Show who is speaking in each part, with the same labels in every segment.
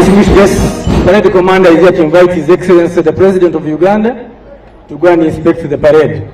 Speaker 1: distinguished guests, the parade commander is here to invite His Excellency the President of Uganda to go and inspect the parade.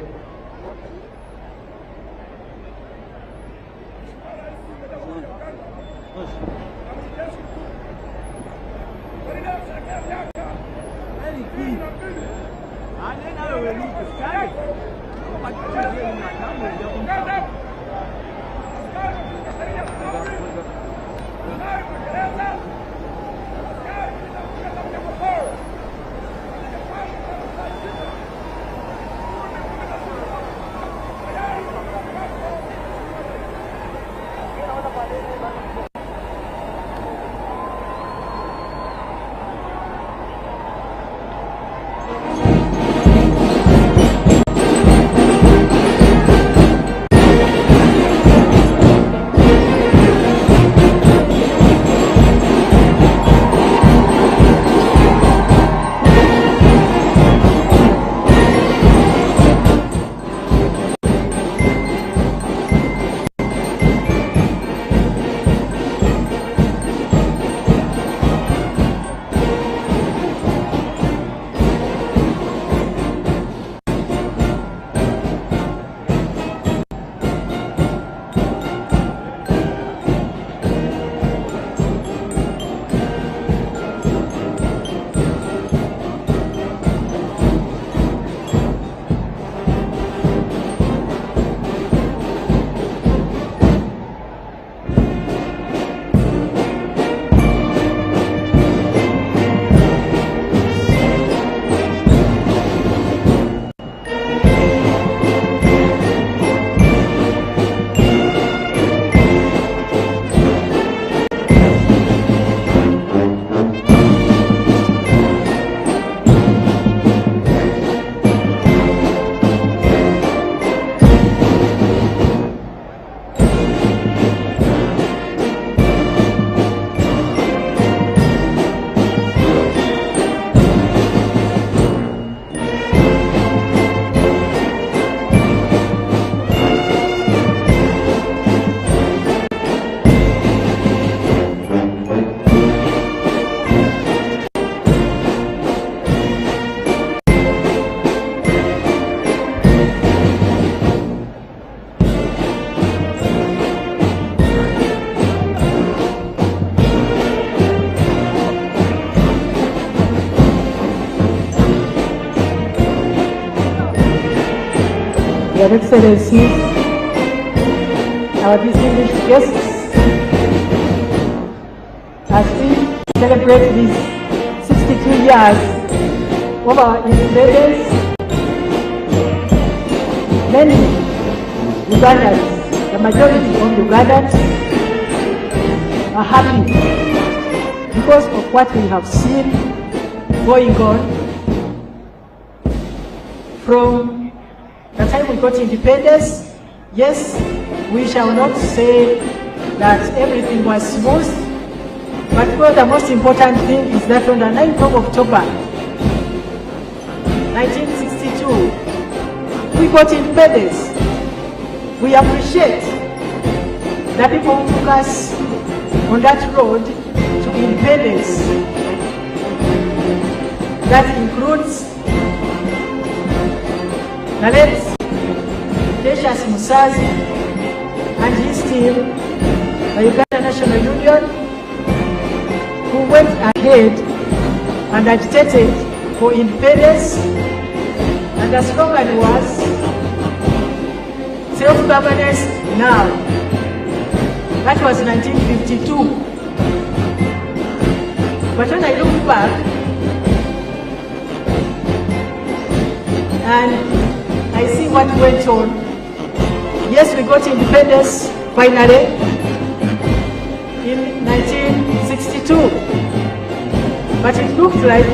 Speaker 2: Your Excellencies, our distinguished guests, as we celebrate these 62 years of our independence, many Ugandans, the majority of Ugandans, are happy because of what we have seen going on from the time we got independence. Yes, we shall not say that everything was smooth, but well, the most important thing is that on the 9th of October 1962, we got independence. We appreciate the people who took us on that road to independence. That includes the late Museveni and his team, the Uganda National Union, who went ahead and agitated for independence, and the slogan was self-governance now. That was 1952. But when I look back and I see what went on, yes, we got independence finally in 1962, but it looked like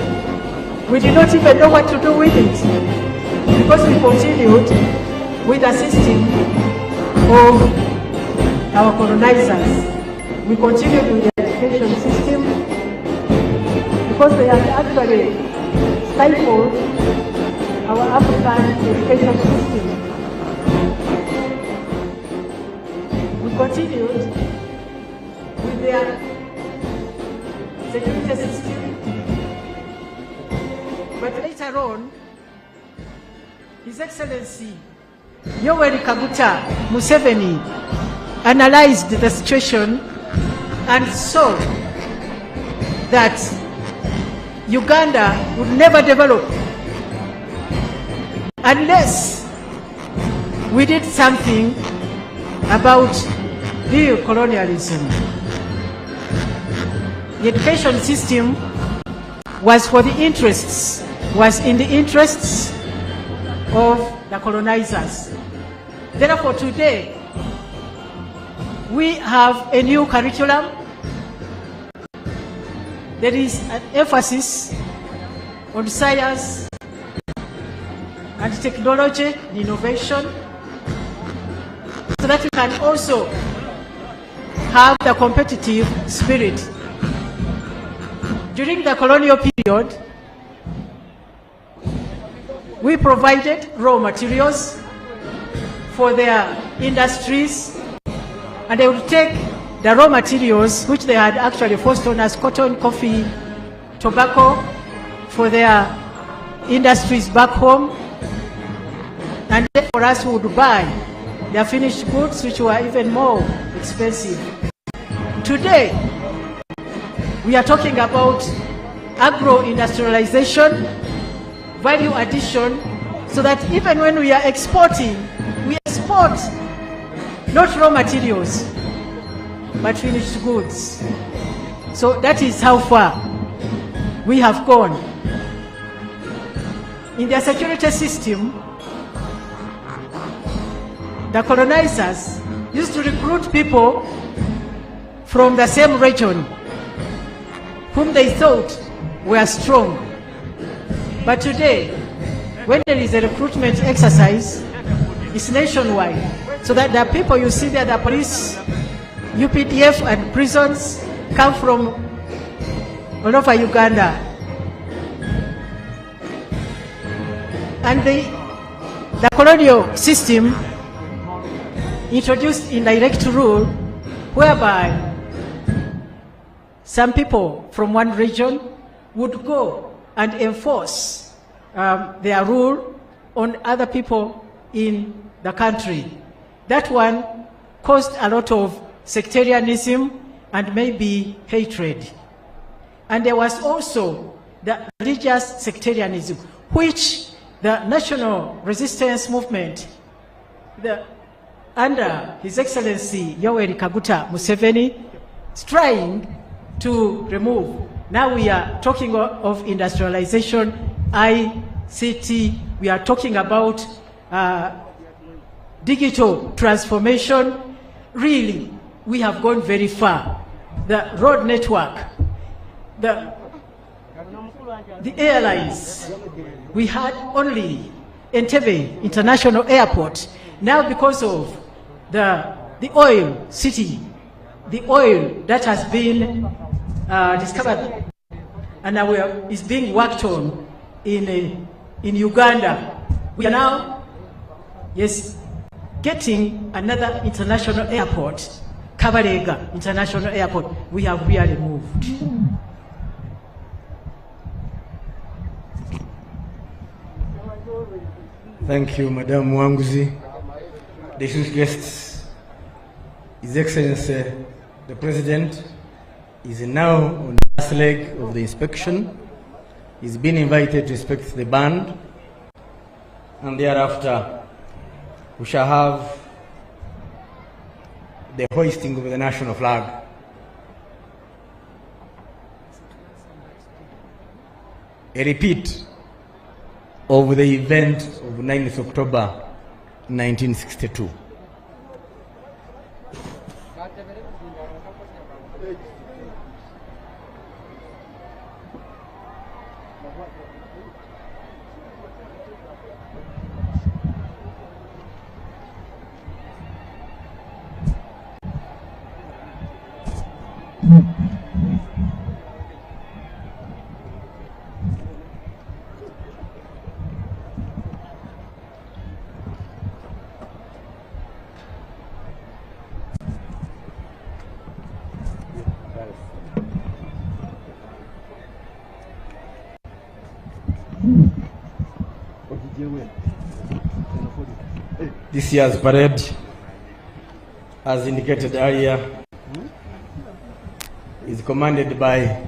Speaker 2: we did not even know what to do with it, because we continued with the system of our colonizers. We continued with the education system because they had actually stifled our African education system. We continued with their security system. But later on, His Excellency Yoweri Kaguta Museveni analyzed the situation and saw that Uganda would never develop unless we did something about real colonialism. The education system was in the interests of the colonizers. Therefore, today, we have a new curriculum. There is an emphasis on science and technology and innovation, so that we can also have the competitive spirit. During the colonial period, we provided raw materials for their industries, and they would take the raw materials, which they had actually forced on us, cotton, coffee, tobacco, for their industries back home, and then for us who would buy their finished goods, which were even more expensive. Today, we are talking about agro-industrialization, value addition, so that even when we are exporting, we export not raw materials, but finished goods. So that is how far we have gone. In their security system, the colonizers used to recruit people from the same region whom they thought were strong. But today, when there is a recruitment exercise, it's nationwide. So that the people you see there, the police, UPDF and prisons, come from all over Uganda. And the colonial system introduced indirect rule, whereby some people from one region would go and enforce their rule on other people in the country. That one caused a lot of sectarianism and maybe hatred. And there was also the religious sectarianism, which the National Resistance Movement, under His Excellency Yoweri Kaguta Museveni, is trying to remove. Now we are talking of industrialization, ICT, we are talking about digital transformation. Really, we have gone very far. The road network, the airlines, we had only Entebbe International Airport. Now because of the oil city, the oil that has been discovered and now is being worked on in Uganda, we are now, yes, getting another international airport, Kabalega International Airport. We have really moved.
Speaker 1: Thank you, Madam Wanguzi. Distinguished guests, His Excellency, the President is now on the last leg of the inspection. He's been invited to inspect the band, and thereafter we shall have the hoisting of the national flag. A repeat of the event of 9th October 1962. This year's parade, as indicated earlier, is commanded by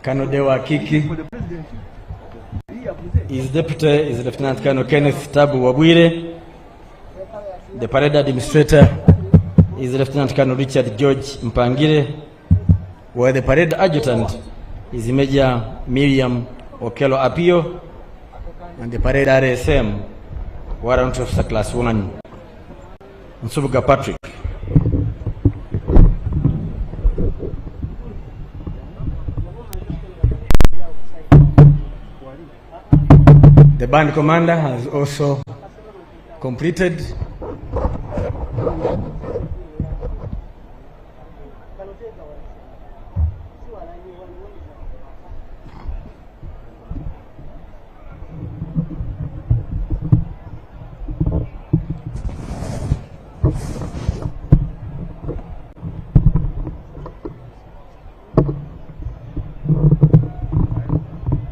Speaker 1: Colonel Dewa Kiki. His deputy is Lieutenant Colonel Kenneth Tabu Wabwire. The parade administrator is Lieutenant Colonel Richard George Mpangire, while the parade adjutant is Major Miriam Okelo Apio, and the parade RSM, Warrant Officer Class 1, Nsubuga Patrick. The band commander has also completed.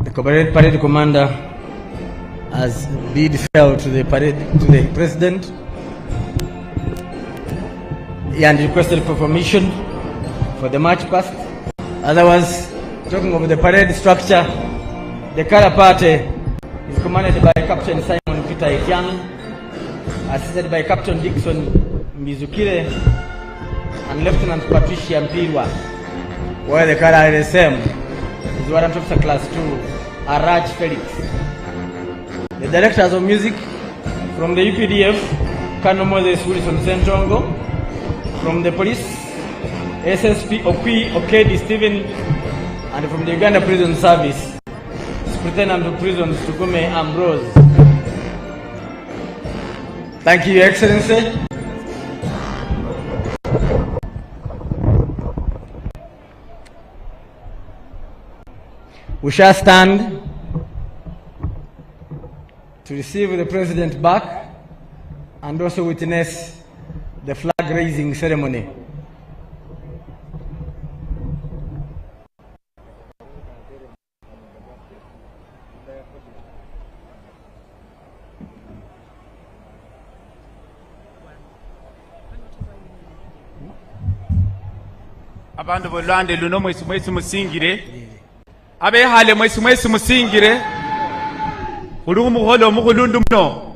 Speaker 1: The parade commander has bid farewell to the president and requested for permission for the march past. Otherwise, talking of the parade structure, the color party is commanded by Captain Simon Peter Ekyang, assisted by Captain Dixon Mizukire and Lieutenant Patricia Mpirwa, while the color RSM is Warrant Officer Class 2 Araj Felix. The directors of music from the UPDF, Colonel Moses Wilson Sentongo. From the police, SSP Okedi Stephen. And from the Uganda Prison Service, Superintendent of Prisons Tugume Ambrose. Thank you, Your Excellency. We shall stand to receive the President back and also witness the flag raising ceremony.
Speaker 3: Abantu bolande luno mwesi musingire abe hale mwesi musingire uli muholo mukulundu mno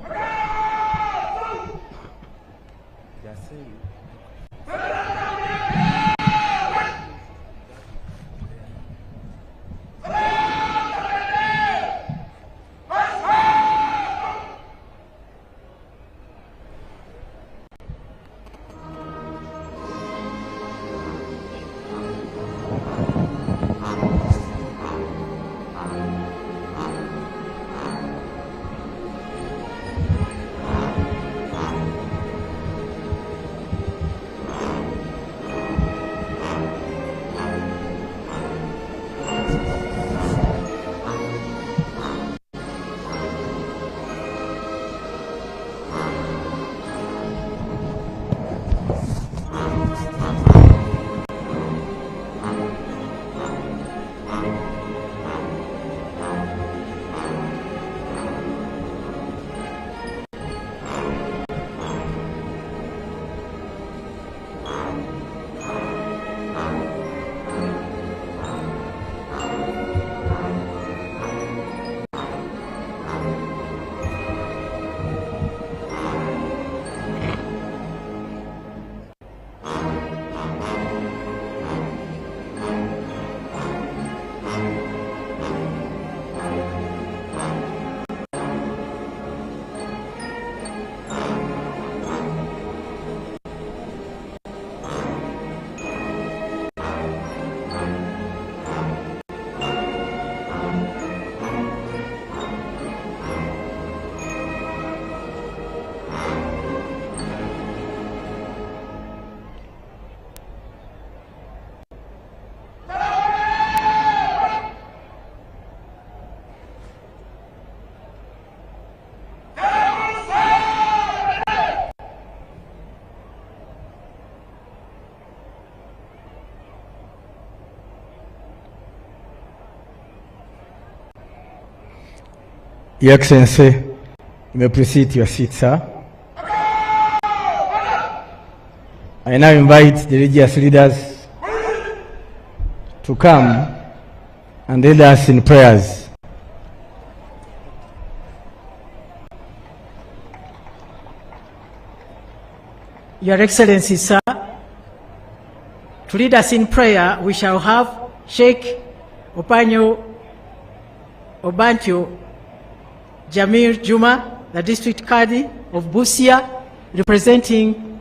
Speaker 1: Your Excellency, You may proceed to your seat, sir. I now invite the religious leaders to come and lead us in prayers.
Speaker 2: Your Excellency, sir, to lead us in prayer, we shall have Sheikh Obancho Jamil Juma, the District Qadi of Busia, representing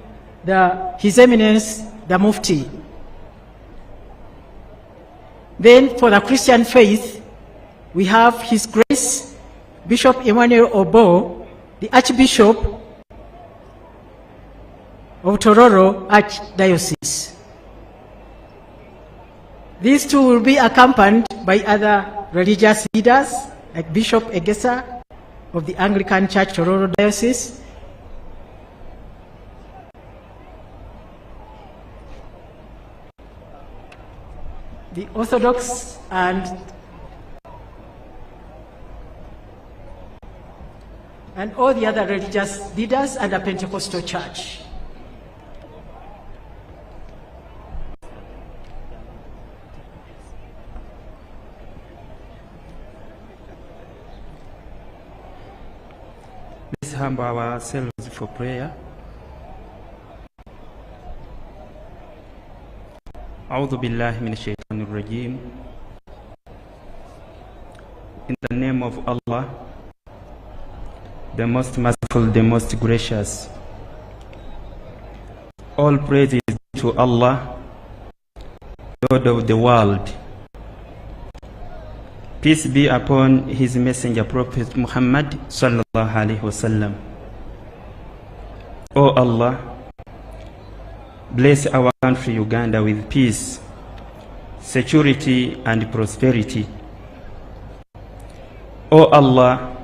Speaker 2: His Eminence, the Mufti. Then for the Christian faith, we have His Grace Bishop Emmanuel Obo, the Archbishop of Tororo Archdiocese. These two will be accompanied by other religious leaders like Bishop Egesa of the Anglican Church Tororo Diocese, the Orthodox and all the other religious leaders and the Pentecostal Church.
Speaker 4: Let's humble ourselves for prayer. A'udhu billahi minash shaitanir rajim. In the name of Allah, the most merciful, the most gracious. All praise is to Allah, Lord of the world. Peace be upon His Messenger Prophet Muhammad sallallahu alaihi wasallam. O Allah, bless our country Uganda with peace, security and prosperity. O Allah,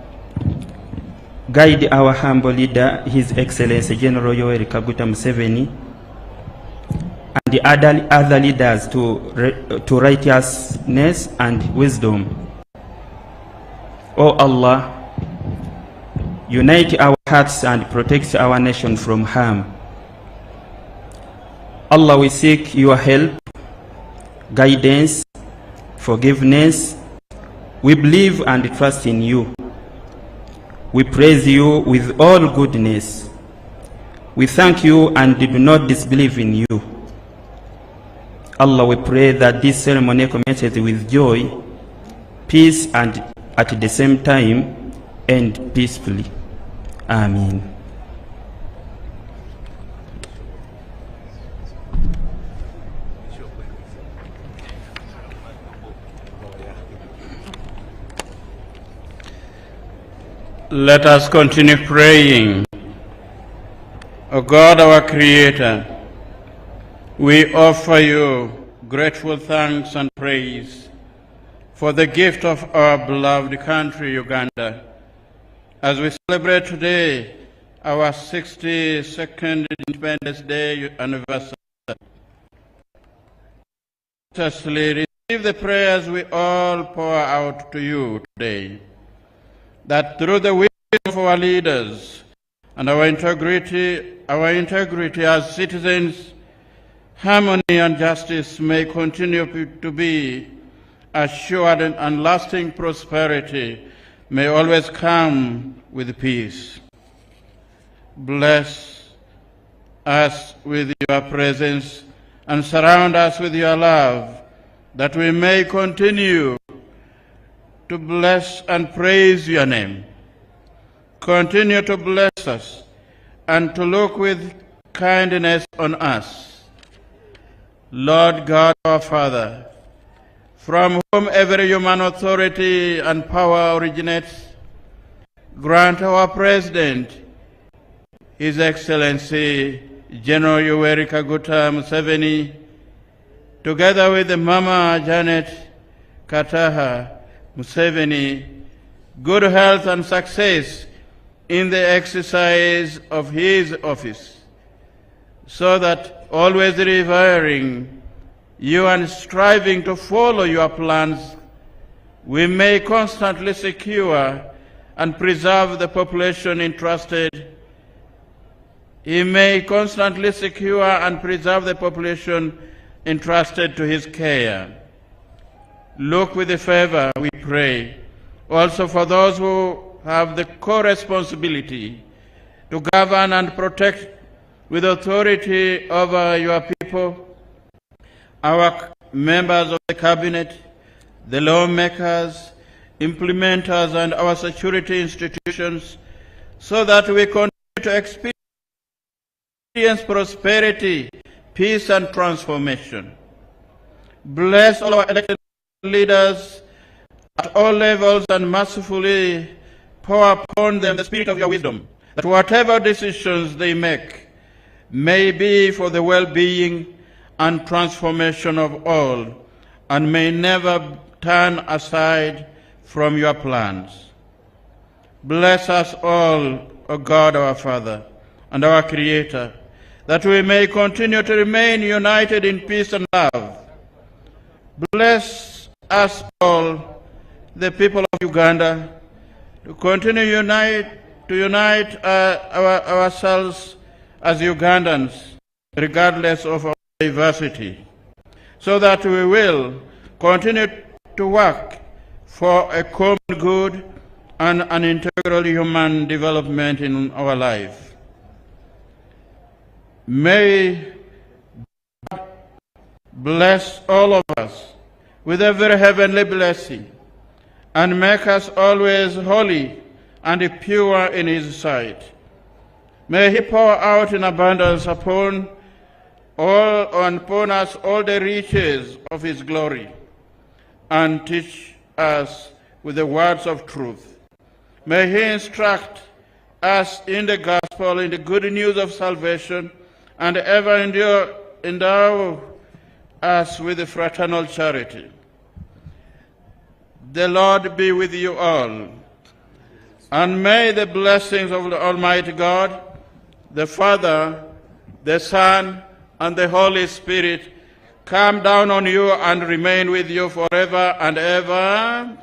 Speaker 4: guide our humble leader, His Excellency General Yoweri Kaguta Museveni, and the other leaders to righteousness and wisdom. O Allah, unite our hearts and protect our nation from harm. Allah, we seek your help, guidance, forgiveness. We believe and trust in you. We praise you with all goodness. We thank you and do not disbelieve in you. Allah, we pray that this ceremony commences with joy, peace, and at the same time end peacefully. Amen.
Speaker 5: Let us continue praying. O God, our Creator, we offer you grateful thanks and praise for the gift of our beloved country, Uganda, as we celebrate today our 62nd Independence Day anniversary. Receive the prayers we all pour out to you today, that through the wisdom of our leaders and our integrity as citizens, harmony and justice may continue to be assured, and lasting prosperity may always come with peace. Bless us with your presence and surround us with your love, that we may continue to bless and praise your name. Continue to bless us and to look with kindness on us. Lord God, our Father, from whom every human authority and power originates, grant our President, His Excellency General Yoweri Kaguta Museveni, together with Mama Janet Kataha Museveni, good health and success in the exercise of his office, so that always revering you and striving to follow your plans, we may constantly secure and preserve the population entrusted. He may constantly secure and preserve the population entrusted to his care. Look with favor, we pray, also for those who have the co-responsibility to govern and protect with authority over your people, our members of the cabinet, the lawmakers, implementers, and our security institutions, so that we continue to experience prosperity, peace, and transformation. Bless all our elected leaders at all levels and mercifully pour upon them the spirit of your wisdom, that whatever decisions they make may be for the well-being and transformation of all, and may never turn aside from your plans. Bless us all, O God our Father and our Creator, that we may continue to remain united in peace and love. Bless us all, the people of Uganda, to continue to unite ourselves as Ugandans, regardless of our diversity, so that we will continue to work for a common good and an integral human development in our life. May God bless all of us with every heavenly blessing and make us always holy and pure in His sight. May He pour out in abundance upon us all the riches of His glory, and teach us with the words of truth. May He instruct us in the gospel, in the good news of salvation, and ever endow us with the fraternal charity. The Lord be with you all, and may the blessings of the Almighty God, the Father, the Son, and the Holy Spirit come down on you and remain with you forever and ever. Amen.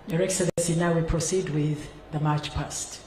Speaker 2: Your Excellency, now we proceed with the march past.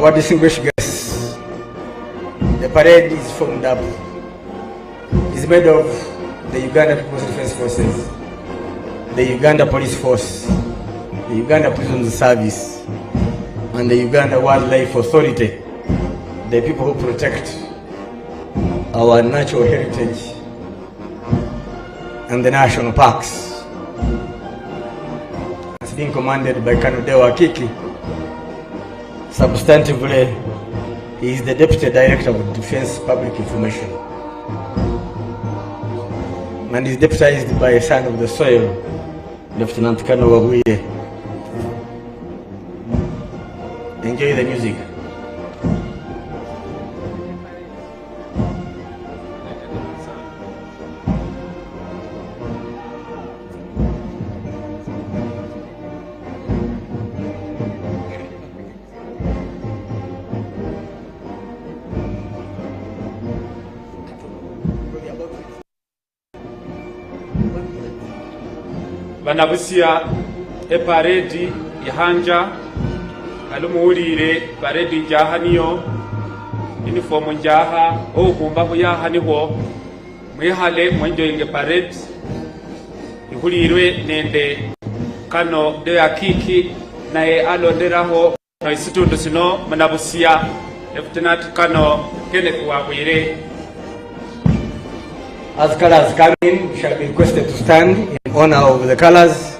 Speaker 1: Our distinguished guests, the parade is formed up. It's made of the Uganda People's Defense Forces, the Uganda Police Force, the Uganda Prison Service, and the Uganda Wildlife Authority, the people who protect our natural heritage and the national parks. It's being commanded by Colonel Kiki. Substantively, he is the Deputy Director of Defense Public Information and is deputized by a son of the soil, Lieutenant Colonel Abe. Enjoy the music.
Speaker 3: Bana Busia paredi ihanja alumuulire paredi njaha niyo uniform njaha okumba kuyaha niho mwihale mwenjoyinge parade ihulirwe nende kano de akiki naye alonderaho isitundu sino Bana Busia Lieutenant Kano Kenneth Wabwire.
Speaker 1: As colors come in, we shall be requested to stand in honor of the colors.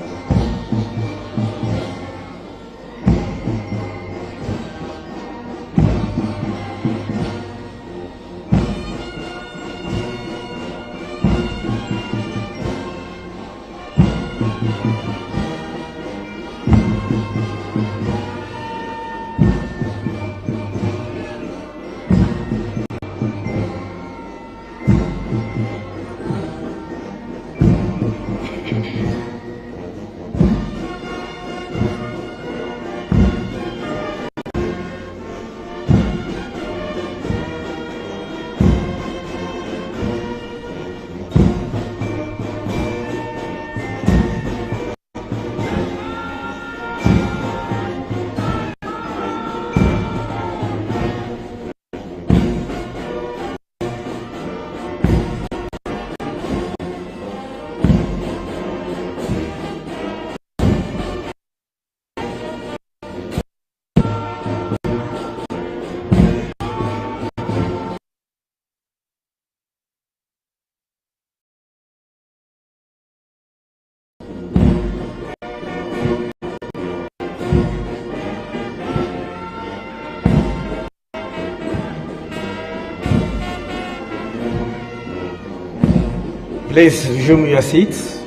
Speaker 1: Please resume your seats.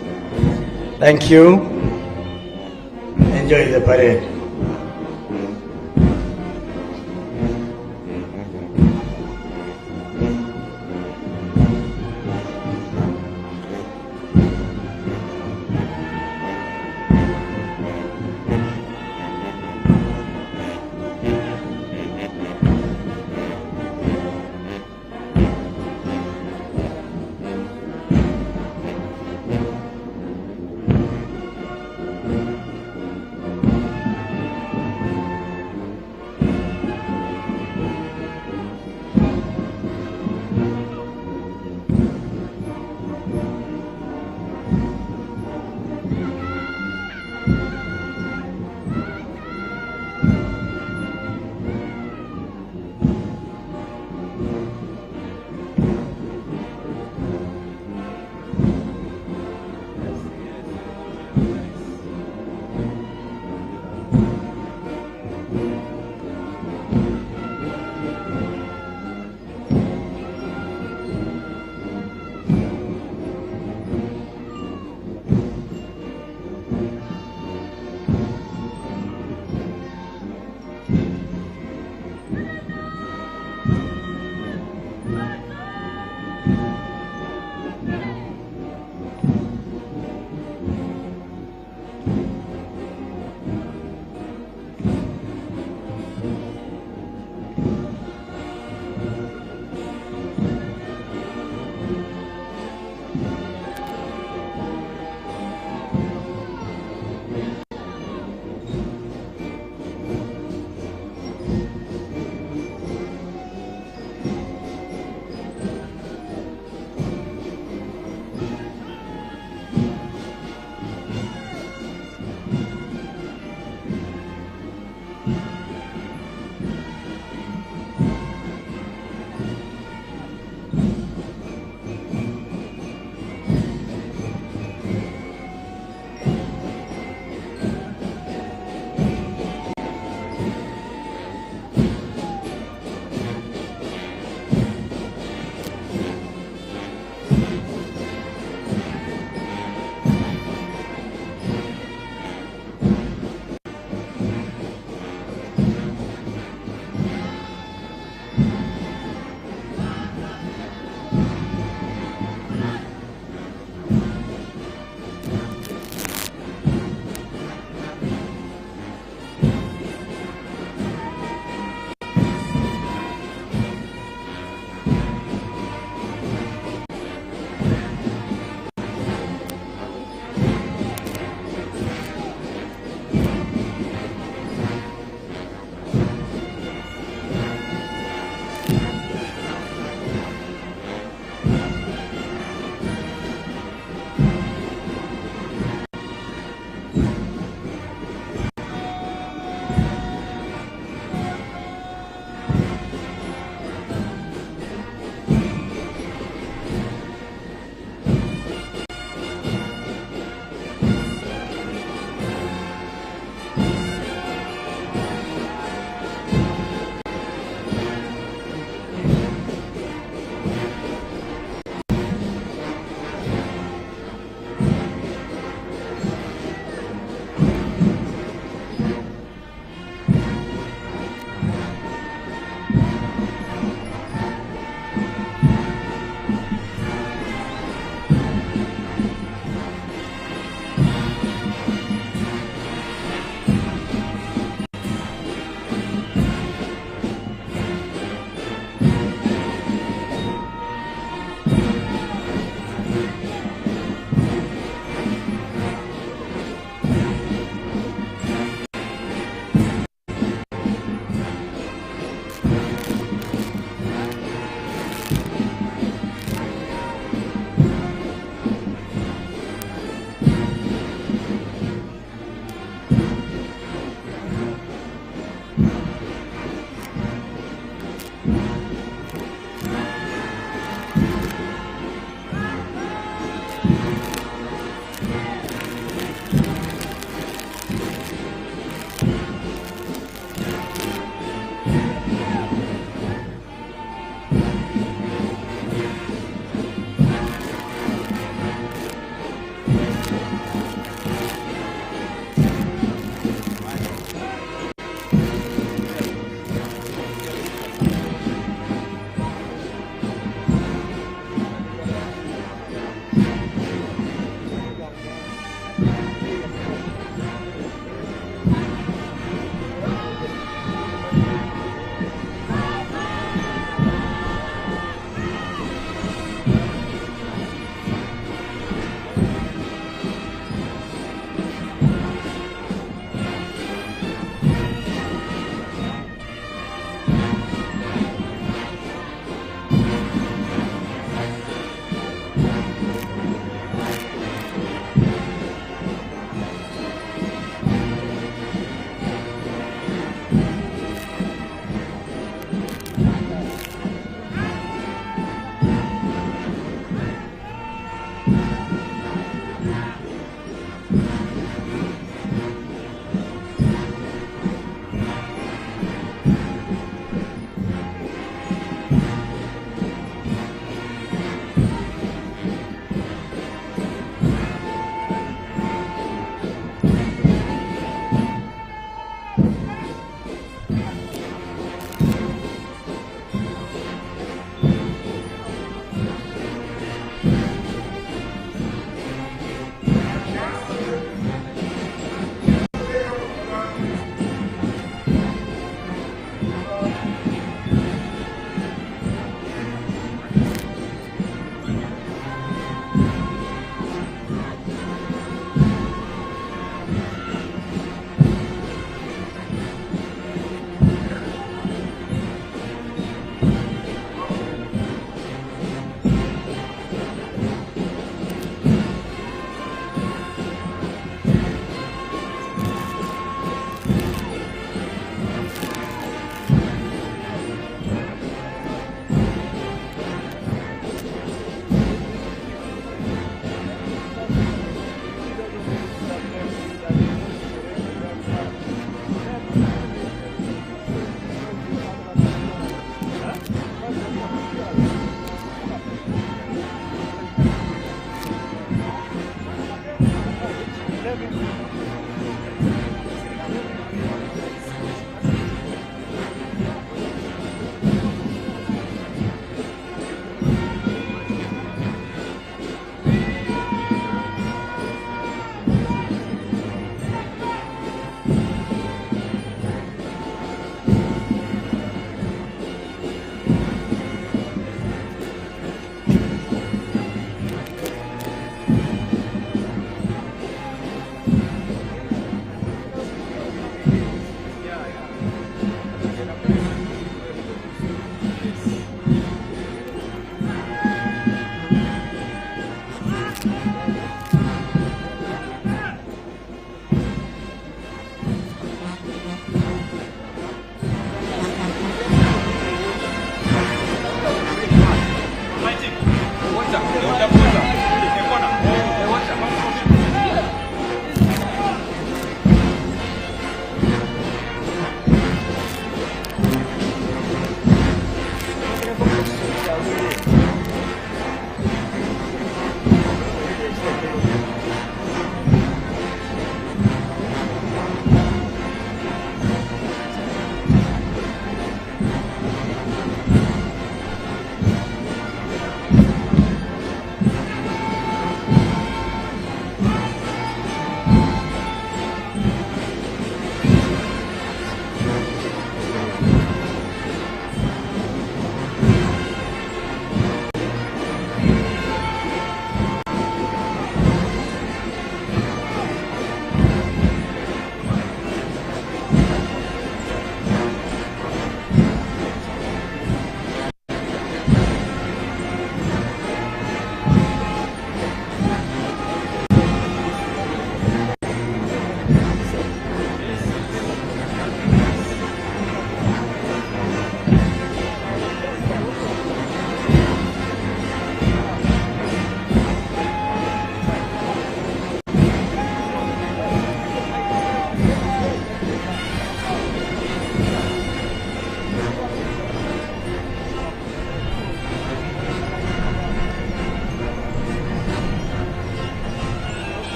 Speaker 1: Thank you. Enjoy the parade.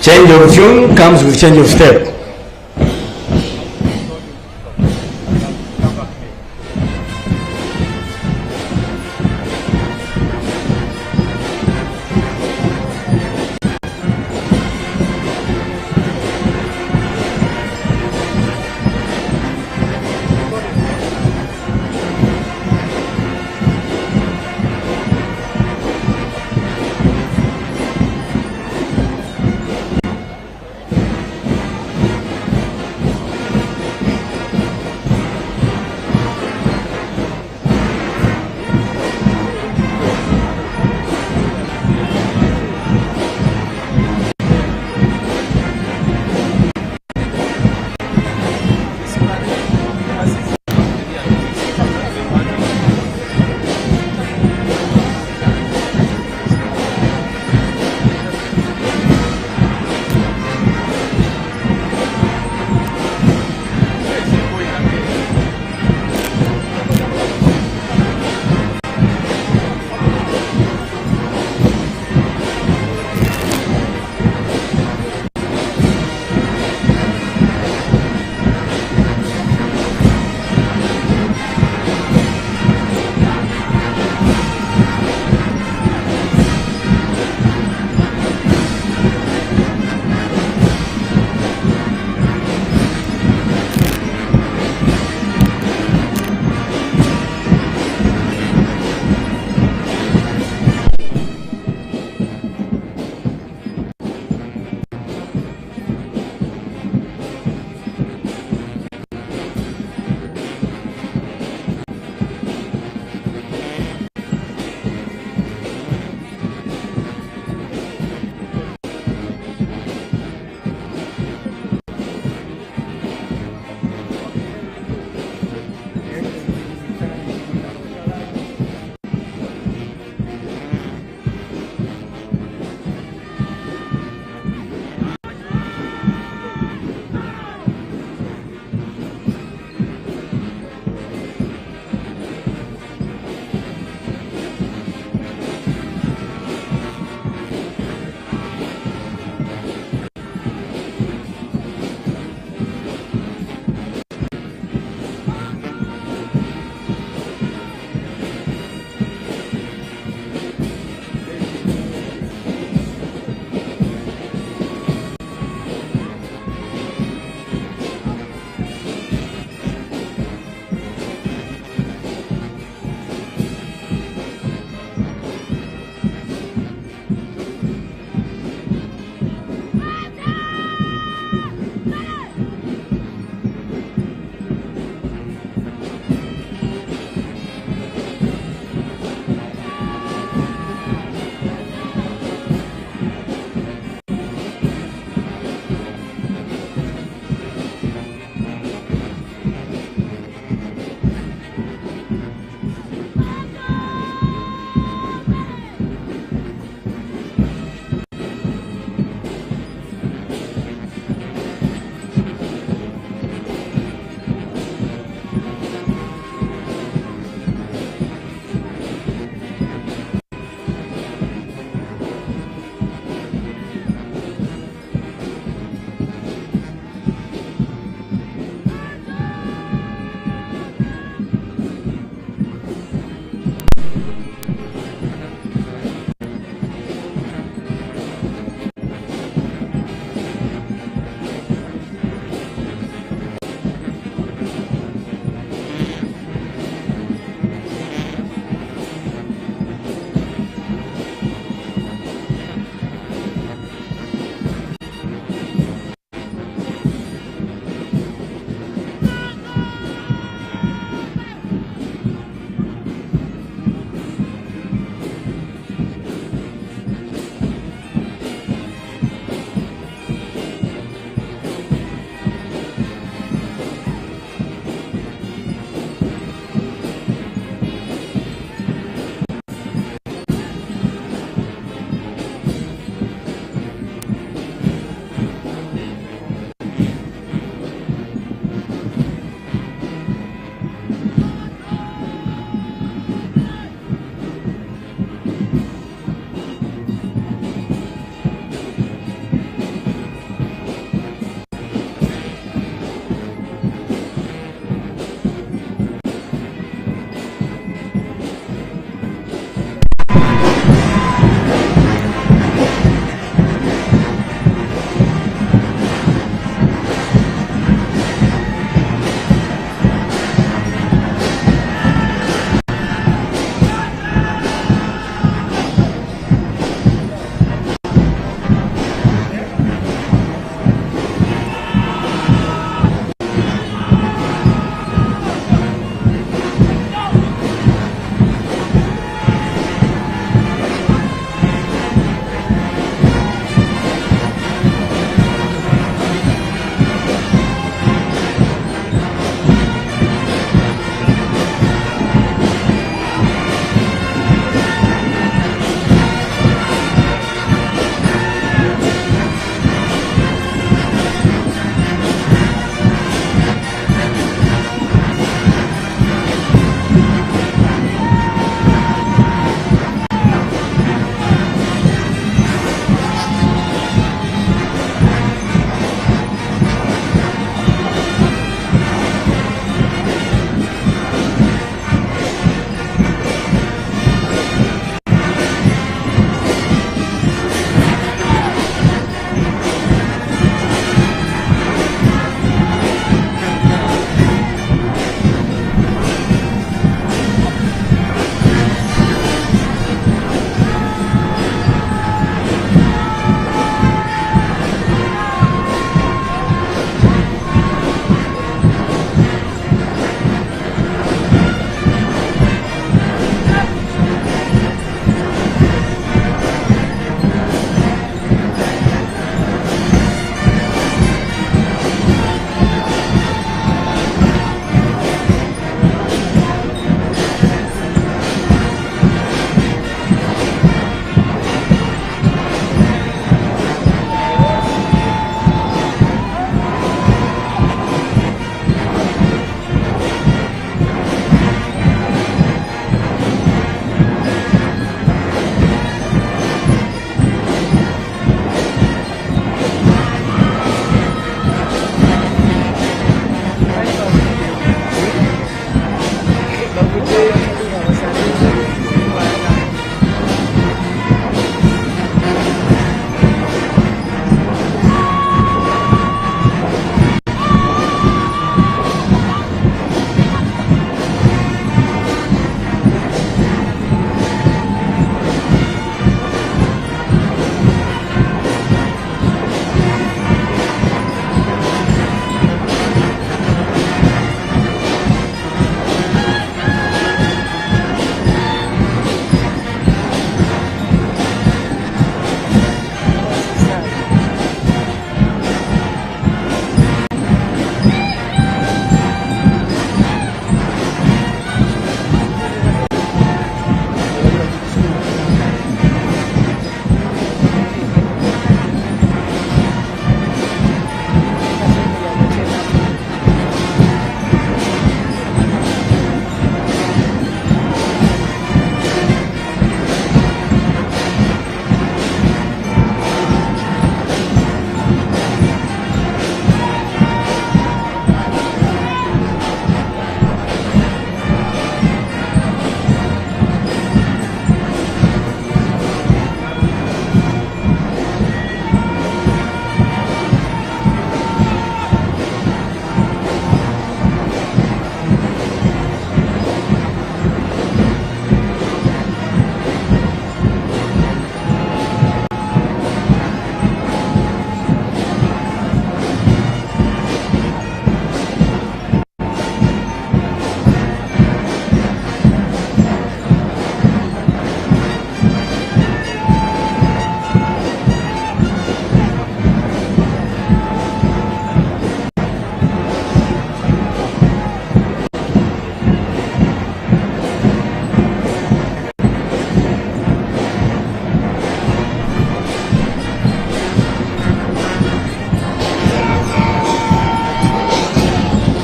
Speaker 1: Change of tune comes with change of step.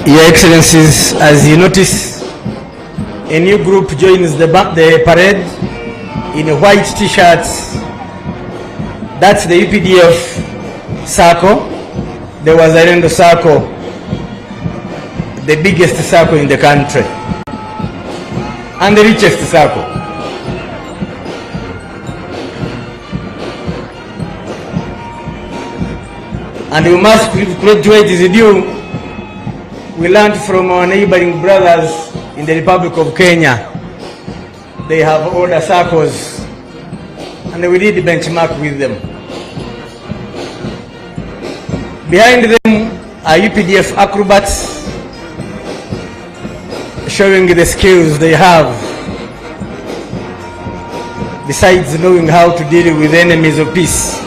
Speaker 1: Your Excellencies, as you notice, a new group joins the parade in white t-shirts. That's the UPDF circle. There was a Rendo circle, the biggest circle in the country, and the richest circle. And we must graduate is due. We learned from our neighboring brothers in the Republic of Kenya. They have older circles, and we did benchmark with them. Behind them are UPDF acrobats, showing the skills they have, besides knowing how to deal with enemies of peace.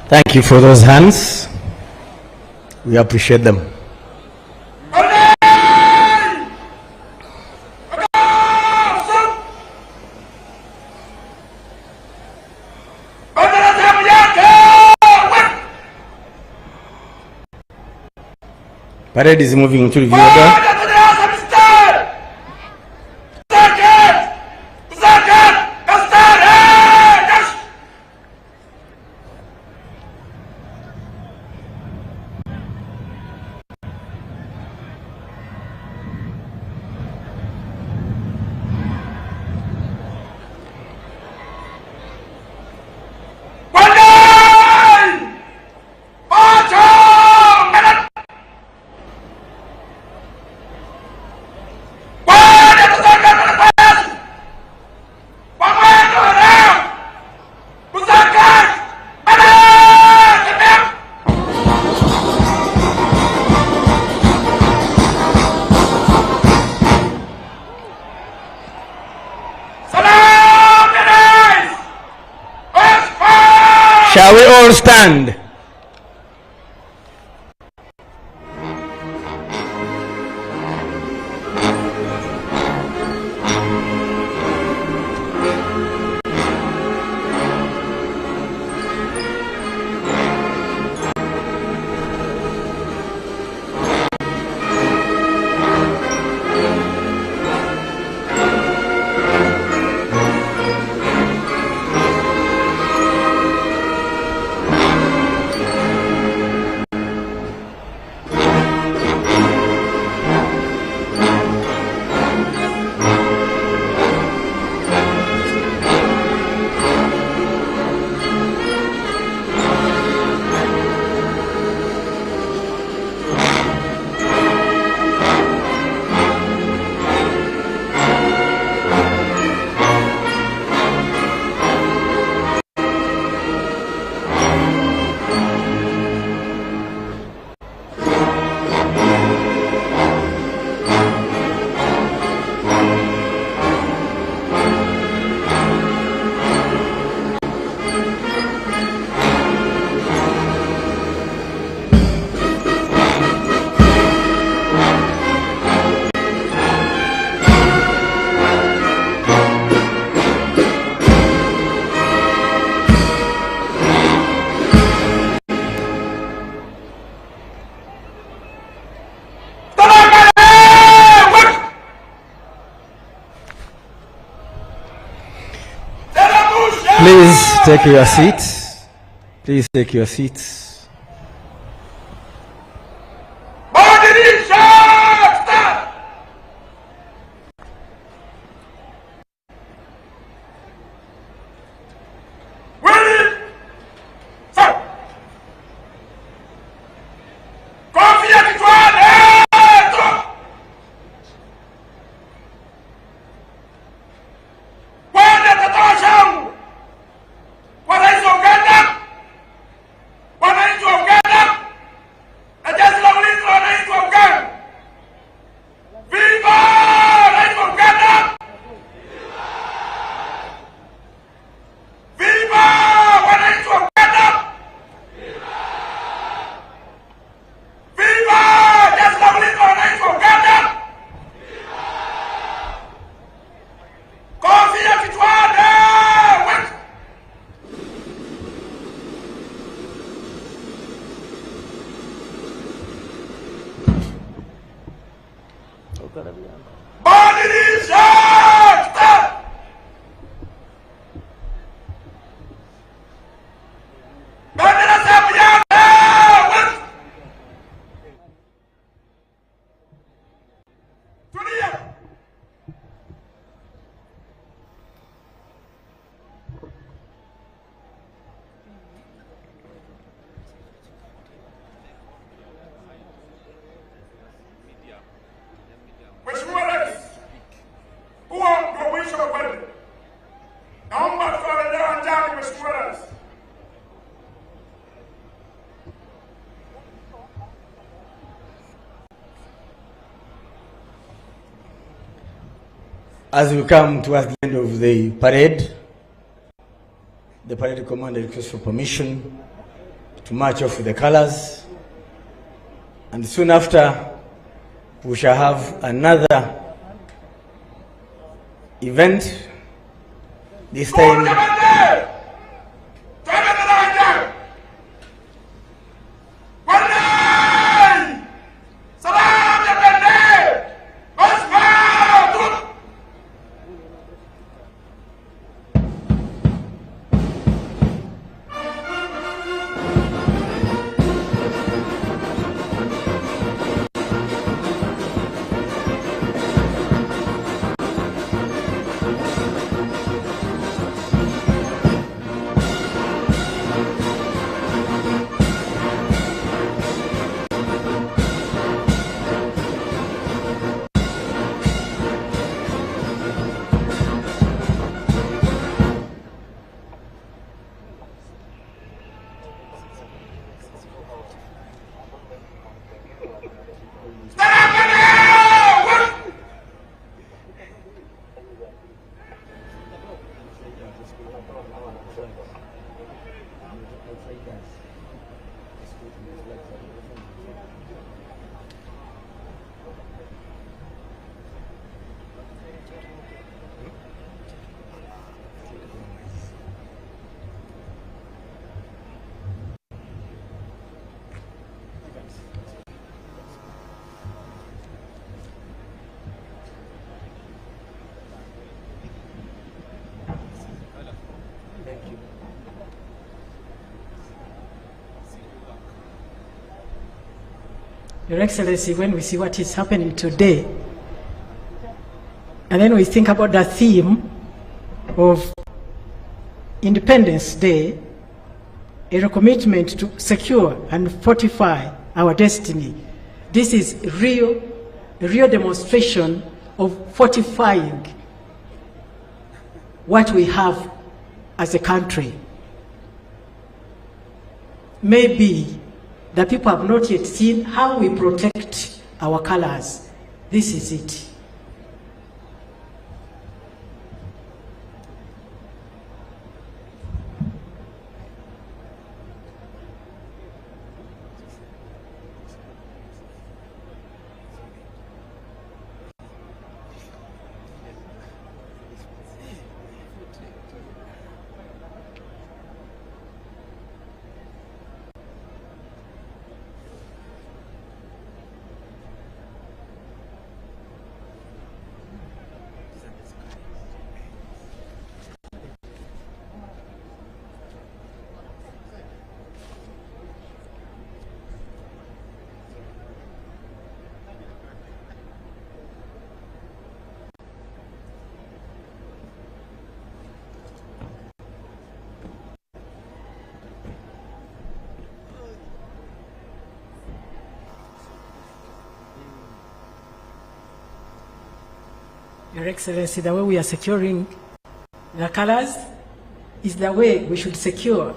Speaker 1: Thank you for those hands. We appreciate them. Parade is moving into the order. Shall we all stand? Please take your seats. Please take your seats. As we come towards the end of the parade commander requests for permission to march off the colors, and soon after we shall have another event, this time
Speaker 2: Your Excellency, when we see what is happening today, and then we think about the theme of Independence Day, a recommitment to secure and fortify our destiny. This is a real demonstration of fortifying what we have as a country. Maybe the people have not yet seen how we protect our colors. This is it. Your Excellency, the way we are securing the colors is the way we should secure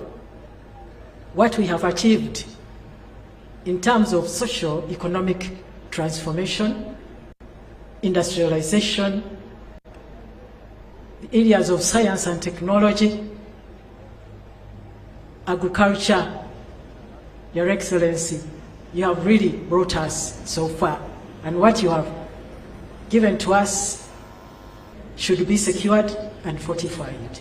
Speaker 2: what we have achieved in terms of socio-economic transformation, industrialization, the areas of science and technology, agriculture. Your Excellency, you have really brought us so far, and what you have given to us should be secured and fortified.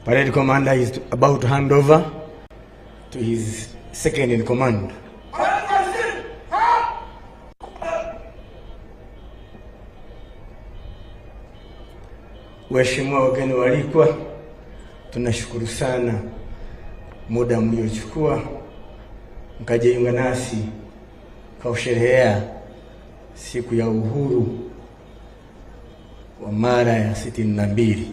Speaker 1: Parade commander is about to hand over to his second in command. Waheshimiwa wageni walikwa, tunashukuru sana muda mliochukua mkajiunga nasi kusherehekea siku ya uhuru wa mara ya 62.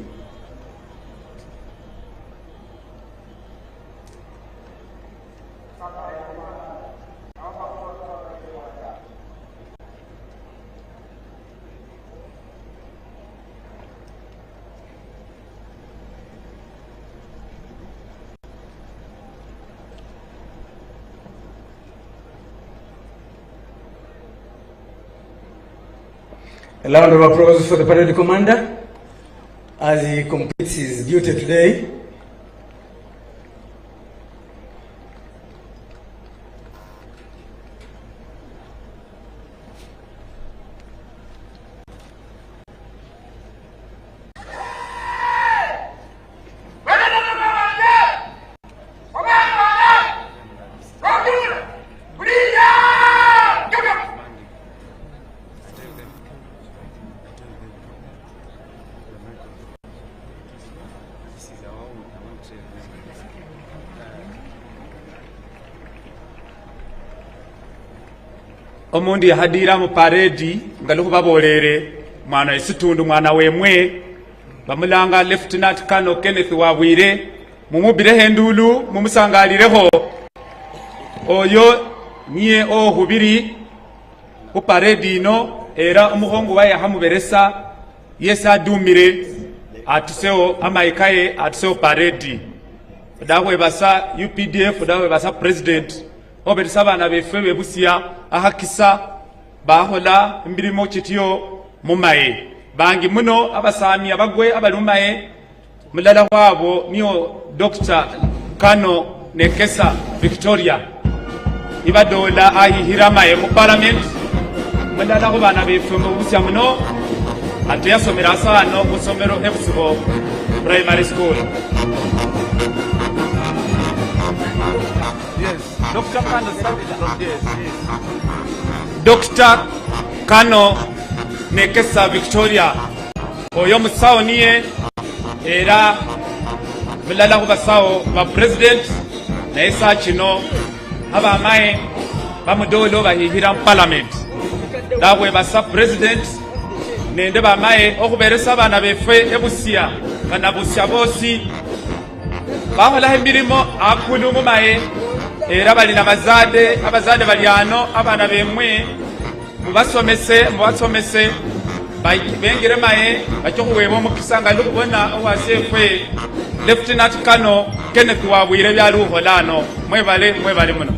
Speaker 1: A round of applause for the parade commander as he completes his duty today.
Speaker 3: Omundi yahadira mu paredi ngaluku babolere mwana isitundu mwana wemwe bamulanga Lieutenant Colonel Kenneth Wabwire mumubire hendulu mumusangaliraho oyo niye ohubiri ku paredi ino era umuhongu waye hamuberesa yesa dumire atuseo amaikaye atuseo paredi dawe basa UPDF dawe basa president oberisa abana befe bebusia ahakisa bahola mbirimo kitiyo mumaye bangi muno abasami abagwe abalumaye mulala wabo niyo Dr. Kano Nekesa Victoria ibadola ahihiramaye mu parliament mulala ko bana befe bebusia muno ate yasomera asano musomero ebusibo primary school. Dr. Kano Dr. Kano Nekesa Victoria oyo musawo niye era mulala ku basawo ba president na esa kino abamaye bamudolo bahihira mu parliament dabwe basa president nende bamaye okuberesa abana befe ebusia kana busia bosi bahola emirimo akulu mumaye era bali nabazade abazade balyano abana bemwe mubasomese bengire maye bachokuwebo mukisanga lukubona owasefwe Lieutenant Kano Kenneth Wabwire byaluholano mwebale muno.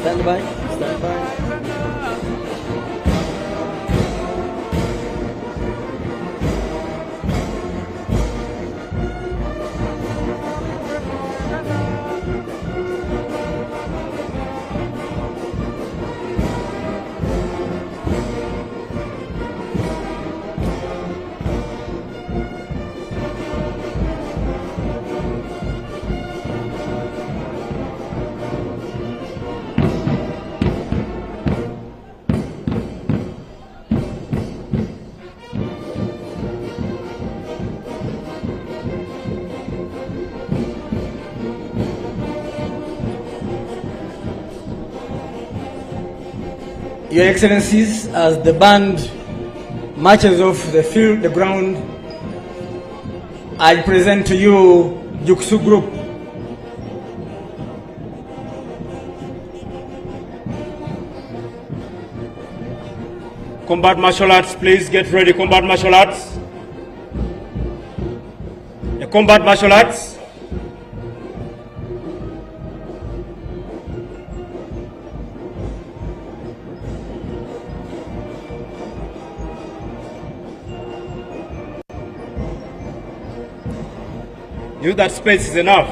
Speaker 6: Stand by. Stand by.
Speaker 1: Your Excellencies, as the band marches off the ground, I present to you Juksu Group.
Speaker 3: Combat martial arts, please get ready. Combat martial arts. The combat martial arts. Use that space is enough.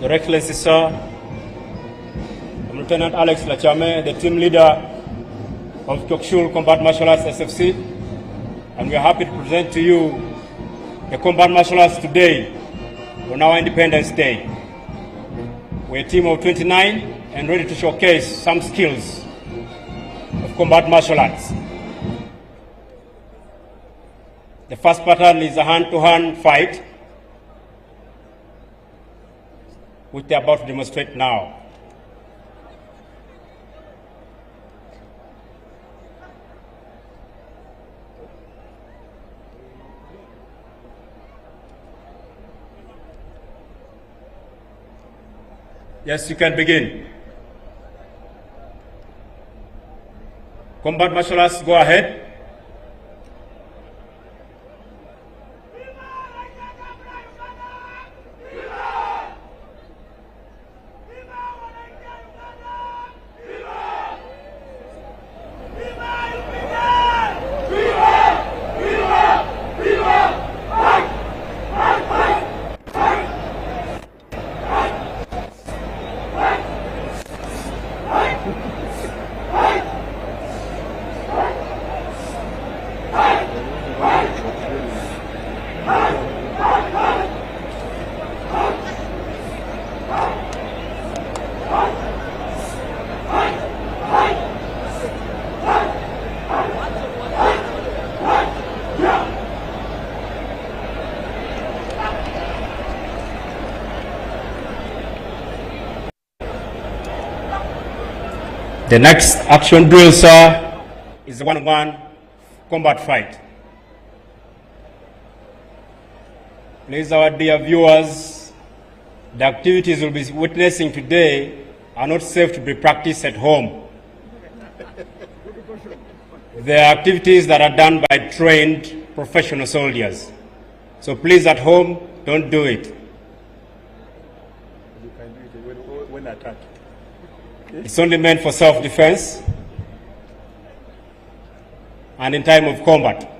Speaker 3: Your Excellency, sir, I'm Lieutenant Alex Lachame, the team leader of Kyokshul Combat Martial Arts SFC, and we are happy to present to you the Combat Martial Arts today on our Independence Day. We're a team of 29 and ready to showcase some skills of combat martial arts. The first pattern is a hand-to-hand fight, which they're about to demonstrate now. Yes, you can begin. Combat martial arts, go ahead. The next action drill, sir, is a one-on-one combat fight. Please, our dear viewers, the activities you'll be witnessing today are not safe to be practiced at home. They are activities that are done by trained professional soldiers. So please, at home, don't do it. You can do it when attacked. It's only meant for self-defense and in time of combat.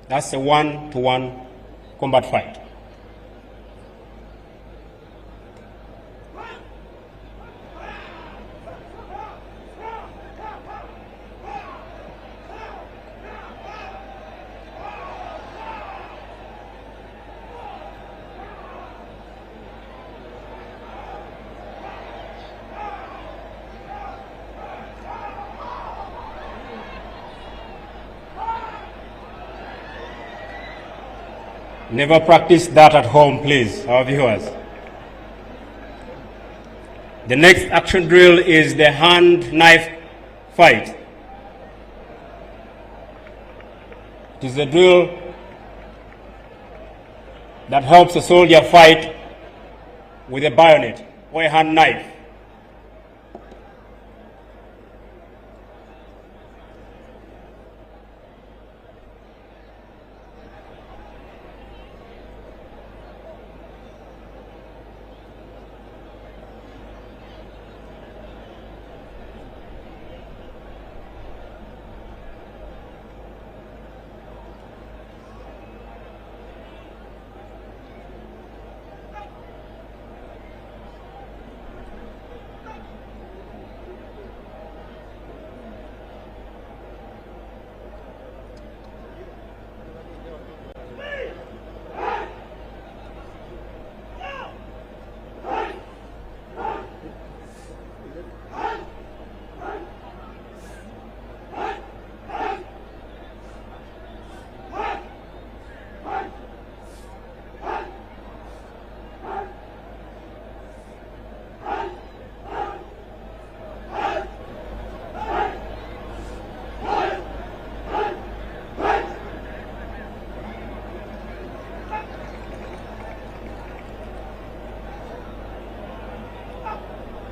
Speaker 3: That's a one-to-one combat fight. Never practice that at home, please, our viewers. The next action drill is the hand-knife fight. It is a drill that helps a soldier fight with a bayonet or a hand knife.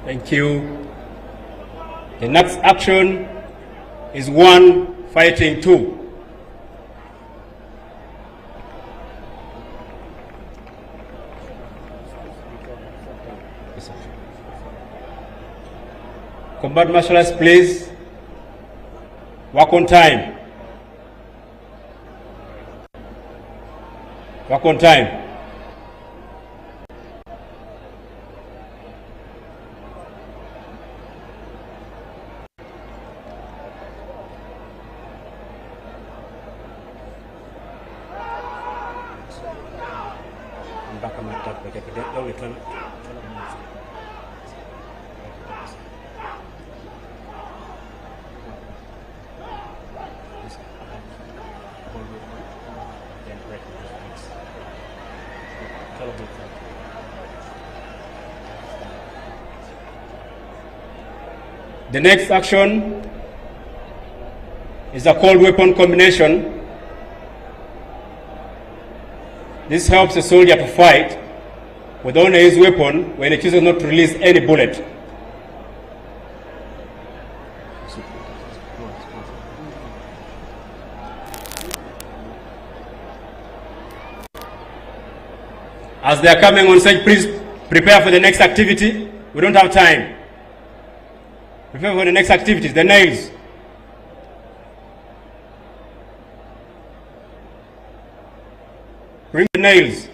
Speaker 3: Thank you. The next action is 1 fighting 2. Combat marshals, please work on time. Work on time. The next action is a cold weapon combination. This helps the soldier to fight with only his weapon when he chooses not to release any bullet. As they are coming on stage, please prepare for the next activity. We don't have time. Prepare for the next activities, the nails. Bring the nails.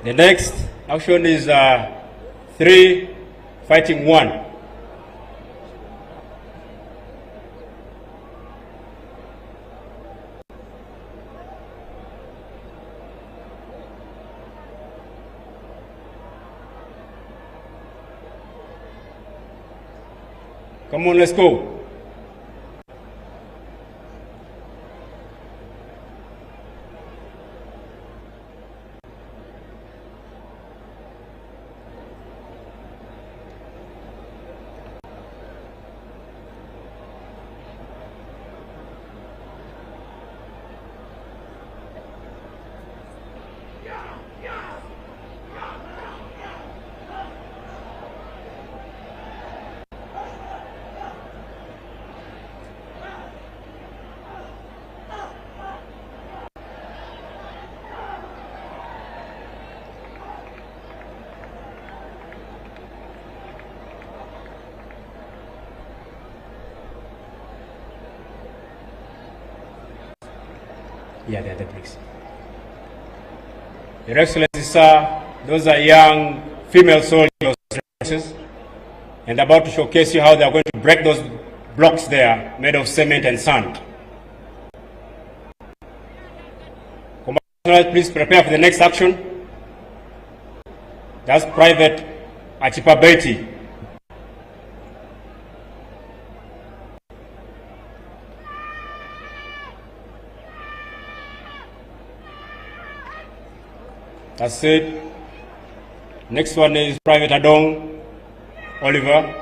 Speaker 3: The next action is 3 fighting 1. Come on, let's go. Yeah, the other please. Your Excellency, sir, those are young female soldiers and about to showcase you how they are going to break those blocks there made of cement and sand. Commander, please prepare for the next action. That's Private Achipabeti. That's it. Next one is Private Adong Oliver.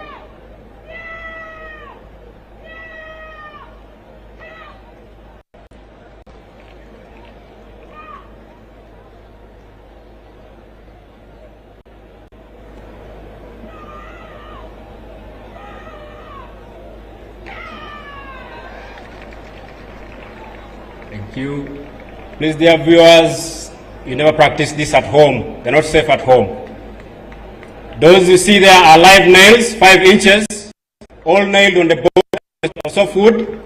Speaker 3: Thank you. Please, dear viewers, you never practice this at home. They're not safe at home. Those you see there are live nails, 5 inches, all nailed on the board of soft wood.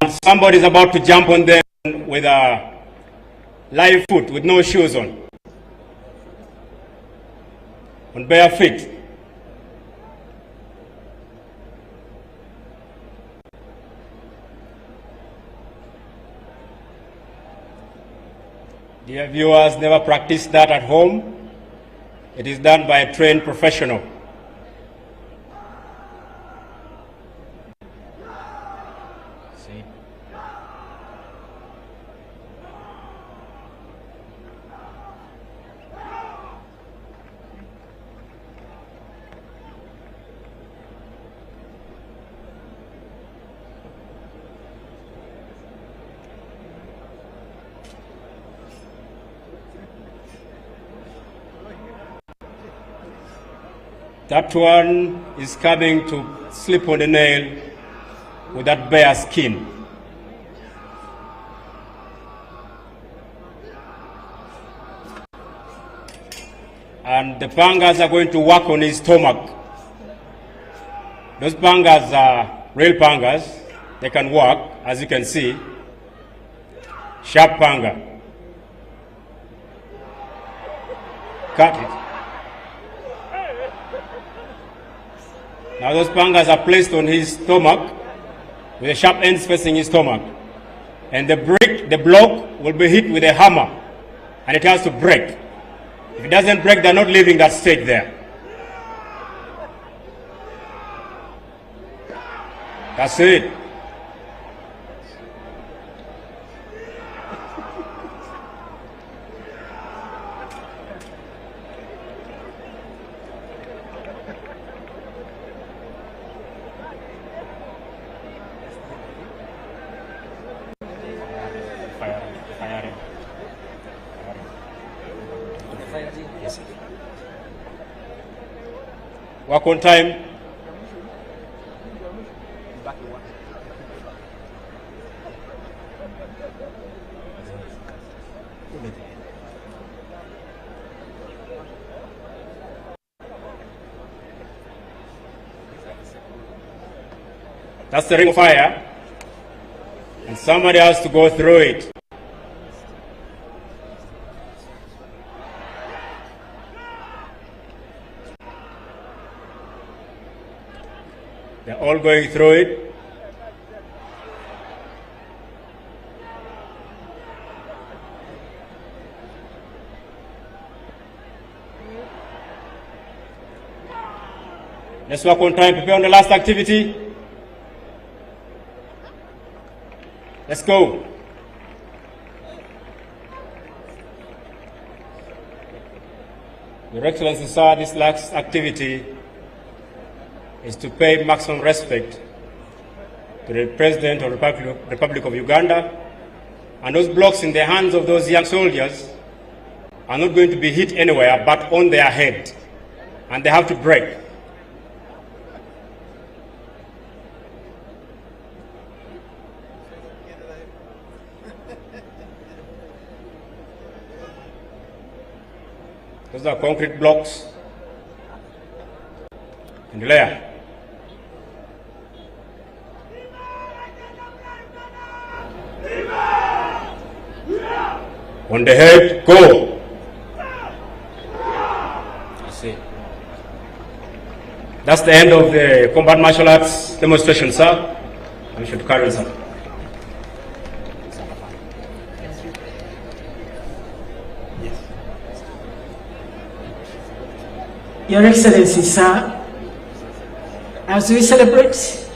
Speaker 3: And somebody is about to jump on them with a live foot, with no shoes on bare feet. Dear viewers, never practice that at home. It is done by a trained professional. See? That one is coming to slip on the nail with that bare skin. And the pangas are going to work on his stomach. Those pangas are real pangas. They can work, as you can see. Sharp panga. Cut it. Now those pangas are placed on his stomach with the sharp ends facing his stomach. And the block will be hit with a hammer and it has to break. If it doesn't break, they're not leaving that stage there. That's it. Yes. Work on time. That's the ring of fire, and somebody has to go through it. They're all going through it. Let's work on time, prepare on the last activity. Let's go. Your Excellency, sir, this last activity is to pay maximum respect to the President of the Republic of Uganda, and those blocks in the hands of those young soldiers are not going to be hit anywhere but on their head, and they have to break. Those are concrete blocks in the layer. On the head, go. I see. That's the end of the combat martial arts demonstration, sir. We should carry on, sir.
Speaker 2: Your Excellency, sir, as we celebrate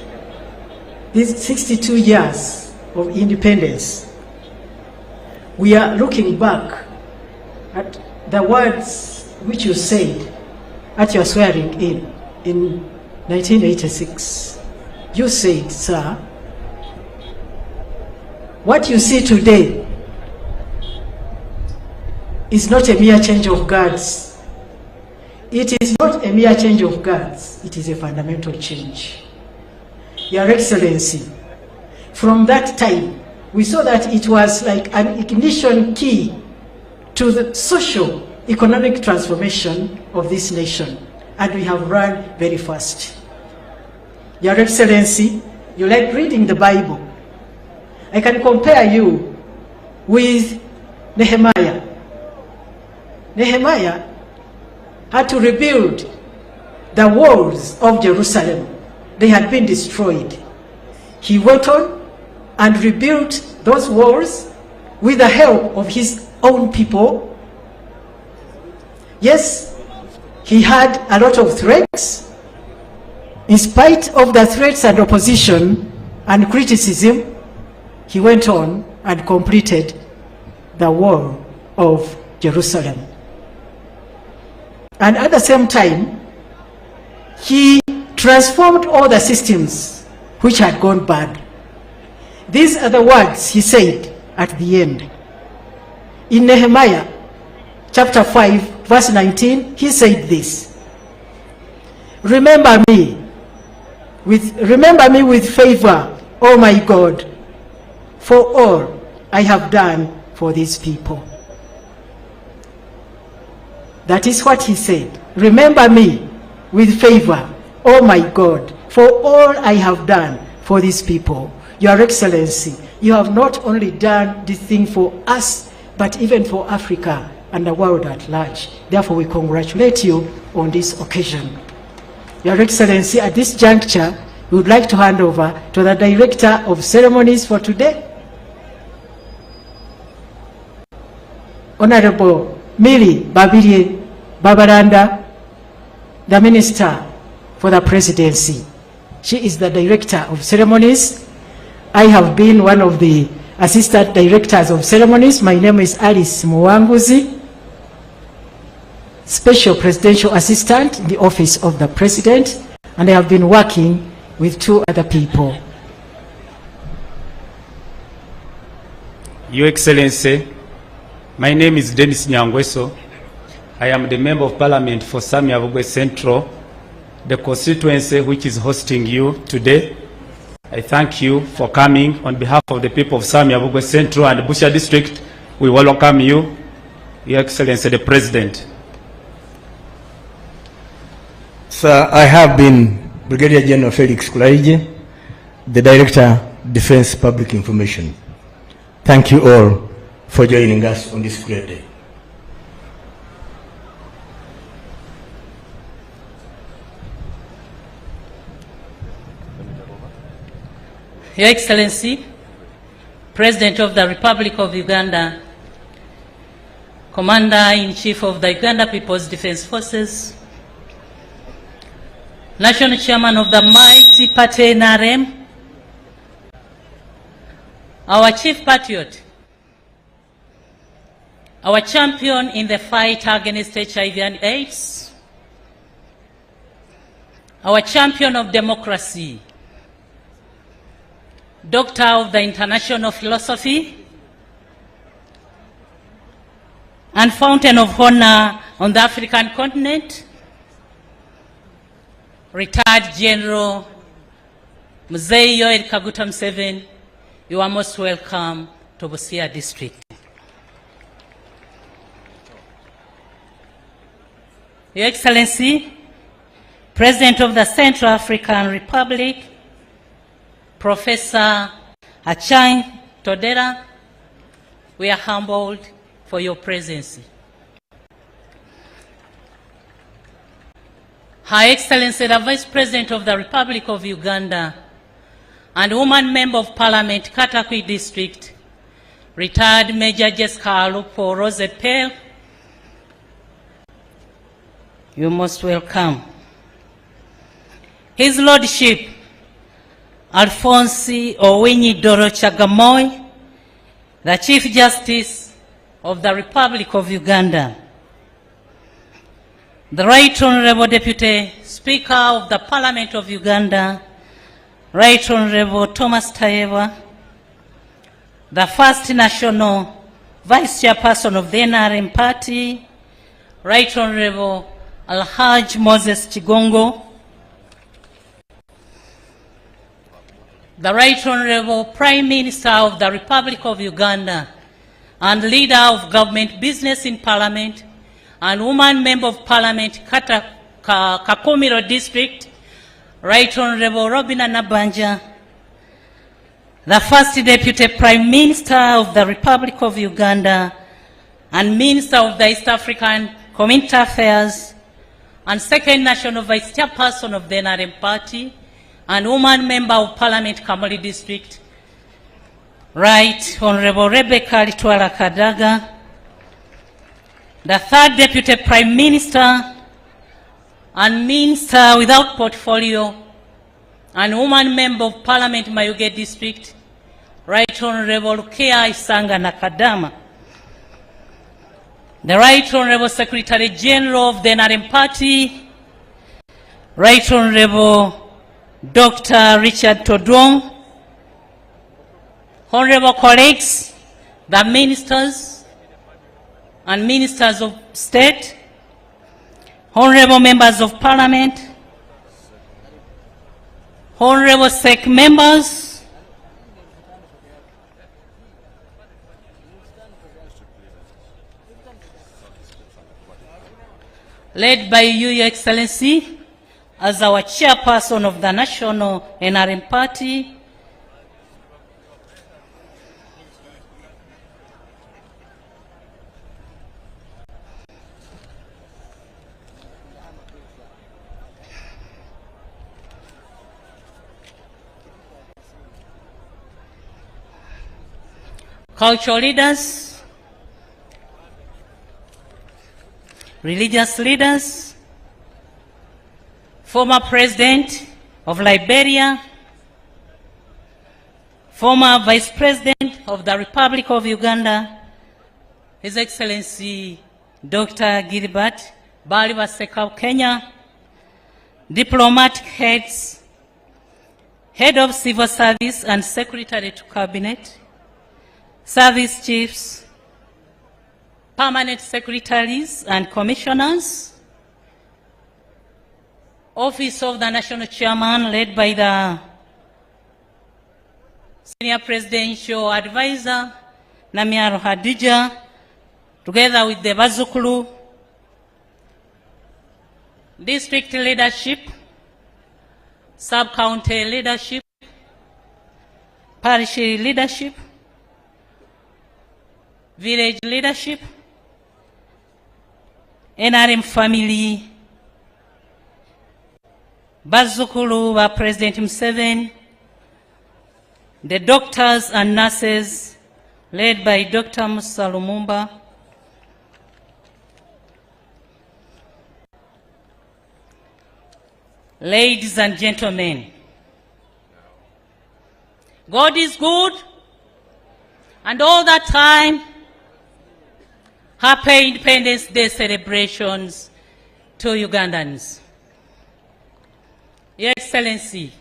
Speaker 2: these 62 years of independence, we are looking back at the words which you said at your swearing in 1986. You said, sir, what you see today is not a mere change of guards. It is not a mere change of guards, it is a fundamental change. Your Excellency, from that time, we saw that it was like an ignition key to the social, economic transformation of this nation, and we have run very fast. Your Excellency, you like reading the Bible. I can compare you with Nehemiah. Nehemiah had to rebuild the walls of Jerusalem. They had been destroyed. He went on and rebuilt those walls with the help of his own people. Yes, he had a lot of threats. In spite of the threats and opposition and criticism, he went on and completed the wall of Jerusalem. And at the same time, he transformed all the systems which had gone bad. These are the words he said at the end. In Nehemiah chapter 5, verse 19, he said this: Remember me with favor, O my God, for all I have done for these people. That is what he said. Remember me with favor, O my God, for all I have done for these people. Your Excellency, you have not only done this thing for us, but even for Africa and the world at large. Therefore, we congratulate you on this occasion. Your Excellency, at this juncture, we would like to hand over to the Director of Ceremonies for today, Honorable Millie Babirye Babalanda, the Minister for the Presidency. She is the Director of Ceremonies. I have been one of the Assistant Directors of Ceremonies. My name is Alice Muwanguzi, Special Presidential Assistant in the Office of the President, and I have been working with two other people.
Speaker 7: Your Excellency, my name is Dennis Nyangweso. I am the Member of Parliament for Samiavugwe Central, the constituency which is hosting you today. I thank you for coming. On behalf of the people of Samiavugwe Central and Busia District, we welcome you, Your Excellency the President.
Speaker 1: Sir, I have been Brigadier General Felix Kulaije, the Director, Defense Public Information. Thank you all for joining us on this great day.
Speaker 8: Your Excellency, President of the Republic of Uganda, Commander-in-Chief of the Uganda People's Defense Forces, National Chairman of the mighty party NRM, our Chief Patriot, our champion in the fight against HIV and AIDS, our champion of democracy, Doctor of the International Philosophy, and Fountain of Honor on the African continent, Retired General Museveni Akyaliddeko Abe, you are most welcome to Busia District. Your Excellency, President of the Central African Republic, Professor Achang Todera, we are humbled for your presence. Her Excellency, the Vice President of the Republic of Uganda and Woman Member of Parliament, Katakwi District, Retired Major Jessica Alupo Rosette Pale, you're most welcome. His Lordship, Alphonse Owinyi Doro Chagamoy, the Chief Justice of the Republic of Uganda, the Right Honorable Deputy Speaker of the Parliament of Uganda, Right Honorable Thomas Tayewa, the First National Vice Chairperson of the NRM Party, Right Honorable Alhaj Moses Chigongo, the Right Honorable Prime Minister of the Republic of Uganda and Leader of Government Business in Parliament and Woman Member of Parliament, Kakumiro District, Right Honorable Robina Nabanja, the First Deputy Prime Minister of the Republic of Uganda and Minister of the East African Community Affairs, and Second National Vice Chairperson of the NRM Party, and Woman Member of Parliament, Kamuli District, Right Honorable Rebecca Litwala Kadaga, the third Deputy Prime Minister and Minister without portfolio and woman Member of Parliament Mayuge District, Right Honorable Kea Isanga Nakadama, the Right Honorable Secretary General of the NRM Party, Right Honorable Dr. Richard Todwong, Honorable colleagues, the ministers and ministers of state, Honorable members of Parliament, Honorable SEC members, led by you, Your Excellency, as our chairperson of the National NRM Party, cultural leaders, religious leaders, former President of Liberia, former Vice President of the Republic of Uganda, His Excellency Dr. Gilbert Balibaseka of Kenya, diplomatic heads, Head of Civil Service and Secretary to Cabinet, Service Chiefs, Permanent Secretaries and Commissioners, Office of the National Chairman led by the Senior Presidential Advisor, Namiaro Hadija, together with the Bazukulu, District Leadership, Sub-County Leadership, Parish Leadership, Village Leadership, NRM family, Bazukulu wa President Museveni, the doctors and nurses led by Dr. Musa Lumumba, ladies and gentlemen, God is good, and all that time, Happy Independence Day celebrations to Ugandans. Your Excellency,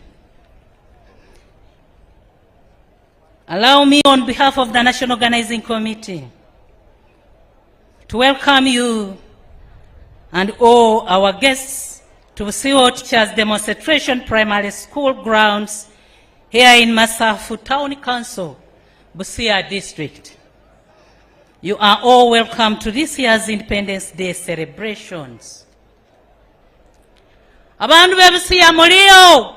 Speaker 8: allow me on behalf of the National Organizing Committee to welcome you and all our guests to Busia Teachers Demonstration Primary School grounds here in Masafu Town Council, Busia District. You are all welcome to this year's Independence Day celebrations. Abandu be Busia mulio,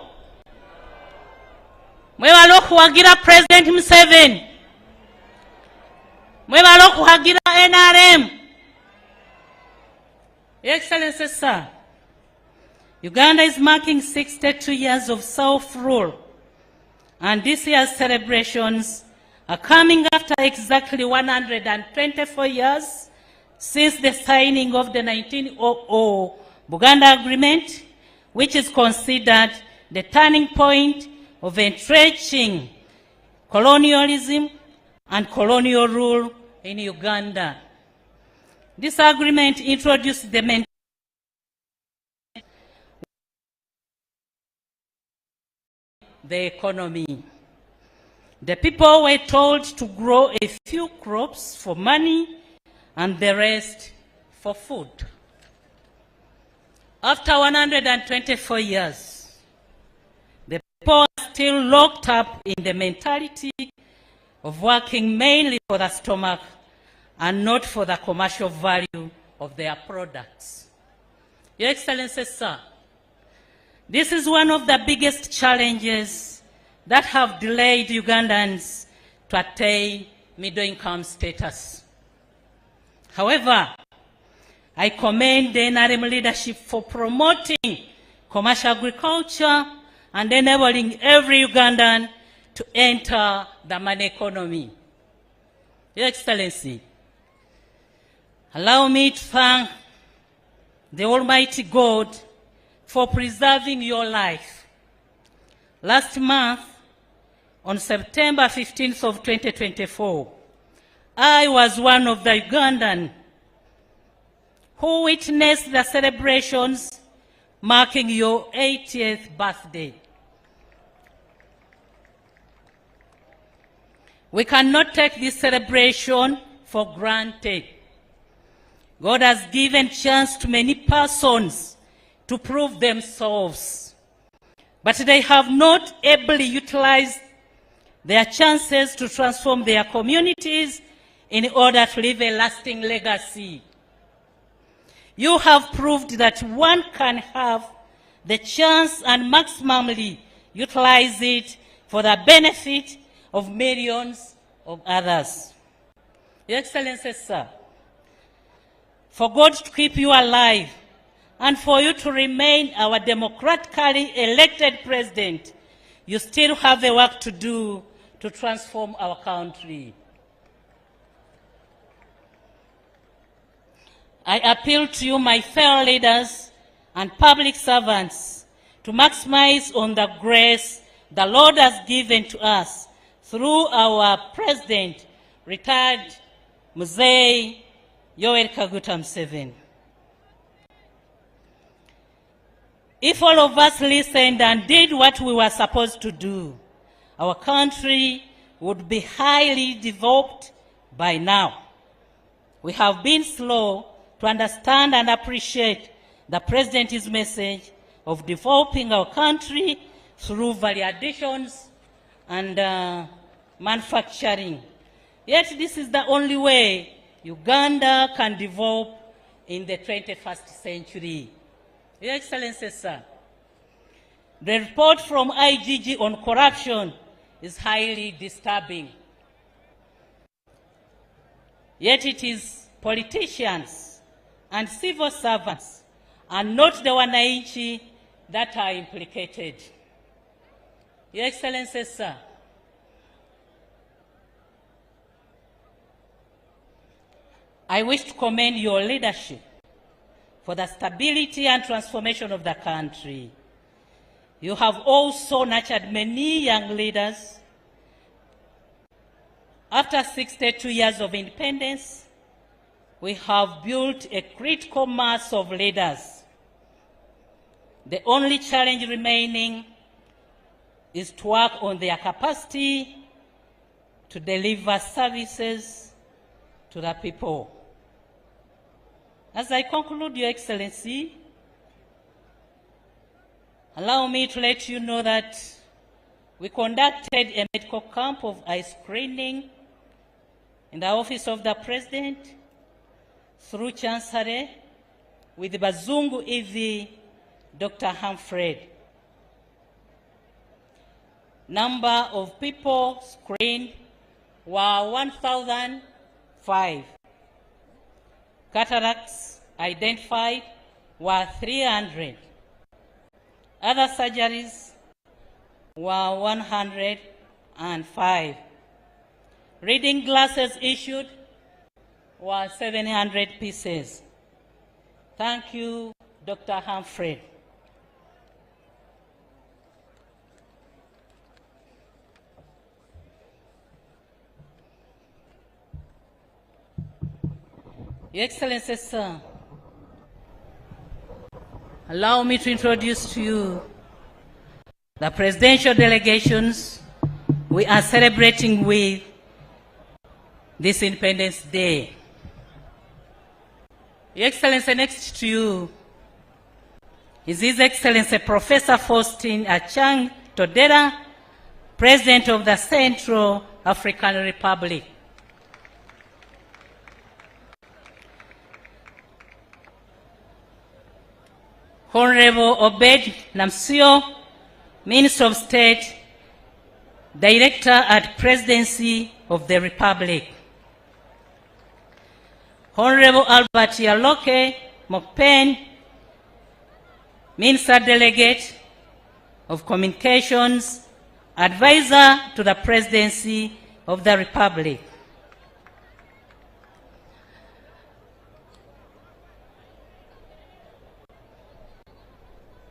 Speaker 8: mwebala okuwagira President Museveni, mwebala okuwagira NRM. Your Excellency, sir, Uganda is marking 62 years of self-rule, and this year's celebrations are coming after exactly 124 years since the signing of the 1900 Buganda Agreement, which is considered the turning point of entrenching colonialism and colonial rule in Uganda. This agreement introduced the economy. The people were told to grow a few crops for money and the rest for food. After 124 years, the people are still locked up in the mentality of working mainly for the stomach and not for the commercial value of their products. Your Excellency, sir, this is one of the biggest challenges that have delayed Ugandans to attain middle-income status. However, I commend the NRM leadership for promoting commercial agriculture and enabling every Ugandan to enter the money economy. Your Excellency, Allow me to thank the Almighty God for preserving your life. Last month, on September 15th of 2024, I was one of the Ugandan who witnessed the celebrations marking your 80th birthday. We cannot take this celebration for granted. God has given chance to many persons to prove themselves, but they have not ably utilized their chances to transform their communities in order to leave a lasting legacy. You have proved that one can have the chance and maximally utilize it for the benefit of millions of others. Your Excellency, sir, for God to keep you alive and for you to remain our democratically elected president, you still have a work to do to transform our country. I appeal to you, my fellow leaders and public servants, to maximize on the grace the Lord has given to us through our President, retired Museveni Akyaliddeko Abe Museveni. If all of us listened and did what we were supposed to do, our country would be highly developed by now. We have been slow to understand and appreciate the President's message of developing our country through value additions and manufacturing. Yet this is the only way Uganda can develop in the 21st century. Your Excellency, sir, the report from IGG on corruption is highly disturbing. Yet it is politicians and civil servants and not the wananchi that are implicated. Your Excellency, sir, I wish to commend your leadership for the stability and transformation of the country. You have also nurtured many young leaders. After 62 years of independence, we have built a critical mass of leaders. The only challenge remaining is to work on their capacity to deliver services to the people. As I conclude, Your Excellency, allow me to let you know that we conducted a medical camp of eye screening in the office of the President through Chancery with Bazungu EV Dr. Humphrey. Number of people screened were 1,005. Cataracts identified were 300. Other surgeries were 105. Reading glasses issued were 700 pieces. Thank you, Dr. Humphrey. Your Excellency, sir, allow me to introduce to you the presidential delegations we are celebrating with this Independence Day. Your Excellency, next to you is His Excellency Professor Faustin Achang Todera, President of the Central African Republic. Honorable Obed Namsio, Minister of State, Director at Presidency of the Republic. Honorable Albert Yaloke Mokpen, Minister Delegate of Communications, Advisor to the Presidency of the Republic.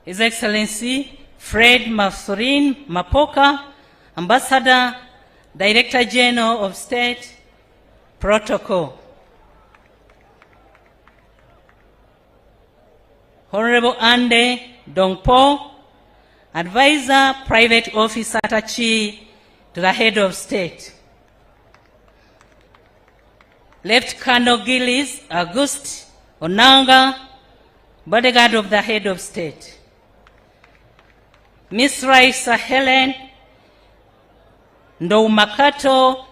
Speaker 8: His Excellency Fred Mathurin Mapoka, Ambassador, Director General of State, Protocol. Honorable Ande Dongpo, Advisor, Private Officer Attaché to the Head of State. Left Colonel Gillis August Onanga, Bodyguard of the Head of State. Miss Raisa Helen Ndoumakato,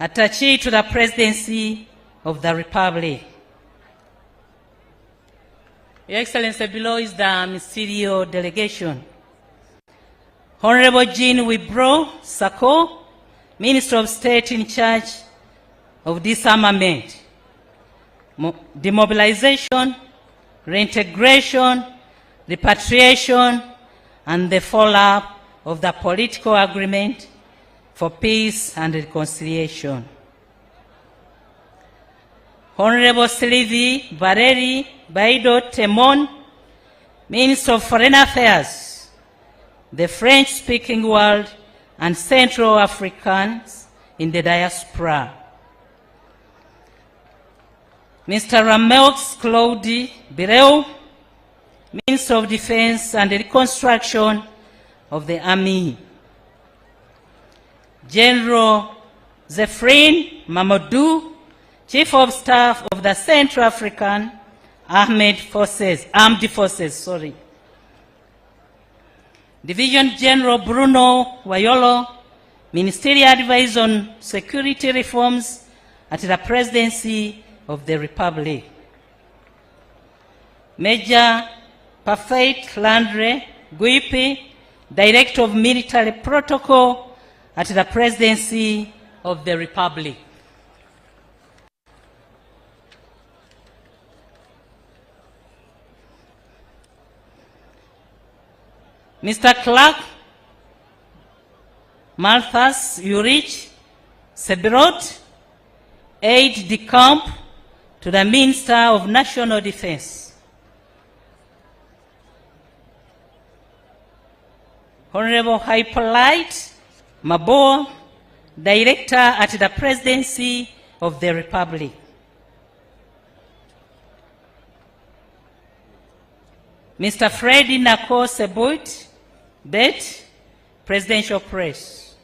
Speaker 8: Attaché to the Presidency of the Republic. Your Excellency, below is the ministerial delegation. Honorable Jean Wibro Sako, Minister of State in charge of disarmament, demobilization, reintegration, repatriation, and the follow-up of the political agreement for peace and reconciliation. Honorable Sylvie Valeri Baido Temon, Minister of Foreign Affairs, the French-speaking world and Central Africans in the diaspora. Mr. Rameaux Claude Bireu, Minister of Defense and Reconstruction of the Army. General Zephrine Mamadou, Chief of Staff of the Central African Armed Forces. Division General Bruno Wayolo, Ministerial Advisor on Security Reforms at the Presidency of the Republic. Major Parfait Landry Guipi, Director of Military Protocol at the Presidency of the Republic. Mr. Clark Malthus Urich Sebirot, Aide-de-Camp to the Minister of National Defense. Honorable Hippolyte Mabo, Director at the Presidency of the Republic. Mr. Freddy Nako Sebut, Bet, Presidential Press.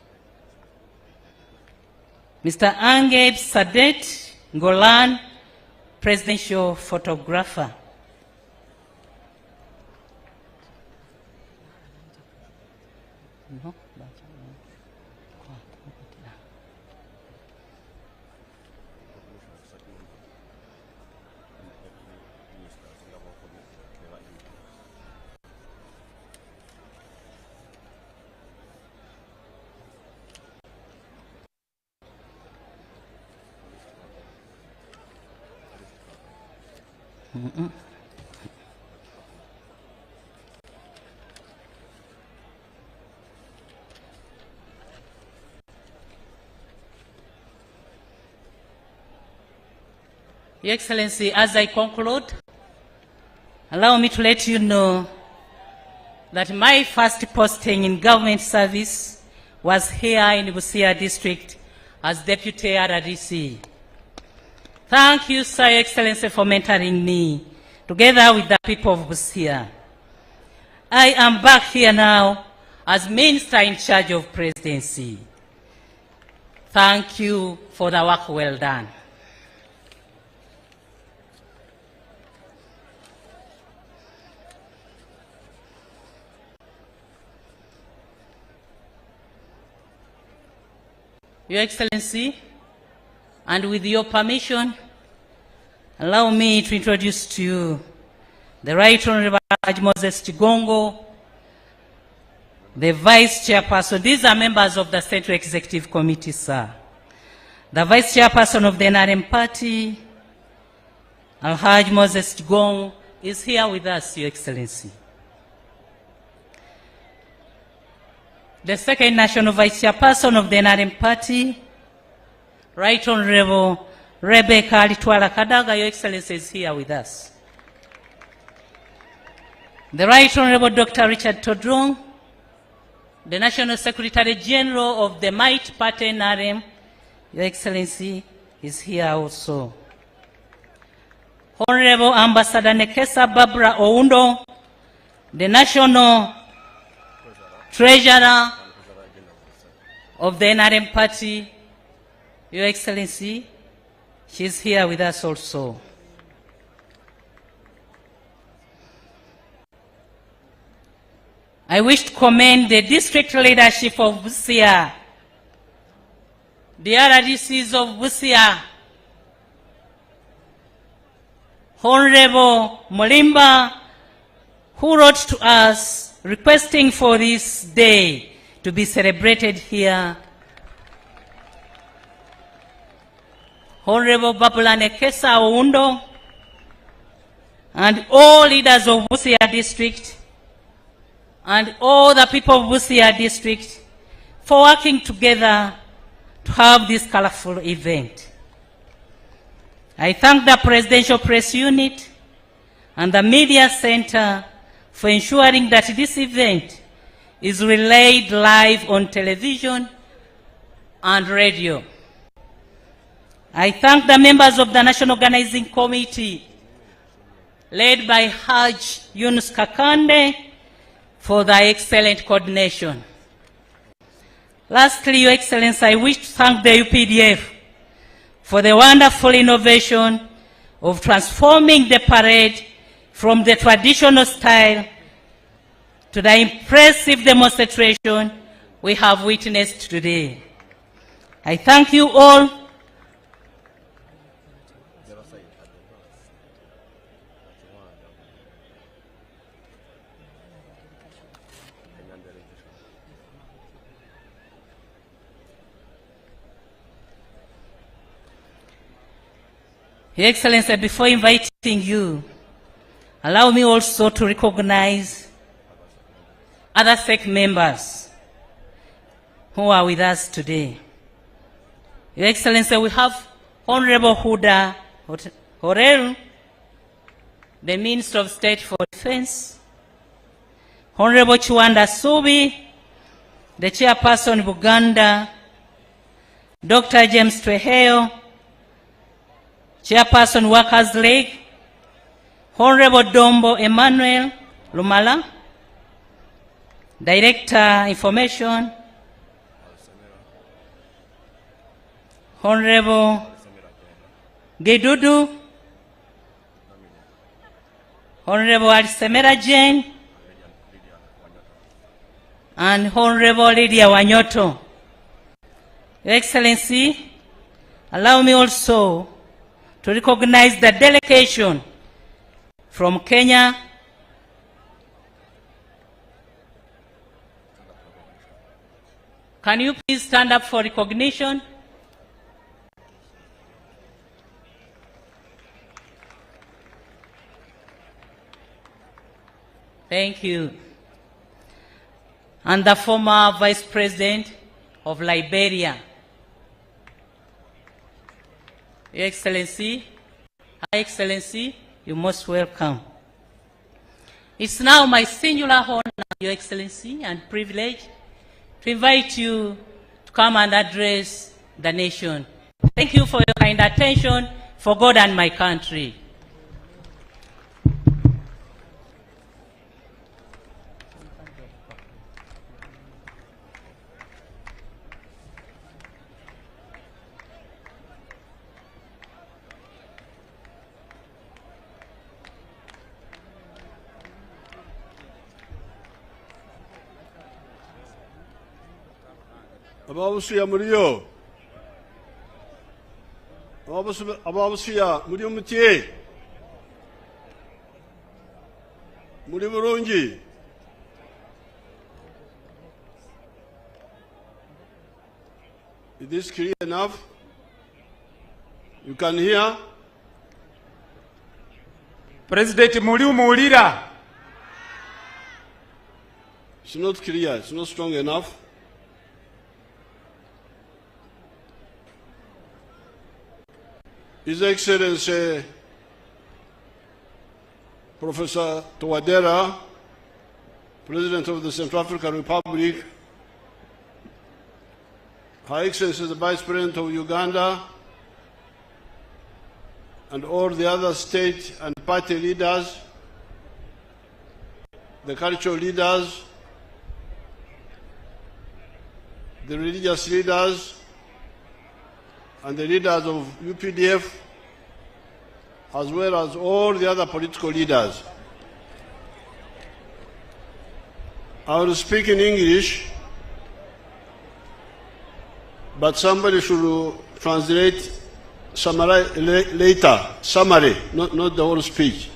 Speaker 8: Mr. Angeb Sadet Ngolan, Presidential Photographer. Your Excellency, as I conclude, allow me to let you know that my first posting in government service was here in Busia district as Deputy RDC. Thank you, Sir, Your Excellency, for mentoring me together with the people of Busia. I am back here now as Minister in charge of Presidency. Thank you for the work well done. Your Excellency, and with your permission, allow me to introduce to you the Right Honorable Moses Chigongo, the Vice Chairperson. These are members of the Central Executive Committee, sir. The Vice Chairperson of the NRM Party, Alhaj Moses Chigongo, is here with us, Your Excellency. The second National Vice Chairperson of the NRM Party, Right Honorable Rebecca Litwala Kadaga, Your Excellency, is here with us. The Right Honorable Dr. Richard Todrong, the National Secretary General of the Might Party NRM, Your Excellency, is here also. Honorable Ambassador Nekesa Barbara Oundo, the National Treasurer of the NRM Party, Your Excellency, she's here with us also. I wish to commend the district leadership of Busia, the RDCs of Busia, Honorable Molimba, who wrote to us requesting for this day to be celebrated here. Honorable Babula Nekesa Oundo, and all leaders of Busia district, and all the people of Busia district for working together to have this colorful event. I thank the Presidential Press Unit and the Media Center for ensuring that this event is relayed live on television and radio. I thank the members of the National Organizing Committee led by Haj Yunus Kakande for the excellent coordination. Lastly, Your Excellency, I wish to thank the UPDF for the wonderful innovation of transforming the parade from the traditional style to the impressive demonstration we have witnessed today. I thank you all. Your Excellency, before inviting you, allow me also to recognize other SEC members who are with us today. Your Excellency, we have Honorable Huda Horel, the Minister of State for Defense, Honorable Chiwanda Subi, the Chairperson of Uganda, Dr. James Tweheo, Chairperson Workers' League, Honorable Dombo Emmanuel Lumala, Director Information, Honorable Gedudu, Honorable Alisemera Jane, and Honorable Lydia Wanyoto. Your Excellency, allow me also to recognize the delegation from Kenya, can you please stand up for recognition? Thank you. And the former Vice President of Liberia. Your Excellency, High Excellency, you're most welcome. It's now my singular honor, Your Excellency, and privilege to invite you to come and address the nation. Thank you for your kind attention for God and my country.
Speaker 9: Abe Busia Murio. Abe Busia Murio Mutie. Muri Burungi. Is this clear enough? You can hear?
Speaker 7: President Muri Mulira.
Speaker 9: It's not clear, it's not strong enough. His Excellency Professor Tawadera President of the Central African Republic, Her Excellency the Vice President of Uganda, and all the other state and party leaders, the cultural leaders, the religious leaders, and the leaders of UPDF, as well as all the other political leaders. I will speak in English, but somebody should translate later, summary, not the whole speech.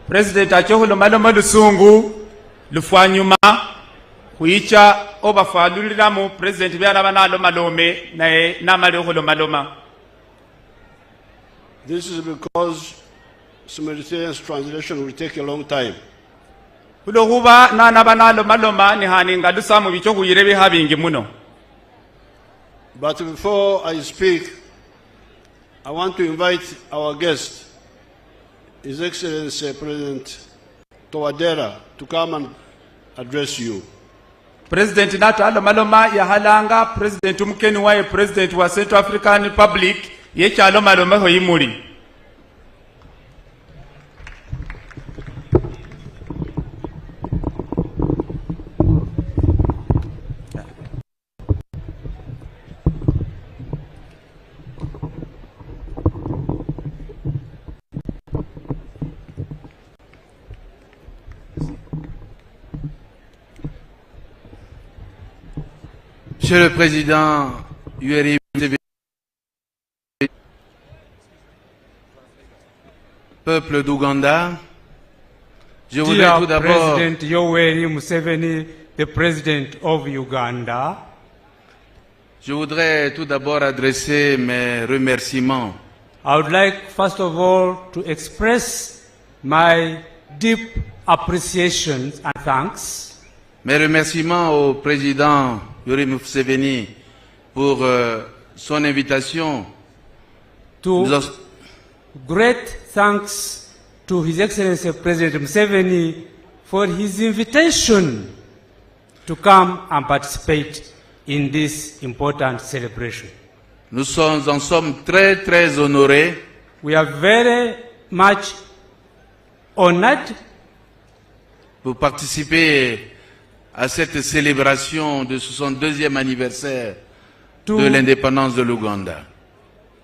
Speaker 7: President achohulomalomo lusungu lufwanyuma kuicha obafaluliramu President byaraba nalomalome naye namaloholoma.
Speaker 9: This is because simultaneous translation will take a long time.
Speaker 7: Hulohuba nanaba nalomaloma ni haninga lusamu bicho kuyirebe habingi muno.
Speaker 9: But before I speak, I want to invite our guest, His Excellency President Towadera, to come and address you.
Speaker 7: President Nato alomaloma yahalanga President umkeni wae President wa Central African Republic yecha alomaloma hoyimuri.
Speaker 10: Monsieur le Président Yoweri Museveni, peuple d'Ouganda, je voudrais tout d'abord
Speaker 7: President Yoweri Museveni, the President of Uganda.
Speaker 10: Je voudrais tout d'abord adresser mes remerciements
Speaker 7: I would like first of all to express my deep appreciation and thanks.
Speaker 10: Mes remerciements au président Yoweri Museveni pour son invitation.
Speaker 7: Great thanks to His Excellency President Museveni for his invitation to come and participate in this important celebration.
Speaker 10: Nous en sommes très très honorés.
Speaker 7: We are very much honored
Speaker 10: pour participer à cette célébration de 62e anniversaire de l'indépendance de l'Ouganda.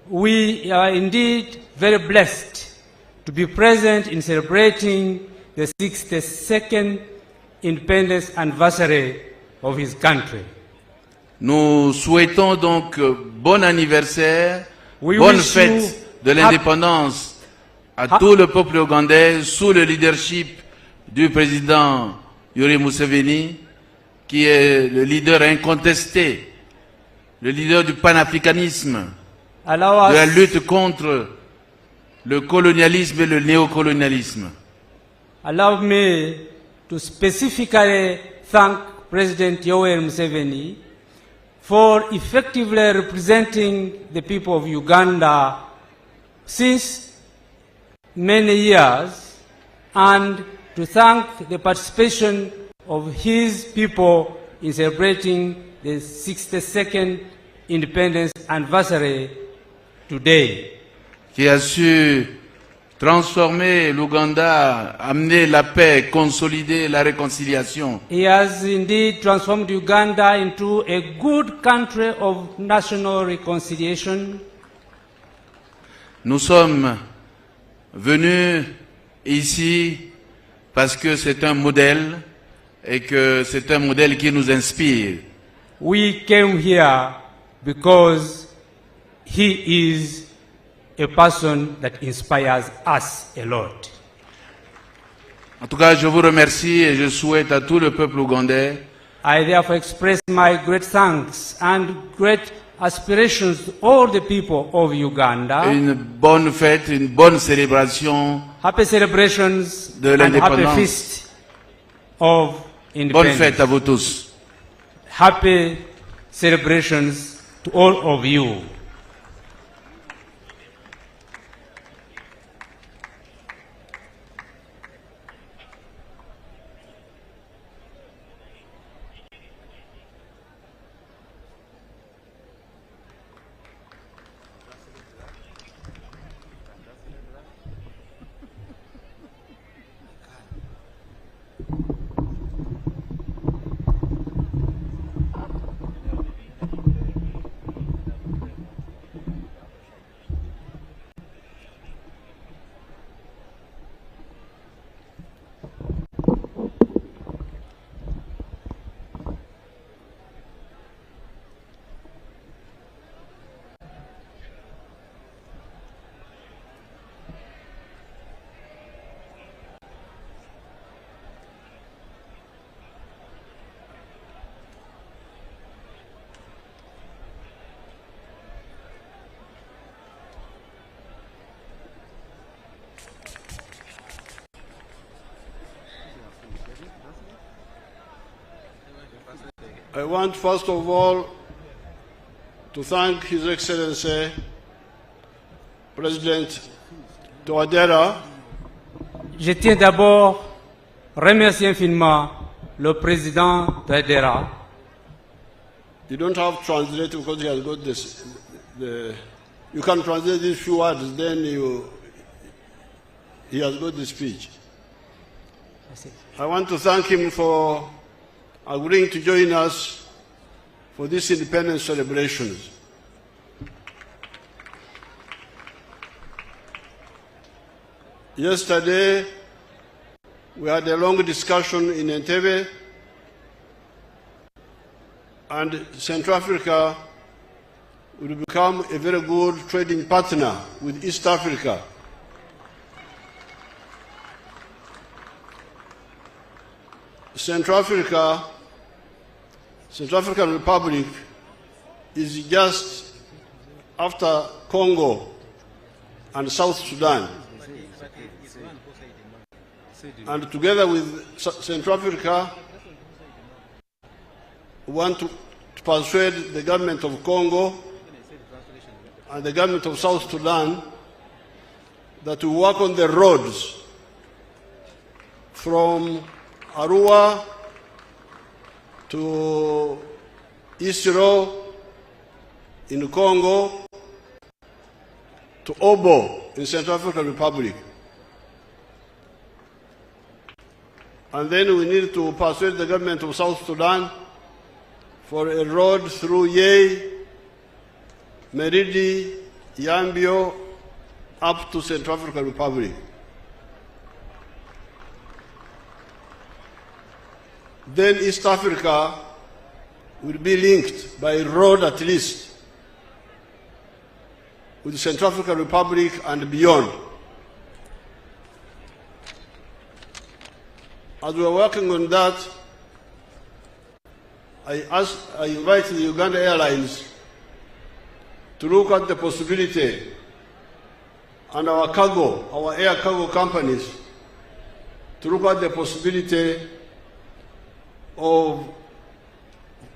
Speaker 7: We are indeed very blessed to be present in celebrating the 62nd independence anniversary of his country.
Speaker 10: Nous souhaitons donc bon anniversaire, bonne fête de l'indépendance à tout le peuple ougandais sous le leadership du président Yoweri Museveni, qui est le leader incontesté, le leader du panafricanisme, de la lutte contre le colonialisme et le néocolonialisme.
Speaker 7: Allow me to specifically thank President Yoweri Museveni for effectively representing the people of Uganda since many years, and to thank the participation of his people in celebrating the 62nd independence anniversary today.
Speaker 10: Qui a su transformer l'Ouganda, amener la paix, consolider la réconciliation.
Speaker 7: He has indeed transformed Uganda into a good country of national reconciliation.
Speaker 10: Nous sommes venus ici parce que c'est un modèle et que c'est un modèle qui nous inspire.
Speaker 7: We came here because he is a person that inspires us a lot.
Speaker 10: En tout cas, je vous remercie et je souhaite à tout le peuple ougandais
Speaker 7: I therefore express my great thanks and great aspirations to all the people of Uganda.
Speaker 10: une bonne fête, une bonne célébration
Speaker 7: Happy celebrations
Speaker 10: de
Speaker 7: and happy
Speaker 10: l'indépendance.
Speaker 7: feast of
Speaker 10: Bonne
Speaker 7: independence.
Speaker 10: fête à vous tous.
Speaker 7: Happy celebrations to all of you.
Speaker 9: I want first of all to thank His Excellency President Touadera.
Speaker 11: Je tiens d'abord à remercier infiniment le président Touadera.
Speaker 9: You don't have to translate because he has got this. You can translate these few words, then he has got the speech. I want to thank him for agreeing to join us for these independence celebrations. Yesterday, we had a long discussion in Entebbe, and Central Africa will become a very good trading partner with East Africa. Central African Republic is just after Congo and South Sudan. And together with Central Africa, we want to persuade the government of Congo and the government of South Sudan that we work on the roads from Arua to Isiro in Congo to Obo in Central African Republic. And then we need to persuade the government of South Sudan for a road through Yei, Meridi, Yambio, up to Central African Republic. Then East Africa will be linked by road at least with Central African Republic and beyond. As we are working on that, I invite the Uganda Airlines to look at the possibility, and our air cargo companies, to look at the possibility of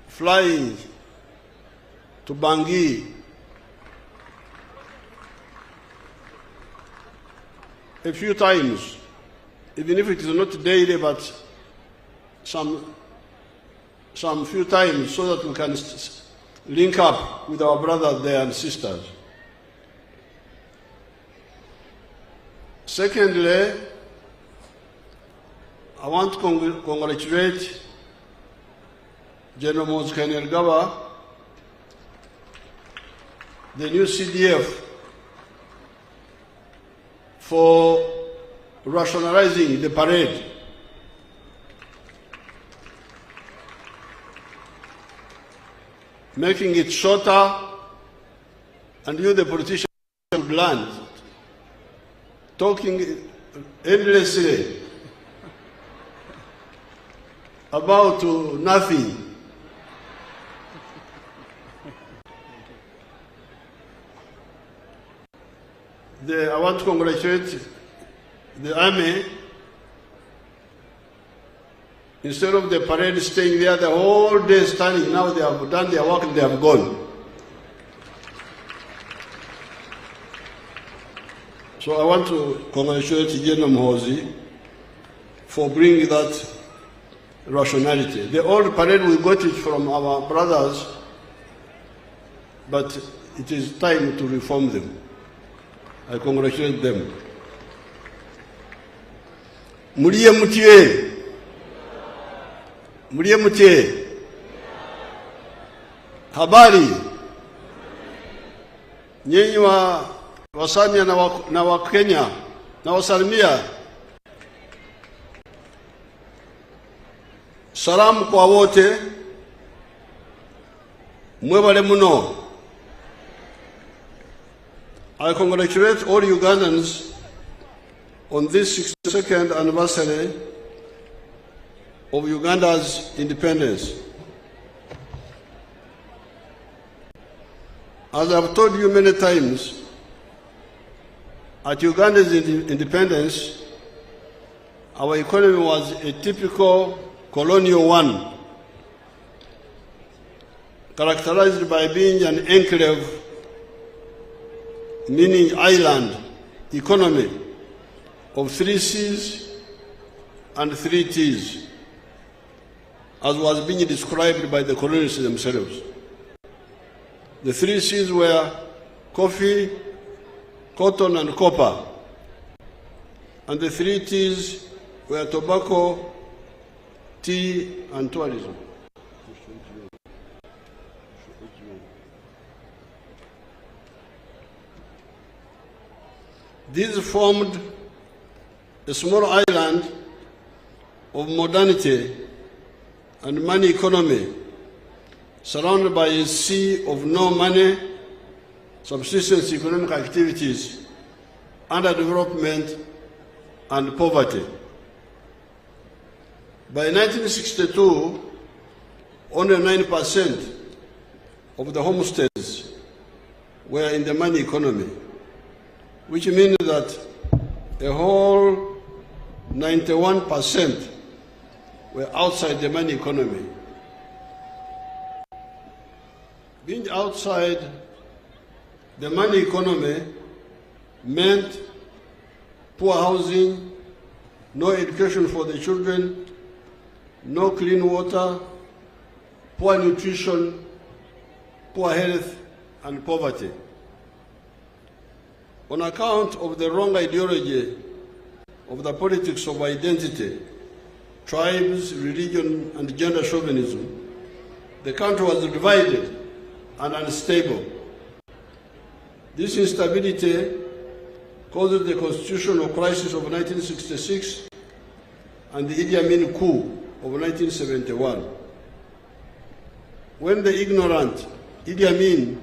Speaker 9: flying to Bangui a few times, even if it is not daily, but some few times, so that we can link up with our brothers there and sisters. Secondly, I want to congratulate General Museveni Akyaliddeko Abe, the new CDF, for rationalizing the parade. Making it shorter, and you, the politicians, should learn. Talking endlessly about nothing. I want to congratulate the army. Instead of the parade staying there the whole day standing, now they have done their work and they have gone. So I want to congratulate General Muhoozi for bringing that rationality. The old parade, we got it from our brothers, but it is time to reform them. I congratulate them. Muliye mutiye. Muliye mutiye. Habari. Nyinyi Wasamia na Wakenya na Wasalimia. Salamu kwa wote. Mwebale muno. I congratulate all Ugandans on this 62nd anniversary of Uganda's independence. As I've told you many times, at Uganda's independence, our economy was a typical colonial one. characterized by being an enclave, meaning island economy of 3 C's and 3 T's, as was being described by the colonists themselves. The 3 C's were coffee, cotton, and copper, and the 3 T's were tobacco, tea, and tourism. These formed a small island of modernity and money economy, surrounded by a sea of no money, subsistence economic activities, underdevelopment, and poverty. By 1962, only 9% of the homesteads were in the money economy, which means that a whole 91% were outside the money economy. Being outside the money economy meant poor housing, no education for the children, no clean water, poor nutrition, poor health, and poverty. On account of the wrong ideology of the politics of identity, tribes, religion, and gender chauvinism, the country was divided and unstable. This instability caused the constitutional crisis of 1966 and the Idi Amin coup of 1971. When the ignorant Idi Amin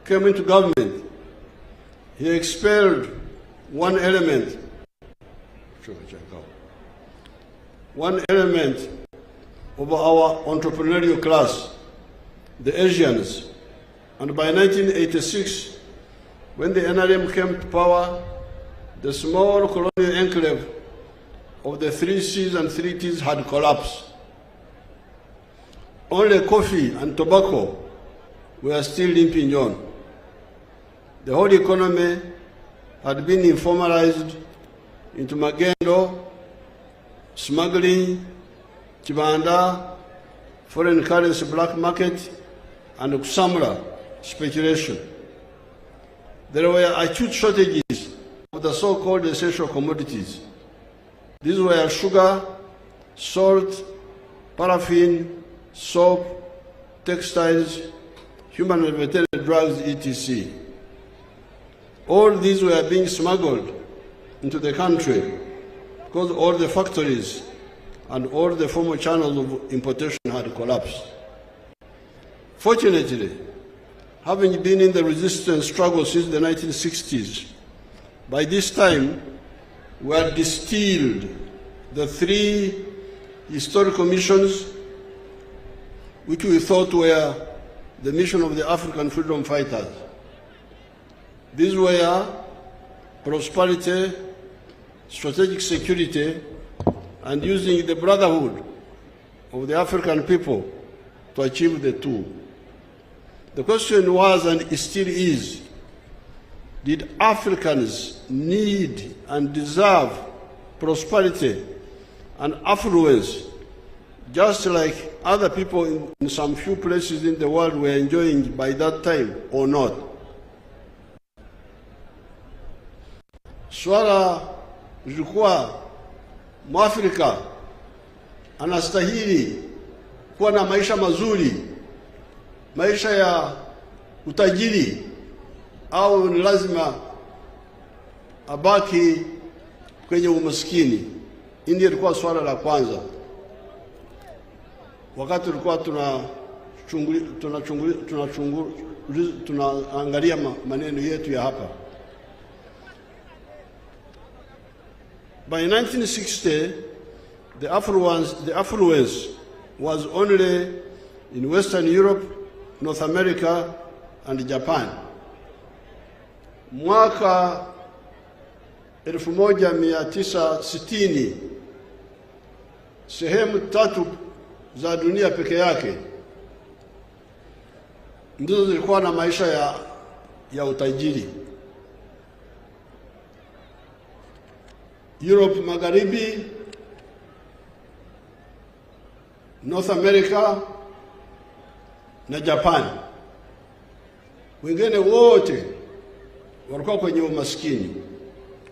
Speaker 9: came into government, he expelled one element of our entrepreneurial class, the Asians. And by 1986, when the NRM came to power, the small colonial enclave of the 3 C's and 3 T's had collapsed. Only coffee and tobacco were still limping on. The whole economy had been informalized into magendo, smuggling, chibanda, foreign currency black market, and kusamra speculation. There were acute shortages of the so-called essential commodities. These were sugar, salt, paraffin, soap, textiles, human and veterinary drugs, etc. All these were being smuggled into the country because all the factories and all the formal channels of importation had collapsed. Fortunately, having been in the resistance struggle since the 1960s, by this time we had distilled the 3 historical missions which we thought were the mission of the African freedom fighters. These were prosperity, strategic security, and using the brotherhood of the African people to achieve the 2. The question was, and it still is, did Africans need and deserve prosperity and affluence just like other people in some few places in the world were enjoying by that time, or not? Swala lilikuwa Mwafrika anastahili kuwa na maisha mazuri, maisha ya utajiri, au ni lazima abaki kwenye umaskini? Hili lilikuwa swala la kwanza. Wakati tulikuwa tunaangalia maneno yetu ya hapa. By 1960, the affluence was only in Western Europe, North America, and Japan. Mwaka 1960, sehemu 3 za dunia peke yake ndizo zilikuwa na maisha ya utajiri. Europe Magharibi, North America na Japan. Wengine wote walikuwa kwenye umaskini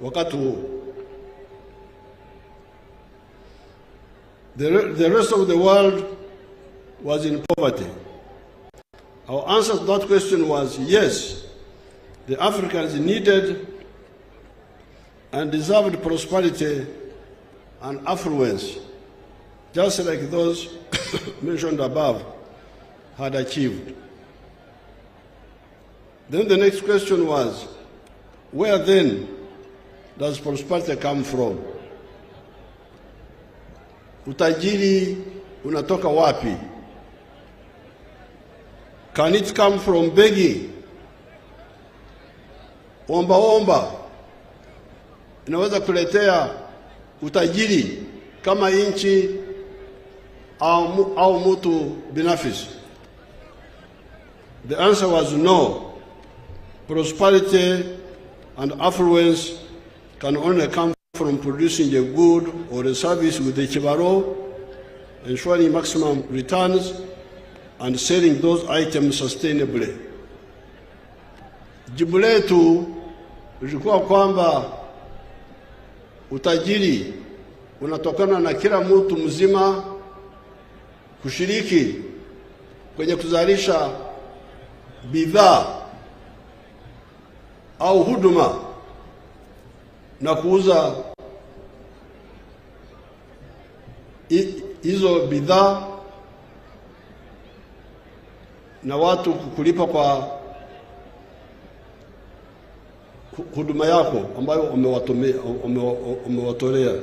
Speaker 9: wakati huo. The rest of the world was in poverty. Our answer to that question was yes, the Africans needed and deserved prosperity and affluence, just like those mentioned above had achieved. Then the next question was, where then does prosperity come from? Utajiri unatoka wapi? Can it come from begging? Omba omba inaweza kuletea utajiri kama nchi au mtu binafsi? The answer was no. Prosperity and affluence can only come from producing a good or a service with a chibaro, ensuring maximum returns, and selling those items sustainably. Jibu letu lilikuwa kwamba utajiri unatokana na kila mtu mzima kushiriki kwenye kuzalisha bidhaa au huduma na kuuza hizo bidhaa na watu kulipa kwa huduma yako ambayo umewatolea.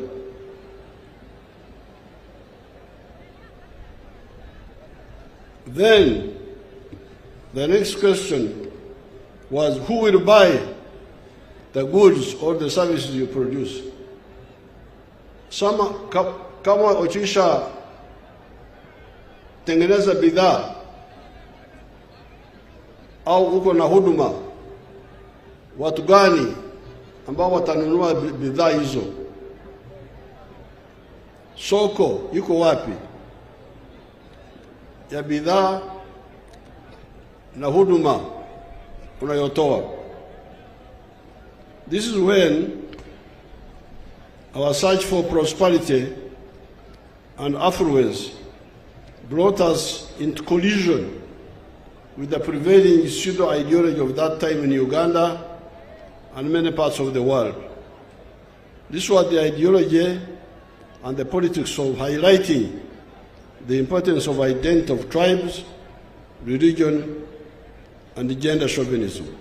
Speaker 9: Then the next question was, who will buy the goods or the services you produce? Kama uchisha tengeneza bidhaa au uko na huduma, watu gani ambao watanunua bidhaa hizo? Soko yuko wapi ya bidhaa na huduma unayotoa? This is when our search for prosperity and affluence brought us into collision with the prevailing pseudo-ideology of that time in Uganda and many parts of the world. This was the ideology and the politics of highlighting the importance of identity of tribes, religion, and gender chauvinism.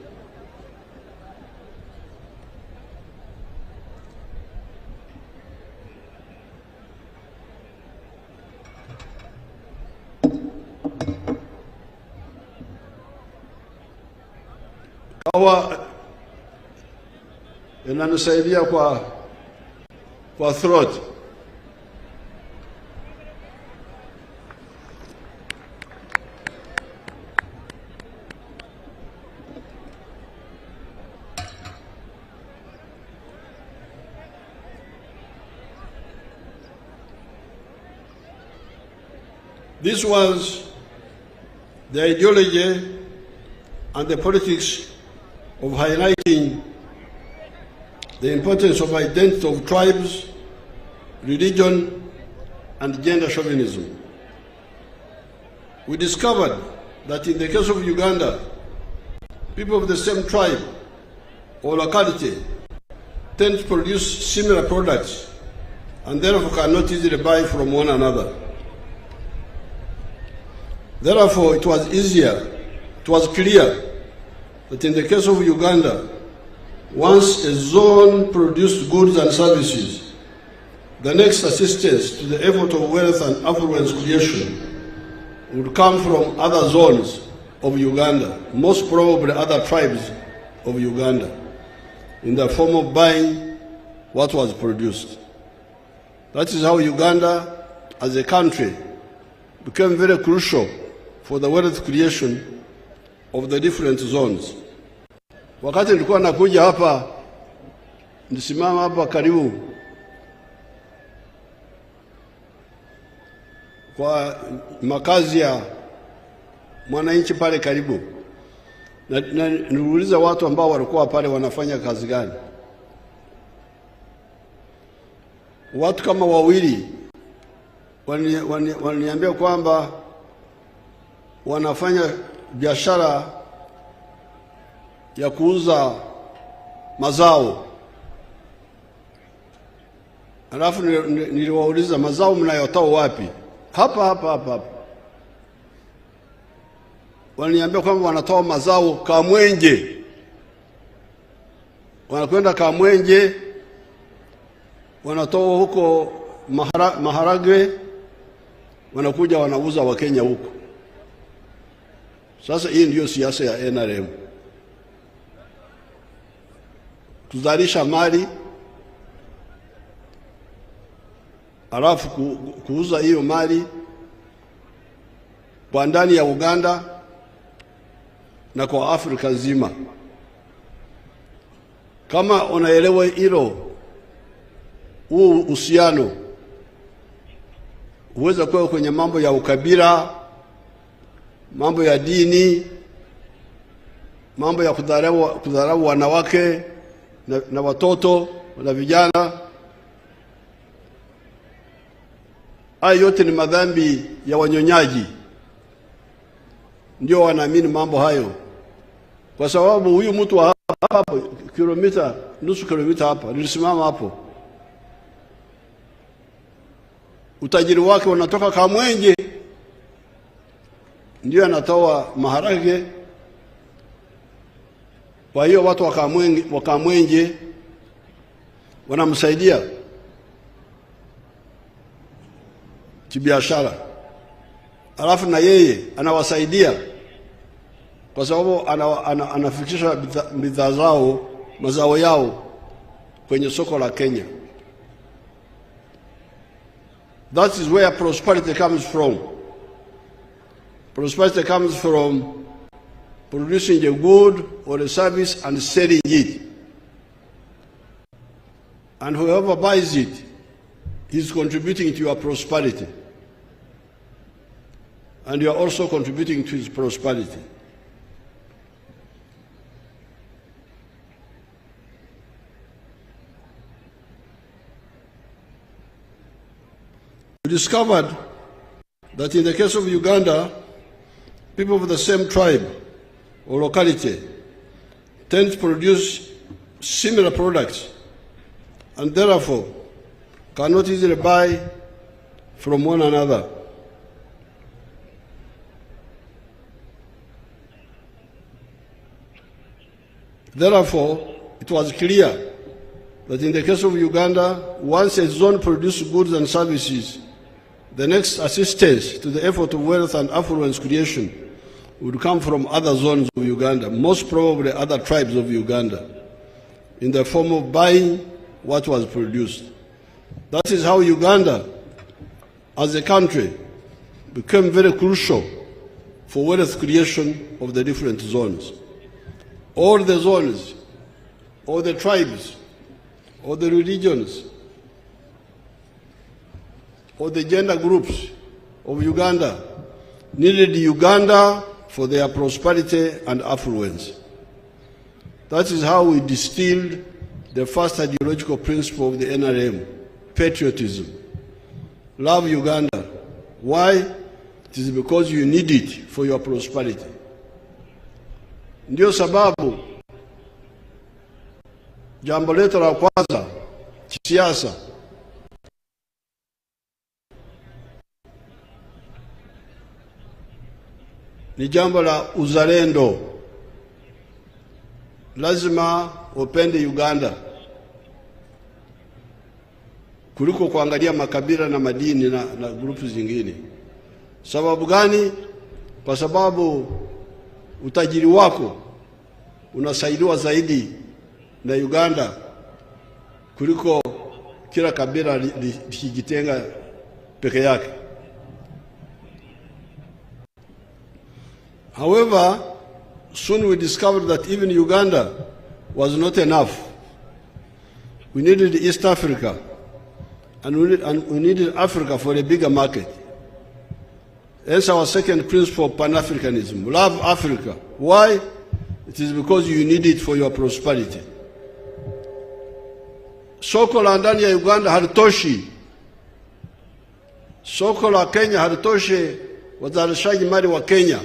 Speaker 9: Kawa inanisaidia kwa throat. This was the ideology and the politics of highlighting the importance of identity of tribes, religion, and gender chauvinism. We discovered that in the case of Uganda, people of the same tribe or locality tend to produce similar products and therefore cannot easily buy from one another. Therefore, it was clear that in the case of Uganda, once a zone produced goods and services, the next assistance to the effort of wealth and affluence creation would come from other zones of Uganda, most probably other tribes of Uganda, in the form of buying what was produced. That is how Uganda, as a country, became very crucial for the wealth creation of the different zones. Wakati nilikuwa nakuja hapa, nisimama hapa karibu kwa makazi ya mwananchi pale karibu, na niuliza watu ambao walikuwa pale wanafanya kazi gani. Watu kama wawili waliniambia kwamba wanafanya biashara ya kuuza mazao. Alafu niliwauliza, mazao mnayotoa wapi? Hapa. Waliniambia kwamba wanatoa mazao Kamwenje. Wanakwenda Kamwenje, wanatoa huko maharagwe, wanakuja wanauza Wakenya huko. Sasa hii ndiyo siasa ya NRM. Kuzalisha mali, alafu kuuza hiyo mali kwa ndani ya Uganda na kwa Afrika nzima. Kama unaelewa hilo, huu uhusiano huweza kuwa kwenye mambo ya ukabila, mambo ya dini, mambo ya kudharau wanawake na watoto na vijana. Hayo yote ni madhambi ya wanyonyaji. Ndio wanaamini mambo hayo, kwa sababu huyu mtu wa hapa nusu kilomita hapa, nilisimama hapo, utajiri wake unatoka Kamwenje, ndio anatoa maharage. Kwa hiyo watu wa Kamwenje wanamsaidia kibiashara, alafu na yeye anawasaidia kwa sababu anafikisha bidhaa zao, mazao yao kwenye soko la Kenya. That is where prosperity comes from. Prosperity comes from producing a good or a service and selling it. And whoever buys it is contributing to your prosperity. And you are also contributing to his prosperity. We discovered that in the case of Uganda, people of the same tribe or locality tend to produce similar products and therefore cannot easily buy from one another. Therefore, it was clear that in the case of Uganda, once a zone produced goods and services, the next assistance to the effort of wealth and affluence creation would come from other zones of Uganda, most probably other tribes of Uganda, in the form of buying what was produced. That is how Uganda, as a country, became very crucial for wealth creation of the different zones. All the zones, all the tribes, all the religions, all the gender groups of Uganda needed Uganda for their prosperity and affluence. That is how we distilled the first ideological principle of the NRM, patriotism. Love Uganda. Why? It is because you need it for your prosperity. Ndio sababu jambo letu la kwanza kisiasa ni jambo la uzalendo. Lazima upende Uganda kuliko kuangalia makabila na madini na grupu zingine. Sababu gani? Kwa sababu utajiri wako unasaidiwa zaidi na Uganda kuliko kila kabila likijitenga peke yake. However, soon we discovered that even Uganda was not enough. We needed East Africa, and we needed Africa for a bigger market. That's our second principle of Pan-Africanism. Love Africa. Why? It is because you need it for your prosperity. Soko la ndani ya Uganda halitoshi. Soko la Kenya halitoshi wazalishaji mali wa Kenya.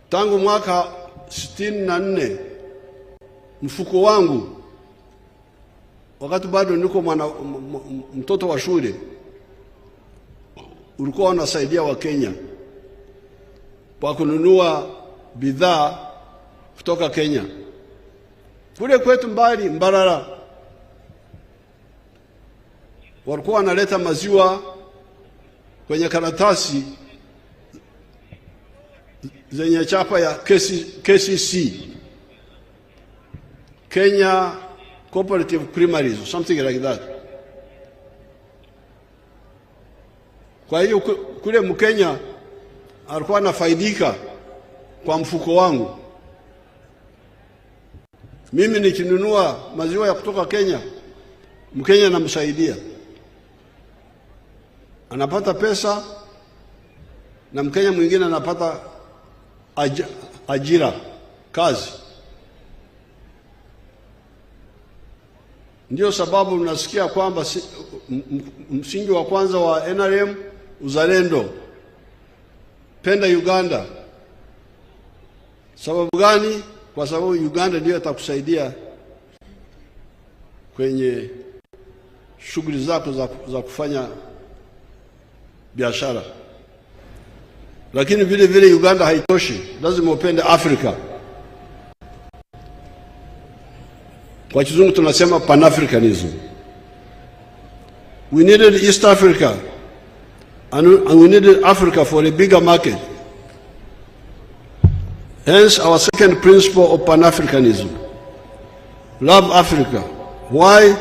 Speaker 9: Tangu mwaka 64 mfuko wangu, wakati bado niko mtoto wa shule, ulikuwa unasaidia wa Kenya kwa kununua bidhaa kutoka Kenya. Kule kwetu mbali Mbarara walikuwa wanaleta maziwa kwenye karatasi zenye chapa ya KCC, Kenya Cooperative Creameries, something like that. Kwa hiyo kule Mkenya alikuwa anafaidika kwa mfuko wangu. Mimi nikinunua maziwa ya kutoka Kenya, Mkenya anamsaidia, anapata pesa, na Mkenya mwingine anapata ajira, kazi. Ndio sababu unasikia kwamba msingi wa kwanza wa NRM uzalendo, penda Uganda. Sababu gani? Kwa sababu Uganda ndio itakusaidia kwenye shughuli zako za kufanya biashara. Lakini vile vile Uganda haitoshi, lazima upende Afrika. Kwa kizungu tunasema Pan-Africanism. We needed East Africa, and we needed Africa for a bigger market. Hence our second principle of Pan-Africanism. Love Africa. Why?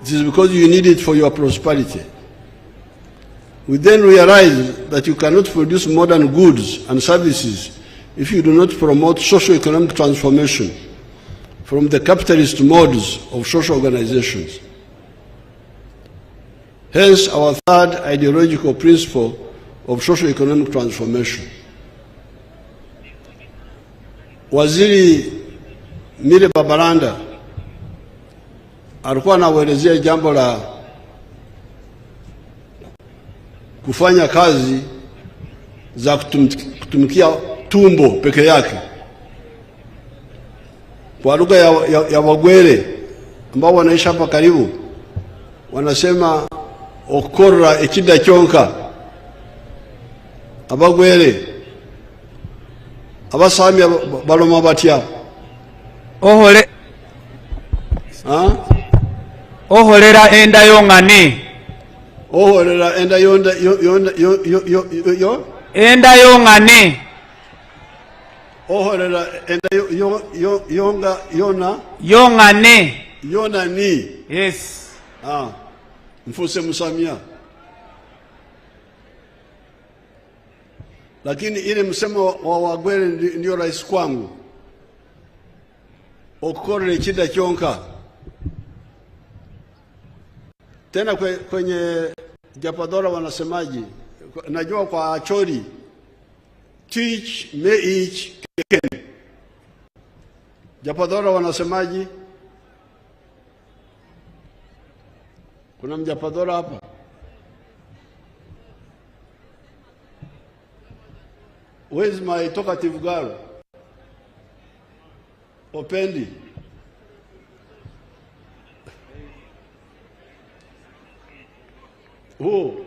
Speaker 9: It is because you need it for your prosperity. We then realized that you cannot produce modern goods and services if you do not promote socio-economic transformation from the capitalist modes of social organizations. Hence our third ideological principle of socio-economic transformation. Waziri Mire Babalanda alikuwa anaelezea jambo la kufanya kazi za kutumikia tumbo peke yake. Kwa lugha ya Wagwere ambao wanaishi hapa karibu, wanasema okora ekida kyonka. Abagwere abasami baloma batya
Speaker 11: oholera enda yongane.
Speaker 9: Oholera enda yonda
Speaker 11: enda yongane.
Speaker 9: Oholera enda yonga yona
Speaker 11: yongane.
Speaker 9: Yona ni.
Speaker 11: Yes.
Speaker 9: Mfuse musamia. Lakini ile msemo wa Wagwere ndio rais kwangu. Okore chida chonka. Tena kwenye Japadora wanasemaji, najua kwa Acholi, teach me each keken. Japadora wanasemaji? Kuna mjapadora hapa? Where is my talkative girl? Opendi. Who?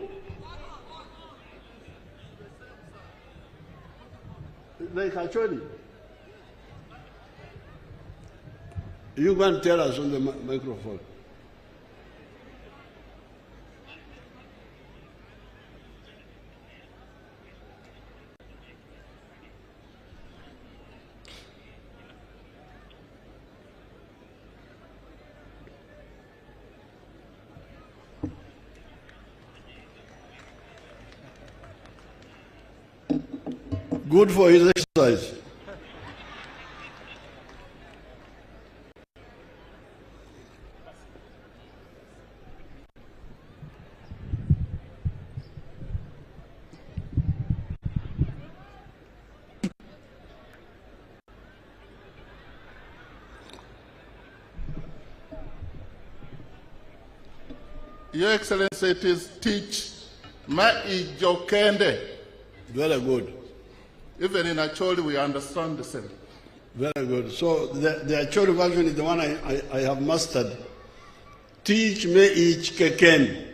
Speaker 9: Like Acholi? You go and tell us on the microphone. Good for his exercise.
Speaker 5: Your Excellency, it is teach Maijokende.
Speaker 9: Very good.
Speaker 5: Even in Acholi, we understand the same.
Speaker 9: Very good. So the Acholi version is the one I have mastered. Teach me each keken.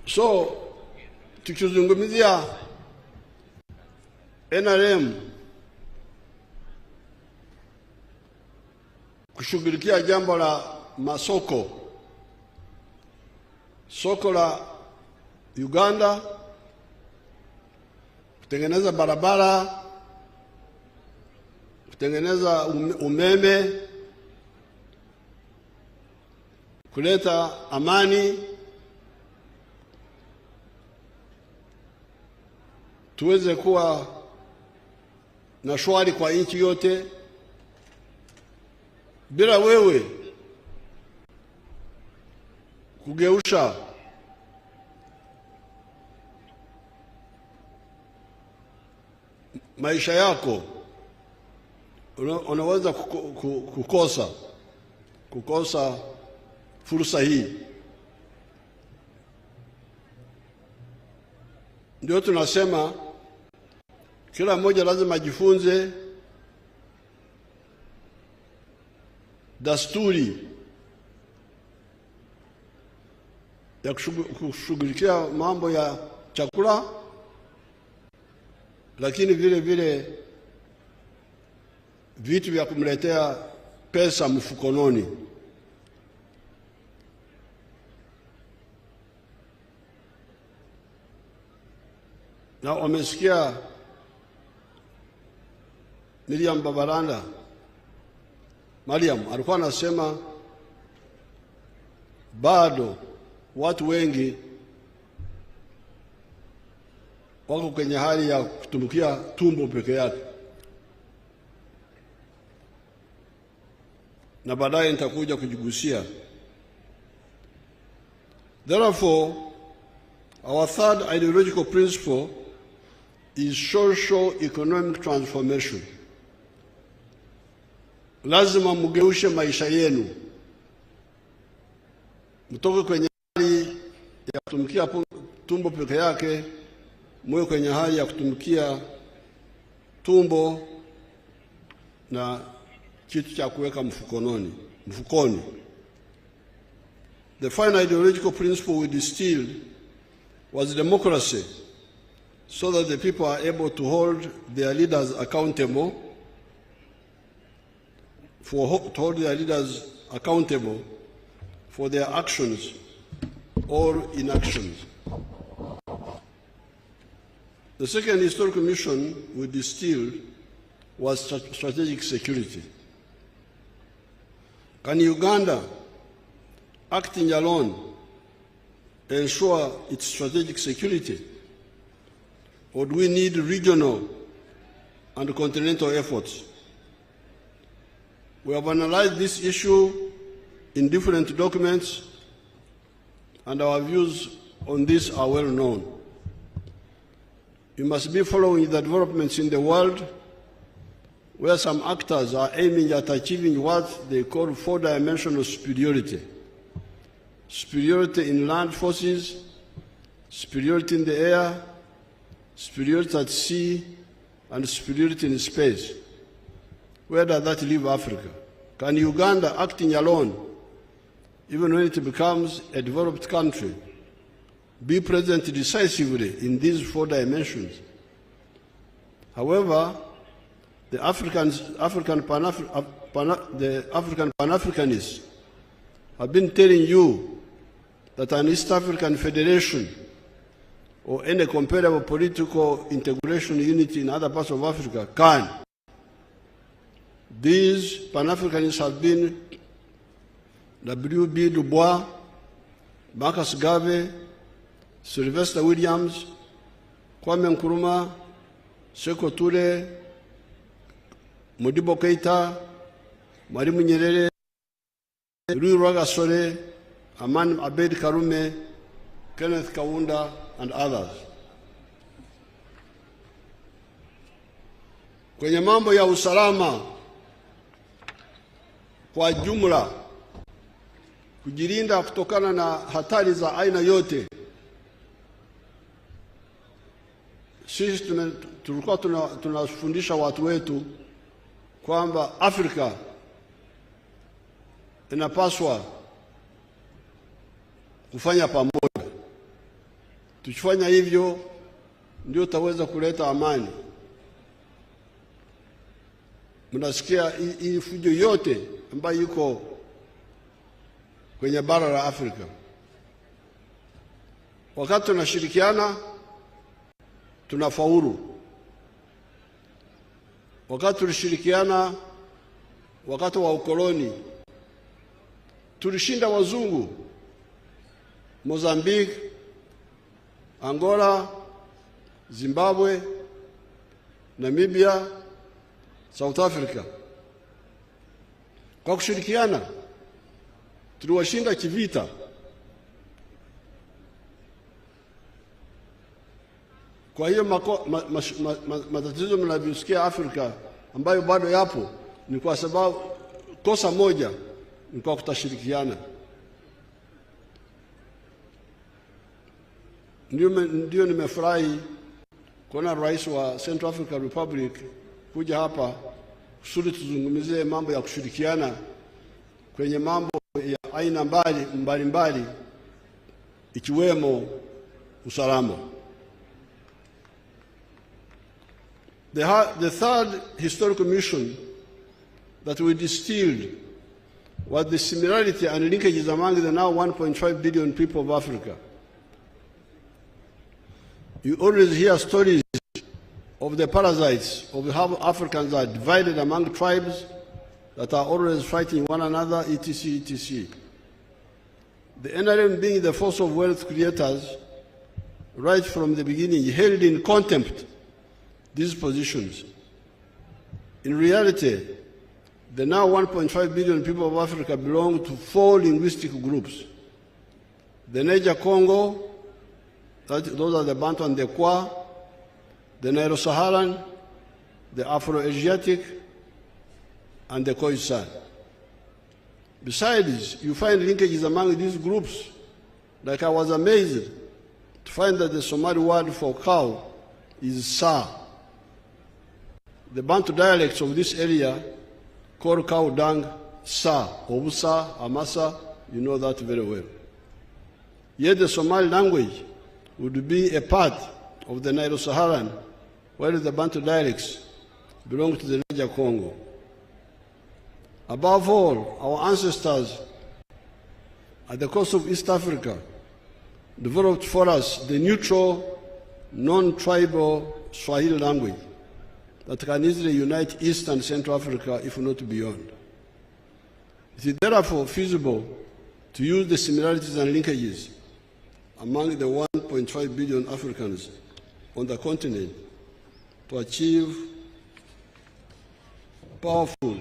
Speaker 9: So, tukizungumzia NRM kushughulikia jambo la masoko, soko la Uganda, kutengeneza barabara, kutengeneza umeme, kuleta amani, tuweze kuwa na shwari kwa nchi yote. Bila wewe kugeusha maisha yako, unaweza kukosa fursa hii. Ndio tunasema kila mmoja lazima ajifunze dasturi ya kushughulikia mambo ya chakula, lakini vile vile vitu vya kumletea pesa mfukononi. Na wamesikia Mariam alikuwa anasema bado watu wengi wako kwenye hali ya kutumikia tumbo peke yake, na baadaye nitakuja kujigusia. Therefore, our third ideological principle is socio-economic transformation. Lazima mgeushe maisha yenu, mtoke kwenye hali ya kutumikia tumbo peke yake, mwe kwenye hali ya kutumikia tumbo na kitu cha kuweka mfukoni. The final ideological principle we distilled was democracy, so that the people are able to hold their leaders accountable, for their actions or inactions. The second historical mission we distilled was strategic security. Can Uganda, acting alone, ensure its strategic security? Or do we need regional and continental efforts? We have analyzed this issue in different documents, and our views on this are well known. You must be following the developments in the world, where some actors are aiming at achieving what they call four-dimensional superiority. Superiority in land forces, superiority in the air, superiority at sea, and superiority in space. Where does that leave Africa? Can Uganda, acting alone, even when it becomes a developed country, be present decisively in these four dimensions? However, the African Pan-Africanists have been telling you that an East African Federation or any comparable political integration unity in other parts of Africa can. These Pan-Africanists have been W.B. Du Bois, Marcus Garvey, Sylvester Williams, Kwame Nkrumah, Seko Ture, Modibo Keita, Mwalimu Nyerere, Rui Rwagasore, Aman Abeid Karume, Kenneth Kaunda, and others. Kwenye mambo ya usalama kwa jumla, kujilinda kutokana na hatari za aina yote, sisi tulikuwa tunafundisha watu wetu kwamba Afrika inapaswa kufanya pamoja. Tukifanya hivyo ndio tutaweza kuleta amani. Mnasikia hii fujo yote ambayo iko kwenye bara la Afrika. Wakati tunashirikiana tunafaulu. Wakati tulishirikiana wakati wa ukoloni tulishinda wazungu. Mozambique, Angola, Zimbabwe, Namibia, South Africa. Kwa kushirikiana tuliwashinda kivita. Kwa hiyo matatizo mnavyosikia Afrika ambayo bado yapo ni kwa sababu kosa moja ni kwa kutashirikiana. Ndio nimefurahi kuona rais wa Central African Republic kuja hapa kusudi tuzungumzie mambo ya kushirikiana kwenye mambo ya aina mbalimbali ikiwemo usalama. The third historical mission that we distilled was the similarity and linkages among the now 1.5 billion people of Africa. You always hear stories of the parasites, of how Africans are divided among tribes that are always fighting one another, etc., etc. The NRM, being the force of wealth creators, right from the beginning, held in contempt these positions. In reality, the now 1.5 billion people of Africa belong to 4 linguistic groups. The Niger Congo, those are the Bantu and the Kwa, the Nilo-Saharan, the Afro-Asiatic, and the Khoisan. Besides, you find linkages among these groups. Like I was amazed to find that the Somali word for cow is Sa. The Bantu dialects of this area call cow dung Sa, Obusa, Amasa, you know that very well. Yet the Somali language would be a part of the Nilo-Saharan, while the Bantu dialects belong to the Niger Congo. Above all, our ancestors at the coast of East Africa developed for us the neutral, non-tribal Swahili language that can easily unite East and Central Africa, if not beyond. It is therefore feasible to use the similarities and linkages among the 1.5 billion Africans on the continent to achieve powerful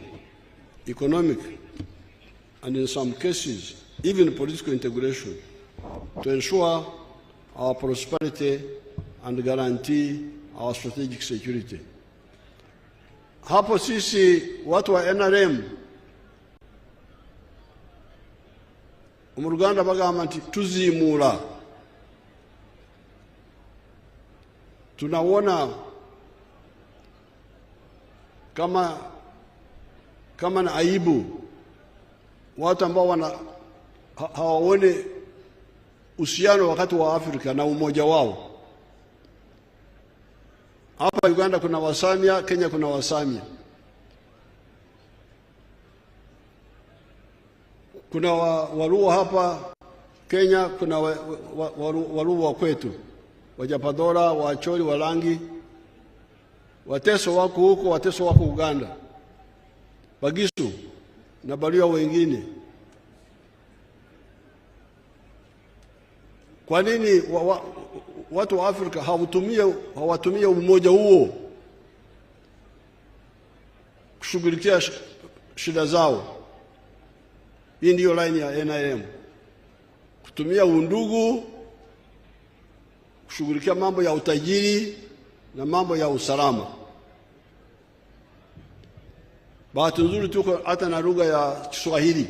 Speaker 9: economic and, in some cases, even political integration to ensure our prosperity and guarantee our strategic security. Hapo sisi watu wa NRM mu Uganda bagamba nti tuzimula. Tunaona kama na aibu watu ambao hawaone uhusiano wakati wa Afrika na umoja wao. Hapa Uganda kuna Wasamia, Kenya kuna Wasamia. Kuna Waluo hapa Kenya, kuna Waluo wa kwetu, Wajapadora, Waacholi, Walangi. Wateso wako huko, Wateso wako Uganda, Bagisu na Baluya wengine. Kwa nini watu wa Afrika hawatumia umoja huo kushughulikia shida zao. Hii ndiyo line ya NIM. Kutumia undugu kushughulikia mambo ya utajiri na mambo ya usalama. Bahati nzuri tuko hata na lugha ya Kiswahili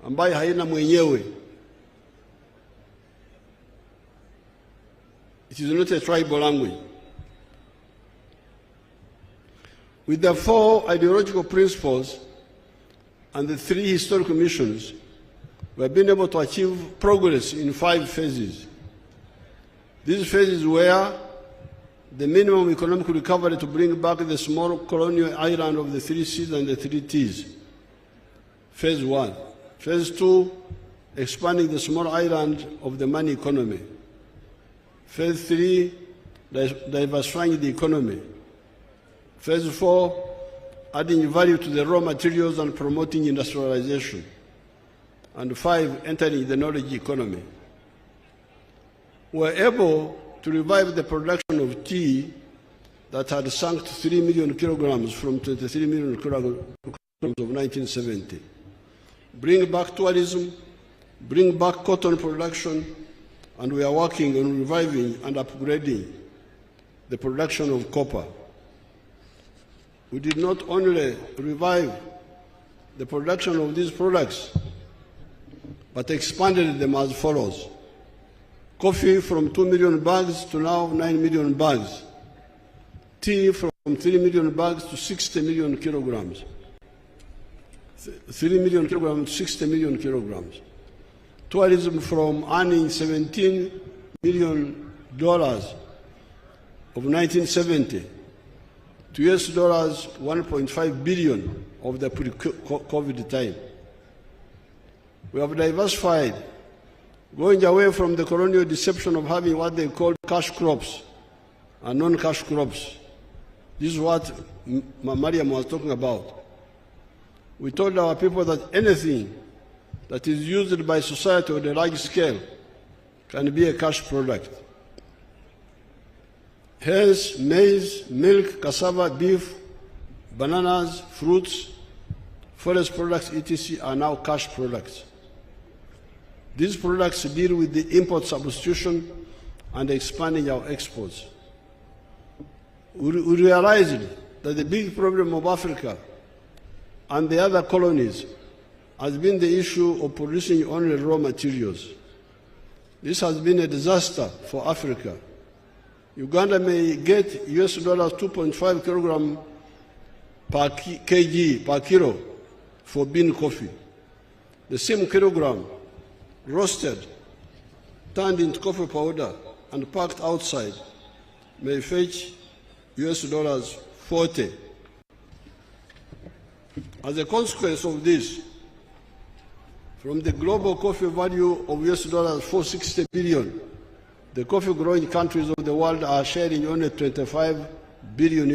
Speaker 9: ambayo haina mwenyewe. It is not a tribal language. With the 4 ideological principles and the 3 historical missions, we have been able to achieve progress in 5 phases. These phases were the minimum economic recovery to bring back the small colonial island of the 3 C's and the 3 T's. Phase 1. Phase 2, expanding the small island of the money economy. Phase 3, diversifying the economy. Phase 4, adding value to the raw materials and promoting industrialization. And 5, entering the knowledge economy. We were able to revive the production of tea that had sunk to 3 million kilograms from 23 million kilograms of 1970. Bring back tourism, bring back cotton production, and we are working on reviving and upgrading the production of copper. We did not only revive the production of these products, but expanded them as follows. Coffee from 2 million bags to now 9 million bags. Tea from 3 million bags to 60 million kilograms. 3 million kilograms to 60 million kilograms. Tourism from earning $17 million of 1970 to $1.5 billion of the pre-COVID time. We have diversified, going away from the colonial deception of having what they call cash crops and non-cash crops. This is what Mariam was talking about. We told our people that anything that is used by society on a large scale can be a cash product. Hence, maize, milk, cassava, beef, bananas, fruits, forest products, etc. are now cash products. These products deal with the import substitution and expanding our exports. We realized that the big problem of Africa and the other colonies has been the issue of producing only raw materials. This has been a disaster for Africa. Uganda may get $2.5 kilogram per kg, per kilo, for bean coffee. The same kilogram, roasted, turned into coffee powder, and packed outside, may fetch $40. As a consequence of this, from the global coffee value of $460 billion, the coffee-growing countries of the world are sharing only $25 billion,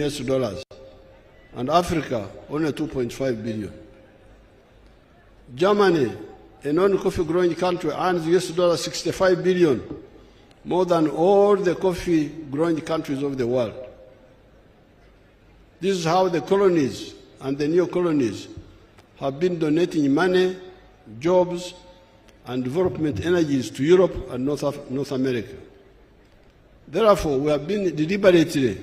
Speaker 9: and Africa only $2.5 billion. Germany, a non-coffee-growing country, earns $65 billion, more than all the coffee-growing countries of the world. This is how the colonies and the neo-colonies have been donating money, jobs, and development energies to Europe and North America. Therefore, we have been deliberately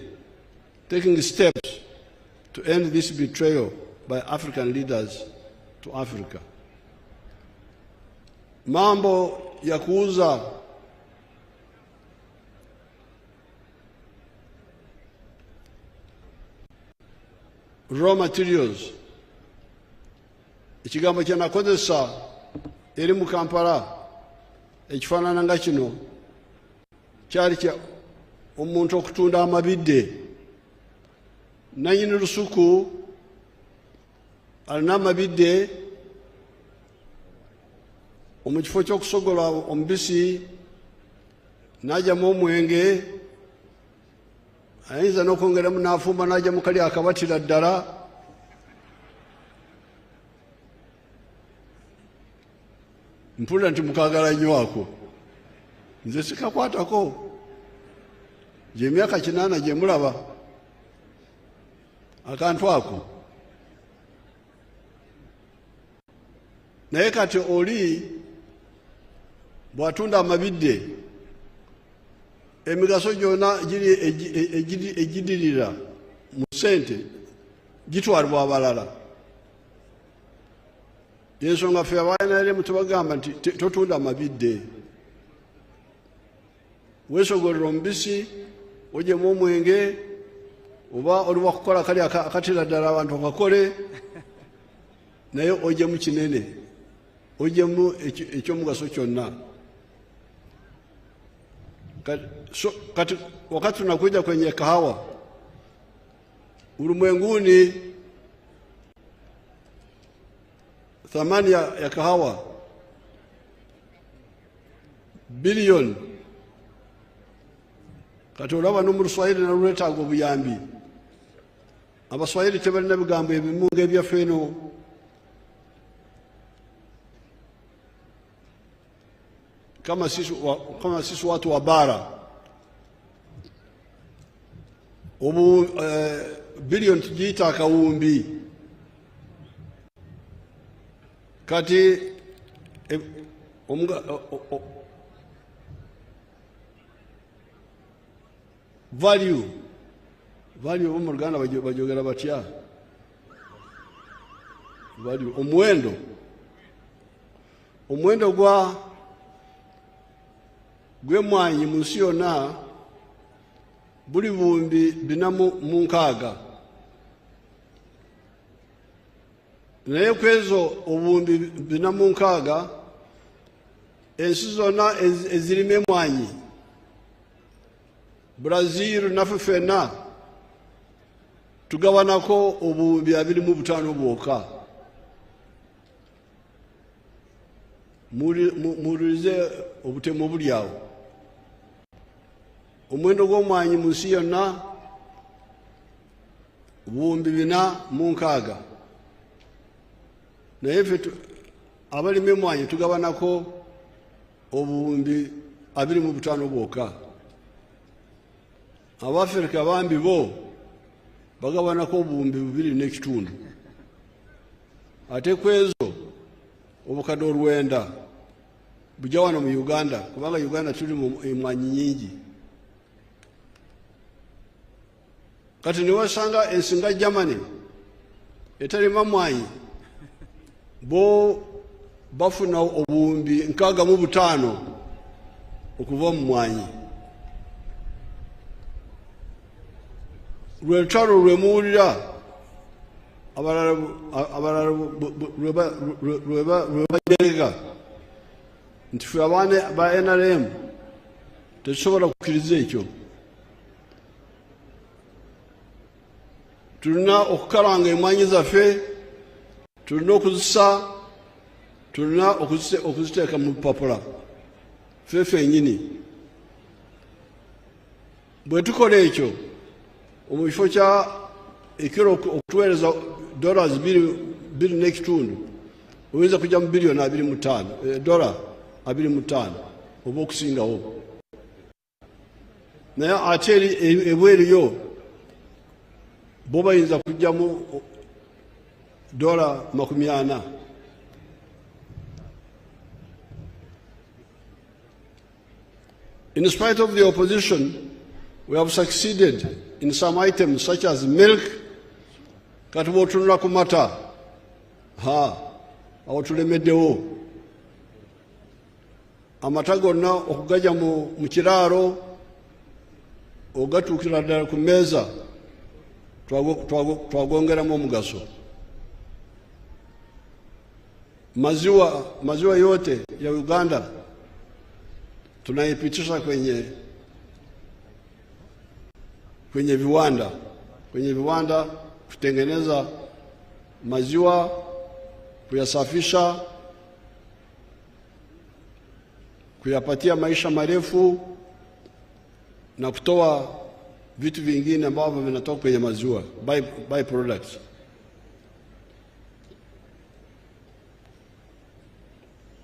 Speaker 9: taking steps to end this betrayal by African leaders to Africa. Mambo ya kuuza raw materials, ikigambo kye nakozesa eri mu Kampala ekifaanana nga kino kyali kya omuntu okutunda amabidde. Nannyini lusuku alina amabidde mu kifo ky'okusogola omubisi n'ajjamu omwenge, ayinza n'okwongeramu n'afumba n'ajjamu kali akabatira ddala. Mpulira nti mukaagala nnyo ako. nze sikakwatako gy'emyaka 8 gye mulaba akantu ako. Naye kati oli bw'atunda amabidde emigaso gyonna egidirira mu ssente gitwalibwa abalala. Yensonga ffe abaNRM tubagamba nti totunda amabidde, weesogolera omubisi ogyemu omwenge, oba oli wakukola kali akatera ddala abantu bakakole, naye ogyemu kinene, ogyemu ekyomugaso kyonna. Kati wakati tunakuja kwenye kahawa, ulimwenguni thamani ya kahawa bilioni. Kati olaba no mu Luswayiri nalwetaaga obuyambi. Abaswayiri tebalina bigambo ebimu ng'ebyaffe eno. Kama sisi watu wa bara, bilioni tugiita akawumbi. Kati value mu Luganda bajogera batya? Value, omuwendo gw'emmwanyi mu nsi yonna buli buwumbi 406. Naye kwezo obuwumbi 406 ensi zonna ezirima emmwanyi, Brazil naffe ffenna tugabanako obuwumbi 25 bwokka. Muwulirize obutemu obuli awo. Omuwendo gw'omwanyi mu nsi yonna obuwumbi 406. Naye ffe abalima emmwanyi tugabanako obuwumbi 25 bwokka. Abafirika bambi bo bagabanako obuwumbi 2.5. Ate kwezo obukadde 9 bujja wano mu Uganda, kubanga Uganda tuli mu emmwanyi nyingi. Kati niwasanga ensi nga Germany etalima mmwanyi bo bafuna obuwumbi 65 okuva mu mmwanyi. Lwetalo lwemuwulira abalala lwebajereka nti ffe abaana ba NRM tetusobola kukkiriza ekyo. Tulina okukalanga emmwanyi zaffe, tulina okuzisa, tulina okuziteeka mu bupapula ffe ffennyini. Bwe tukola ekyo, omu kifo kya ekiro okutuweereza $2.5 oyinza kujja mu bilioni $25 oba okusingawo. Naye ate ebweriyo bo bayinza kujjamu $40. In spite of the opposition, we have succeeded in some items such as milk. Kati bw'otunula ku mata, awo tulemeddewo. Amata gonna okugajja mu kiraalo ogatuukira ddala ku mmeeza twagongeramu omugaso. Maziwa yote ya Uganda tunaipitisha kwenye viwanda kutengeneza maziwa, kuyasafisha, kuyapatia maisha marefu na kutoa vitu vingine ambavyo vinatoka kwenye maziwa, by products.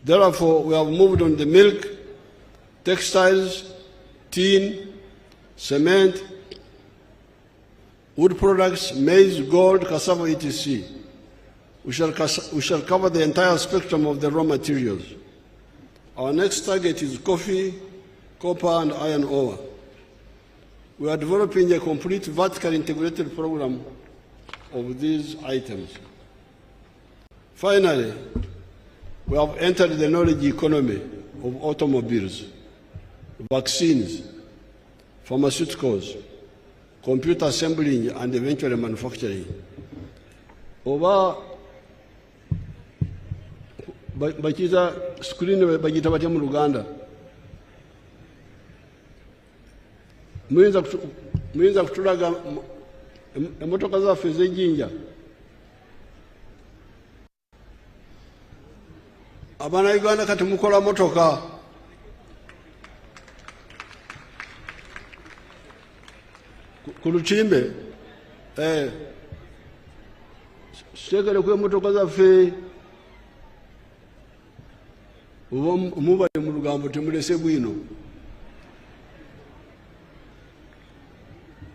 Speaker 9: Therefore, we have moved on the milk textiles, tin, cement, wood products, maize, gold, cassava, etc. We shall cover the entire spectrum of the raw materials. Our next target is coffee, copper, and iron ore. We are developing a complete vertically integrated program of these items. Finally, we have entered the knowledge economy of automobiles, vaccines, pharmaceuticals, computer assembling, and eventually manufacturing. Over bakita screen bagita batya mu Uganda. Muyinza kutulaga emotoka zaffe ez'ejjinja. Abaana Uganda kati mukola motoka. Ku Lutimbe sekere ku emotoka zaffe mubale mu lugambo temulese bwino.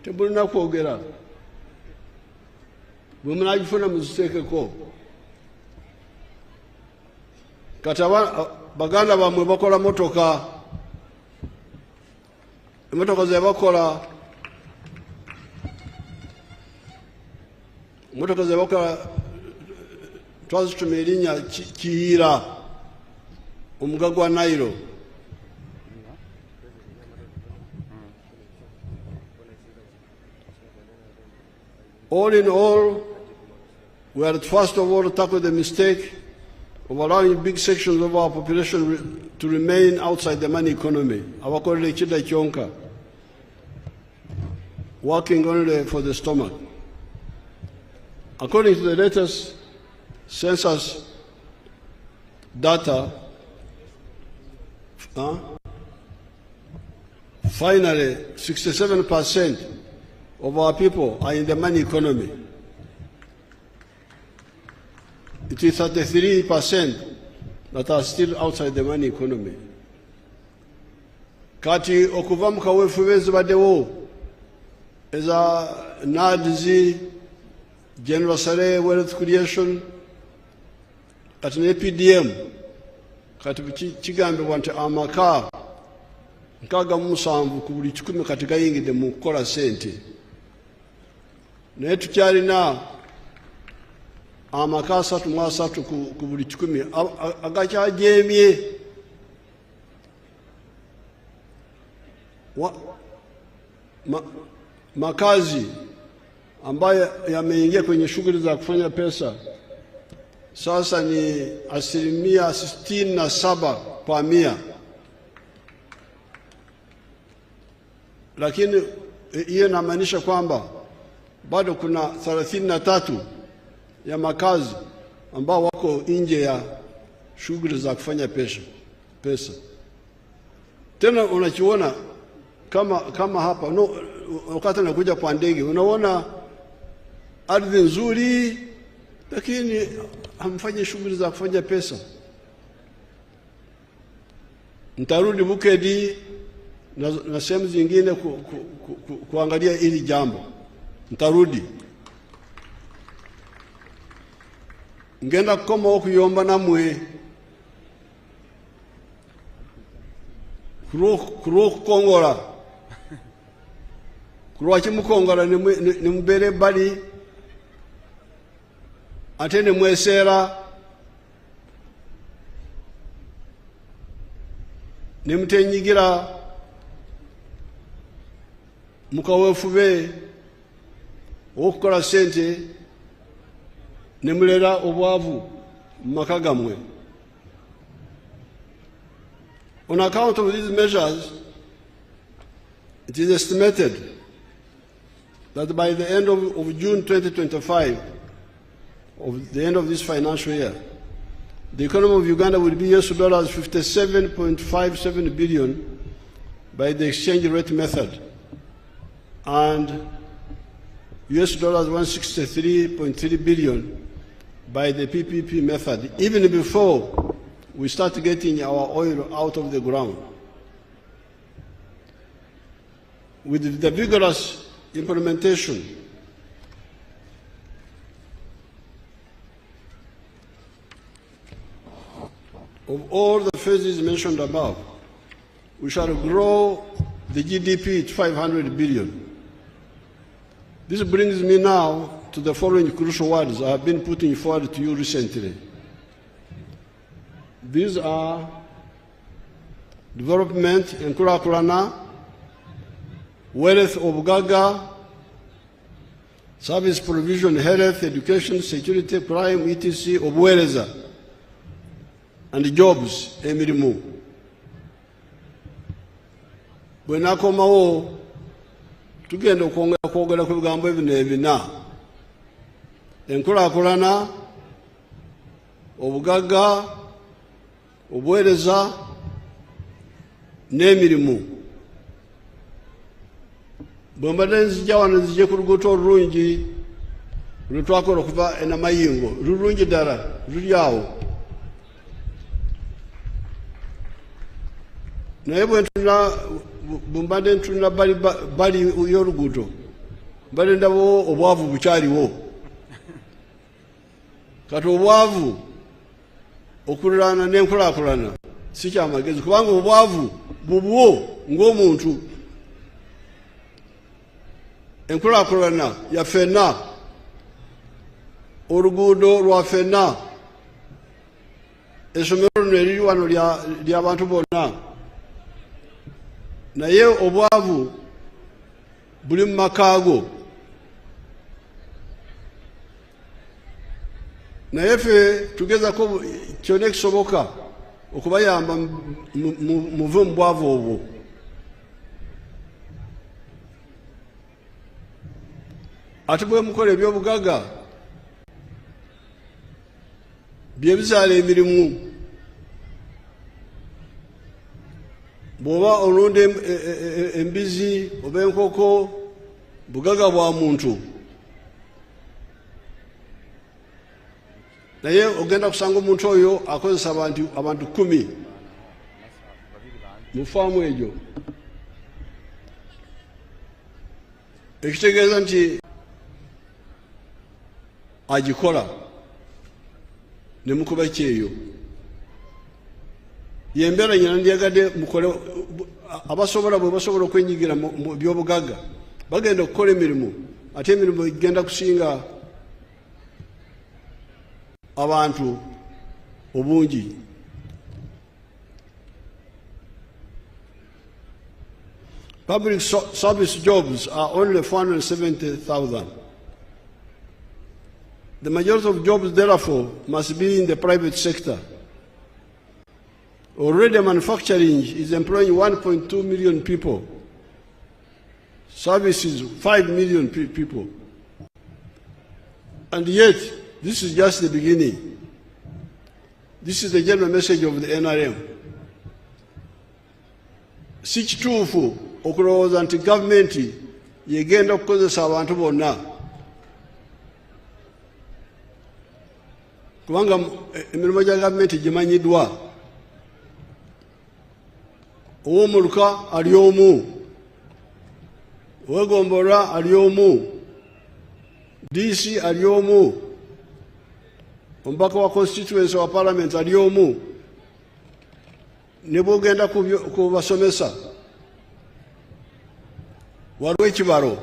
Speaker 9: Tembulina kwogera. Bwe munagifuna muziteekeko. Kati baganda bamwe bakola motoka. Emotoka ze bakola. Motoka ze bakola twazituma erinnya Kiyira omuga gwa Nairo. All in all, we are first of all to tackle the mistake of allowing big sections of our population to remain outside the money economy. Abakolere chida kyonka, working only for the stomach. According to the latest census data, finally 67% of our people are in the money economy. It is 33% that are still outside the money economy. Kati okuva mu kaweefube ezibaddewo eza NADS, General Sale Wealth Creation, kati ne PDM, kati kigambibwa nti amaka 67 ku buli 100 kati gayingidde mu kukola ssente. Naye tukyalina amaka 33 ku buli 100 agakyajeemye. Makazi ambayo yameingia kwenye shughuli za kufanya pesa sasa ni 67%, lakini hiyo inamaanisha kwamba bado kuna 33 ya makazi ambao wako nje ya shughuli za kufanya pesa. Tena unachiona kama hapa wakati unakuja kwa ndege unaona ardhi nzuri lakini hamfanyi shughuli za kufanya pesa. Nitarudi Bukedi na sehemu zingine kuangalia hili jambo. Nitarudi. Ngenda koma okuyomba namwe kuro Kongola kuro kimukongola ni mubere bali ate ne mwesera ne mutenyigira mukaweefube okukola sente ne mulera obwavu mu maka gammwe. On account of these measures, it is estimated that by the end of June 2025, of the end of this financial year, the economy of Uganda will be $57.57 billion by the exchange rate method and $163.3 billion by the PPP method, even before we start getting our oil out of the ground. with the vigorous implementation of all the phases mentioned above, we shall grow the GDP to 500 billion. This brings me now to the following crucial words I have been putting forward to you recently. These are development, enkulakulana, wealth obugaga, service provision, health, education, security, crime, etc., obuweereza, and jobs, emirimu. Bwe nakomawo tugenda okwogera ku bigambo ebino ebina: enkulakulana, obugaga, obuweereza n'emirimu. Bwe mbadde nzija wano nzije ku luguudo olulungi lwe twakola okuva e Namayingo, lulungi ddala, luli awo. Naye bwe mbadde ntunula bali y'oluguudo, mbadde ndabawo obwavu bukyaliwo. Kati obwavu okuliraana n'enkulaakulana si kyamagezi, kubanga obwavu bubwo ng'omuntu. Enkulaakulana ya ffenna, oluguudo lwa ffenna, essomero lino eriri wano ly'abantu bonna. Naye obwavu buli mu makaago. Naye ffe tugezako kyonna ekisoboka okubayamba muve mu bwavu obwo. Ate bwe mukola eby'obugaga bye bizaala emirimu. Bw'oba olunda embizi oba enkoko, bugaga bwa muntu. Naye ogenda kusanga omuntu oyo akozesa abantu 10 mu faamu egyo. Ekitegeeza nti agikola ne mukuba kyeyo. Yembeera nyina ndyagadde mukole, abasobola bwe basobola okwenyigira mu by'obugaga bagenda okukola emirimu, ate emirimu igenda kusinga abantu obungi. Public service jobs are only 470,000. The majority of jobs, therefore, must be in the private sector. Already manufacturing is employing 1.2 million people. Services, 5 million people. And yet, this is just the beginning. This is the general message of the NRM. Si kituufu okulowooza nti gavumenti yegenda okukozesa abantu bonna. Kubanga emirimu gya gavumenti gimanyiddwa. Ow'omuluka ali omu, ow'egombola ali omu, DC ali omu, omubaka wa constituency wa parliament ali omu. Ne bw'ogenda ku basomesa waliwo ekibalo.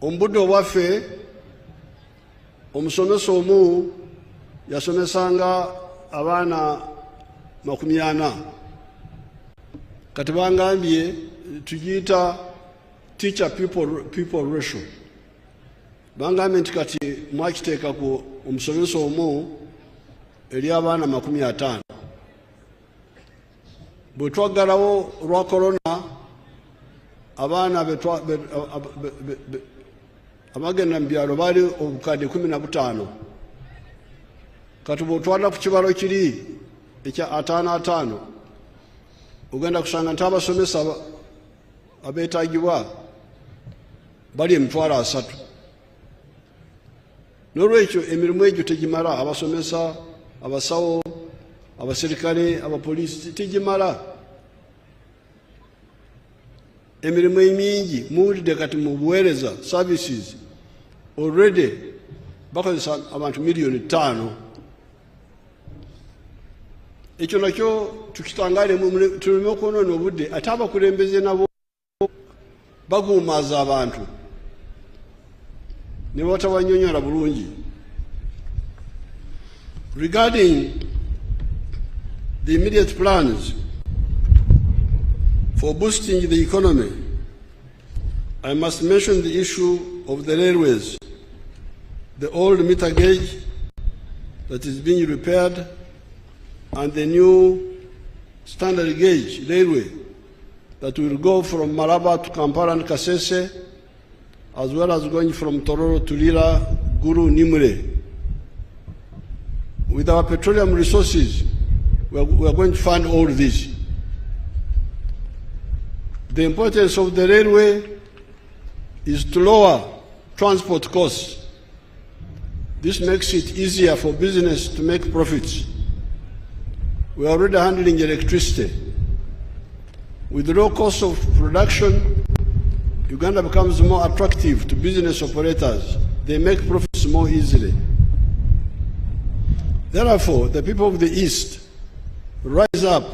Speaker 9: Omubudde obwaffe omusomesa omu yasomesanga abaana 40. Kati bangambye tugiyita teacher people ratio. Bangambye nti kati mwakiteekako omusomesa omu eri abaana 50. Bwe twaggalawo lwa korona, abaana abagenda mu byalo baali obukadde 15. Kati bw'otwala ku kibalo kiri ekya 55, ogenda kusanga nti abasomesa abeetaagibwa bali 3,000. N'olwekyo emirimu egyo tegimala. Abasomesa, abasawo, abaserikale, abapoliisi tegimala. emirimu emingi muwulidde kati mu buweereza services already bakozesa abantu miliyoni 5. Ekyo nakyo tukitangaale tuleme okwonoona obudde ate abakulembeze nabo baguumaaza abantu ne batabanyonyola bulungi. Regarding the immediate plans for boosting the economy, I must mention the issue of the railways, the old meter gauge that is being repaired, and the new standard gauge railway that will go from Malaba to Kampala and Kasese, as well as going from Tororo to Lira, Guru, Nimure. With our petroleum resources, we are going to fund all this. The importance of the railway is to lower transport costs. This makes it easier for business to make profits. We are already handling electricity. With the low cost of production, Uganda becomes more attractive to business operators. They make profits more easily. Therefore, the people of the East rise up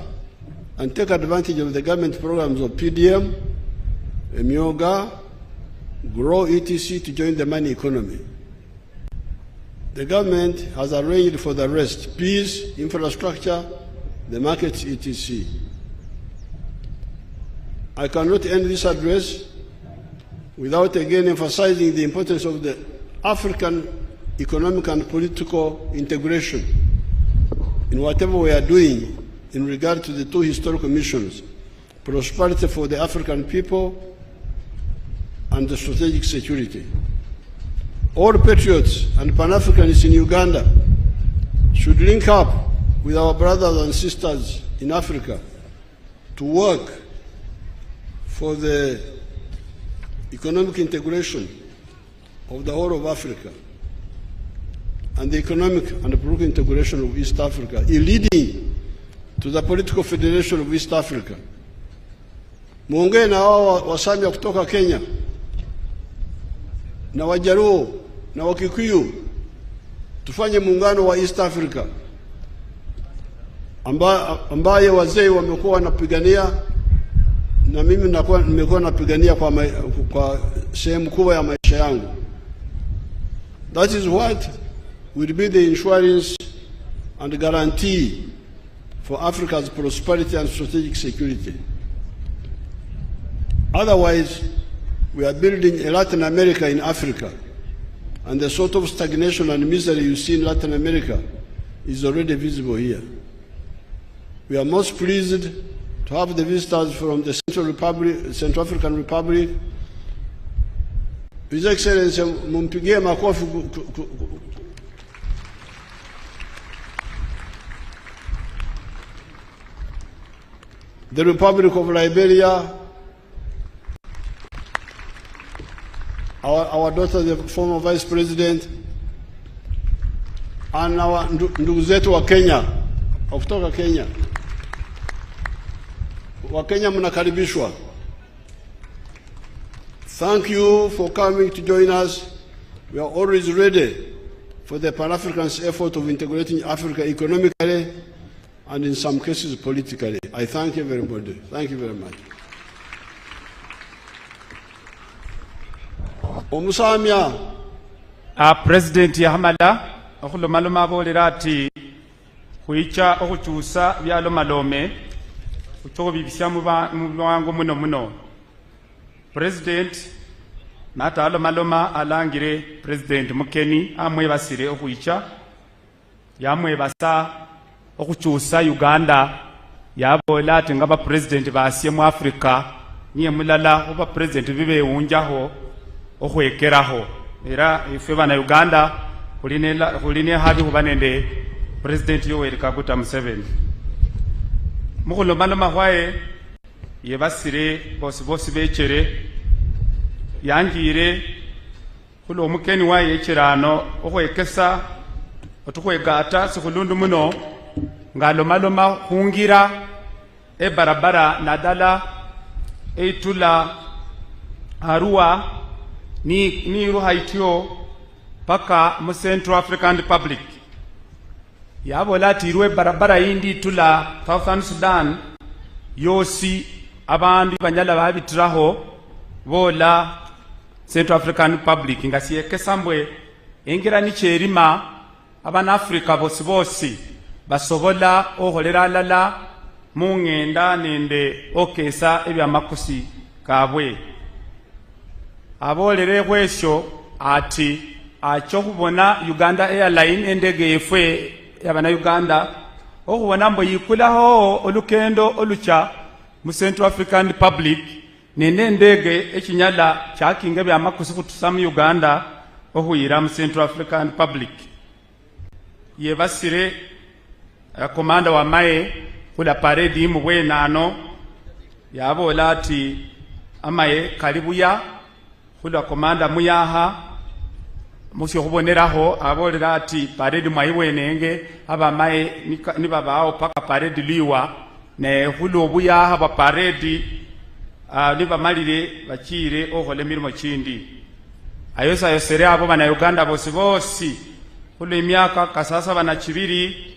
Speaker 9: and take advantage of the government programs of PDM, Emyoga, Grow, etc. to join the money economy. The government has arranged for the rest: peace, infrastructure, the markets, etc. I cannot end this address without again emphasizing the importance of the African economic and political integration in whatever we are doing in regard to the two historical missions: prosperity for the African people and the strategic security. All patriots and Pan-Africanists in Uganda should link up with our brothers and sisters in Africa to work for the economic integration of the whole of Africa and the economic and political integration of East Africa, leading to the political federation of East Africa. Muongee na wao Wasamia kutoka Kenya na Wajaruo na Wakikuyu, tufanye muungano wa East Africa ambaye wazee wamekuwa wanapigania na mimi nimekuwa napigania kwa sehemu kubwa ya maisha yangu. That is what will be the insurance and guarantee for Africa's prosperity and strategic security. Otherwise, we are building a Latin America in Africa, and the sort of stagnation and misery you see in Latin America is already visible here. We are most pleased to have the visitors from the Central African Republic. His Excellency, mumpigie makofi. The Republic of Liberia, our daughter, the former Vice President, and our ndugu zetu wa Kenya, kutoka Kenya. Wa Kenya mnakaribishwa. Thank you for coming to join us. We are always ready for the Pan-African's effort of integrating Africa economically and in some cases politically. I thank everybody. Thank you very much. Omusamya
Speaker 7: President Yahamada okulomaloma abolera ati kuicha okukyusa byalomalome kutobibisya mu bwangu muno. President natalomaloma alangire President Mukeni amwebasire okuicha yamwebasa okukyusa Uganda yabola ati ngaba President basye mu Africa niye mulala oba President bibewunjaho okwekeraho era ife bana Uganda kuline habi kubanende President Yoweri Kaguta Museveni mukulomaloma hwaye yebasire bosi bechere yangire kulo omukeni waye ekirano okwekesa otukwegata sikulundu muno ngalomaloma hungira ebarabara nadala
Speaker 11: eitula Arua ni ruha itio paka mu Central African Republic. Yabola tirwe barabara indi tula Southern Sudan yosi abandi banyala babitiraho bola Central African Republic ngasiyeke sambwe engira ni cherima abana Africa bose basobola oholera lala mungenda nende okesa ebya makusi kabwe abolere kwesho ati acho kubona Uganda Airline endege yefwe yabana Uganda okubona mbo yikulaho olukendo olucha mu Central African Republic nene ndege ekinyala kyakinga bya makusi kutusa mu Uganda ohuyira mu Central African Republic yebasire komanda wa mae kula paredi mu bwenano yabola ati amaye kalibuya kula komanda muyaha musyo kuboneraho abolera ati paredi mwayiwenenge aba mae ni babao paka paredi liwa ne hulo buyaha ba paredi niba malire bakire ohole mirimo kindi ayosa yosere abo bana Uganda bose hulo imyaka kasasa bana kibiri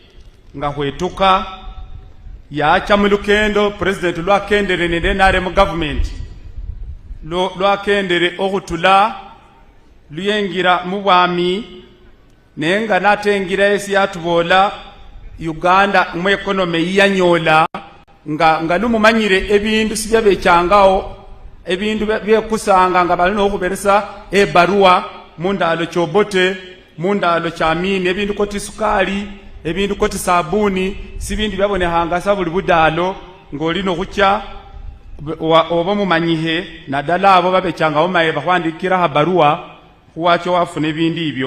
Speaker 11: nga hwetuka yacha mulukendo president lwakendere nende nare mu government lwakendere okutula luyengira mu bwami nenga natengira esi yatubola Uganda mu economy yanyola nga lumumanyire ebindu sibya becyangaho ebindu byekusanga nga balino okuberesa ebarua mundalo chobote mundalo chamini ebindu koti sukali ebindu koti sabuni sibindu byabone hangasa buli budalo ngolino kucha oba mumanyihe nadala abo babecyangaho maye bakwandikira habarua kuwacho wafune bindi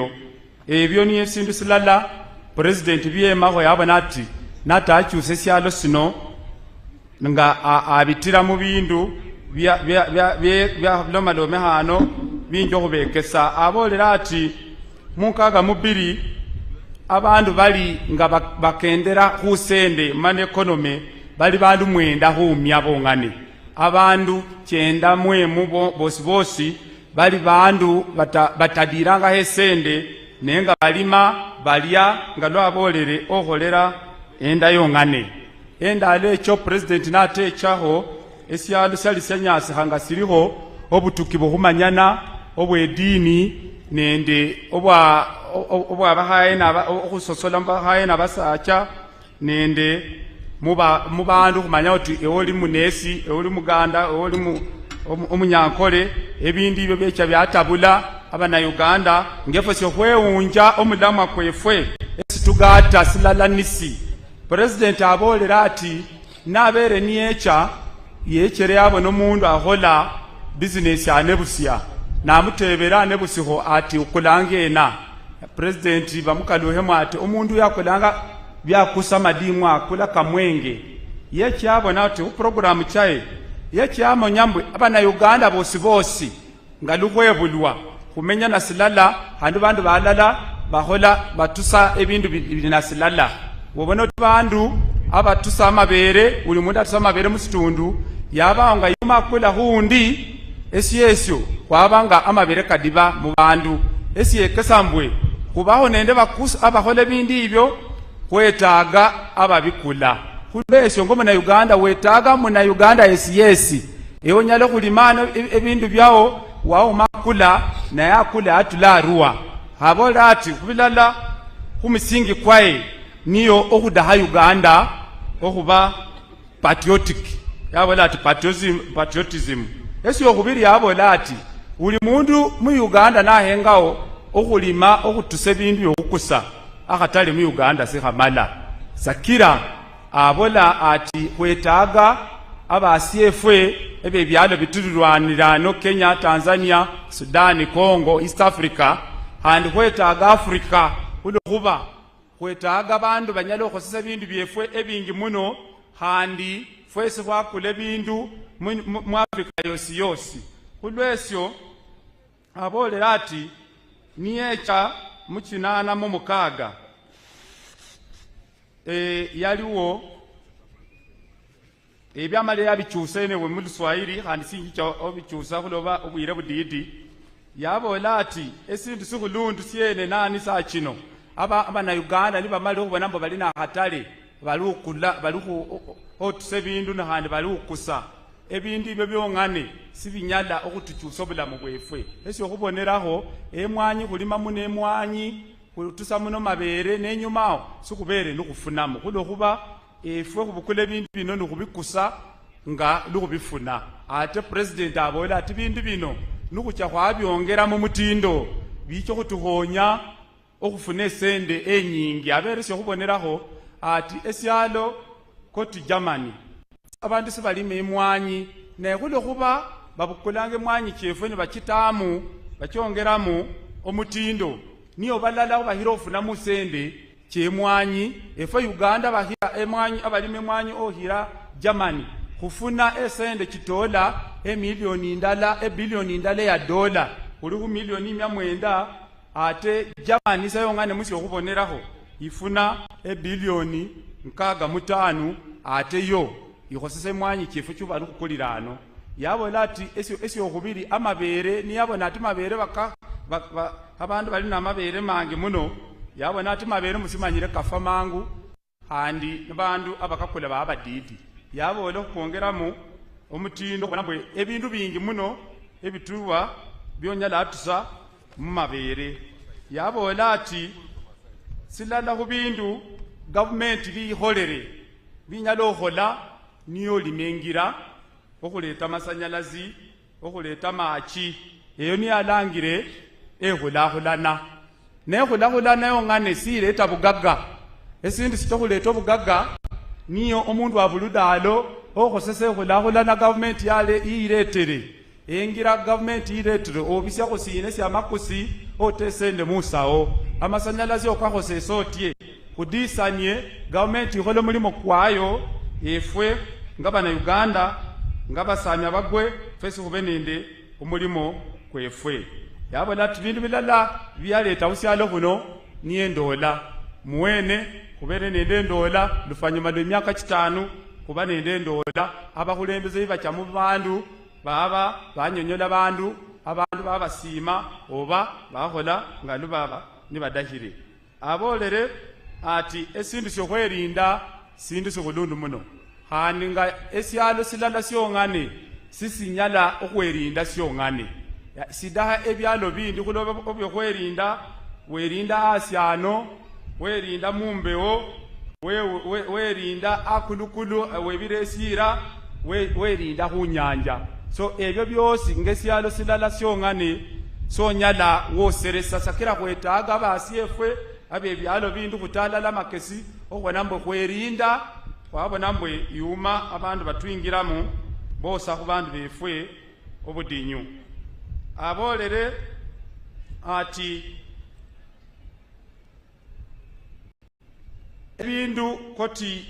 Speaker 11: ebyo ni esindu silala president byema ho yabona ati natacyuse syalo sino nga abitira mu bindu bya lomalome hano binjo kubekesa abolera ati munkaga mubiri abandu bali nga bakendera kusende man economy bali bandu mwenda humya bongane abandu cyenda mwemu bosi bali bandu batadiranga hesende nenga balima balya nga lwabolere oholera enda yongane enda lecho president natechaho esyalo salisenyasi hanga siriho obutuki buhumanyana obwedini nende obwa bahaye na okusosola bahaye na basacha nende mubandu kumanya oti eoli munesi eoli muganda eoli omunyankole ebindi ibyo becha byatabula abana Uganda ngefo syo hweunja omudama kwefwe esitugata silalanisi president abolera ati nabere niecha yechere yabo nomundu ahola business ya Busia namutebera Busiho ati ukulangena president bamukaluhemu ati omundu yakolanga byakusa madimwa akula kamwenge yechi abona ati program chae yechi amo nyambwe abana Uganda bose ngalukwebulwa kumenya nasilala handu bandu balala bahola batusa ebindu binasilala wobona bandu abatusa amabere uli mundu atusa amabere musitundu yabanga yuma kula hundi esiyesyo kwabanga amabere kadiba mu bandu esiyekesambwe kubaho nende bakusa abahole bindi ibyo kwetaga ababikula kulesyo ngoma na Uganda wetaga mu na Uganda esiyesi eonyalo kulimano ebindu byao wao makula na yakula atula ruwa habola ati kubilala kumisingi kwae niyo okudaha Uganda okuba patriotic yabola ati patriotism esi okubiri yabola ati uli mundu mu Uganda nahengao okulima okutuse bindu okukusa akatali mu Uganda sihamala sakira abola ati kwetaga abasiyefwe ebe byalo bitulwanirano Kenya, Tanzania, Sudan, Congo, East Africa and kwetaga Africa kuba kwetaga bandu banyalo khosesa bindu byefwe ebingi muno handi fwese kwakule bindu mu Africa yosi kulwesyo abolera ati niyecha mukinana mu mukaga yaliwo ebyamale yabikyuse ne mu Luswahili kandi singicha obikyusa kuloba obwire budidi yabola ati esindu sikulundu siene nani saa kino abana Uganda ni bamale okubona mbo bali na hatale balukula baluku otuse bindu na handi balukusa ebindi ibyo byongane sibinyala okutukyusa obulamu bwefwe esyo okuboneraho emwanyi kulima muno emwanyi kutusa muno mabere n'enyumao sikubere nukufunamu kulokuba efwe kubukule bintu bino nukubikusa nga lukubifuna ate president abola ati bintu bino nukucha kwabyongera mu mutindo bicho kutuhonya okufuna esende enyingi abere syo kuboneraho ati esyalo koti Germany abantu sibalime emwanyi naye kulokuba babukulange emwanyi kyefwe ne bakitamu bakyongeramu omutindo niyo balala obahira ofuna mu sende kyemwanyi efe Uganda bahira emwanyi abalime emwanyi ohira Germany kufuna esende kitola emilioni ndala ebilioni ndala ya dola uli ku milioni 900 ate Germany sayongane musi okuboneraho ifuna ebilioni 65 ate yo ikhosese emwanyi kyefu kyuba lukukulirano yabola ati esyo okubiri amabere niyabona ati mabere abantu bali na mabere mangi muno yabona ati mabere musimanyire kafa mangu handi bandu abakakula babadidi yabola okwongeramu omutindo nabwe ebindu bingi muno ebituwa byonyala atusa mu mabere yabola ati silala ku bindu government biholere binyala okhola niyo limengira okuleta masanyalazi okuleta machi eyo ni alangire ehulahulana nehulahulana yongane sileta bugaga esindi sitokuleta obugaga niyo omundu wabuludalo okhosese ehulahulana government yale iiretere engira government iiretere obisya kusine sya makusi otesende musawo amasanyalazi okwakhosese otye kudisanye government ikhole mulimo kwayo efwe ngabana Uganda ngabasami abagwe fesi kube nende umulimo kwefwe yabola ati bindu bilala byaleta usyalo kuno niye ndola muwene kubere nende ndola lufanyuma lw'emyaka 5 kuba nende ndola abakulembeze bacha mu bandu baba banyonyola abantu babasima oba bahola nga lubaba nibadahire abolere ati esindu syokwerinda sindu sokulundu muno hani nga esyalo silala syongane sisinyala okwerinda syongane sidaha ebyalo bindi kuloba obyokwerinda werinda asyano werinda mumbewo werinda akulukulu webiresira werinda kunyanja so ebyo byosi ngesyalo silala syongane sonyala woseresa sakira kwetaga basiefwe abe byalo bindu kutalala makesi okubona mbo kwerinda wabona mbo yuma abantu batwingiramu bosa ku bandu befwe obudinyu abolere ati ebindu koti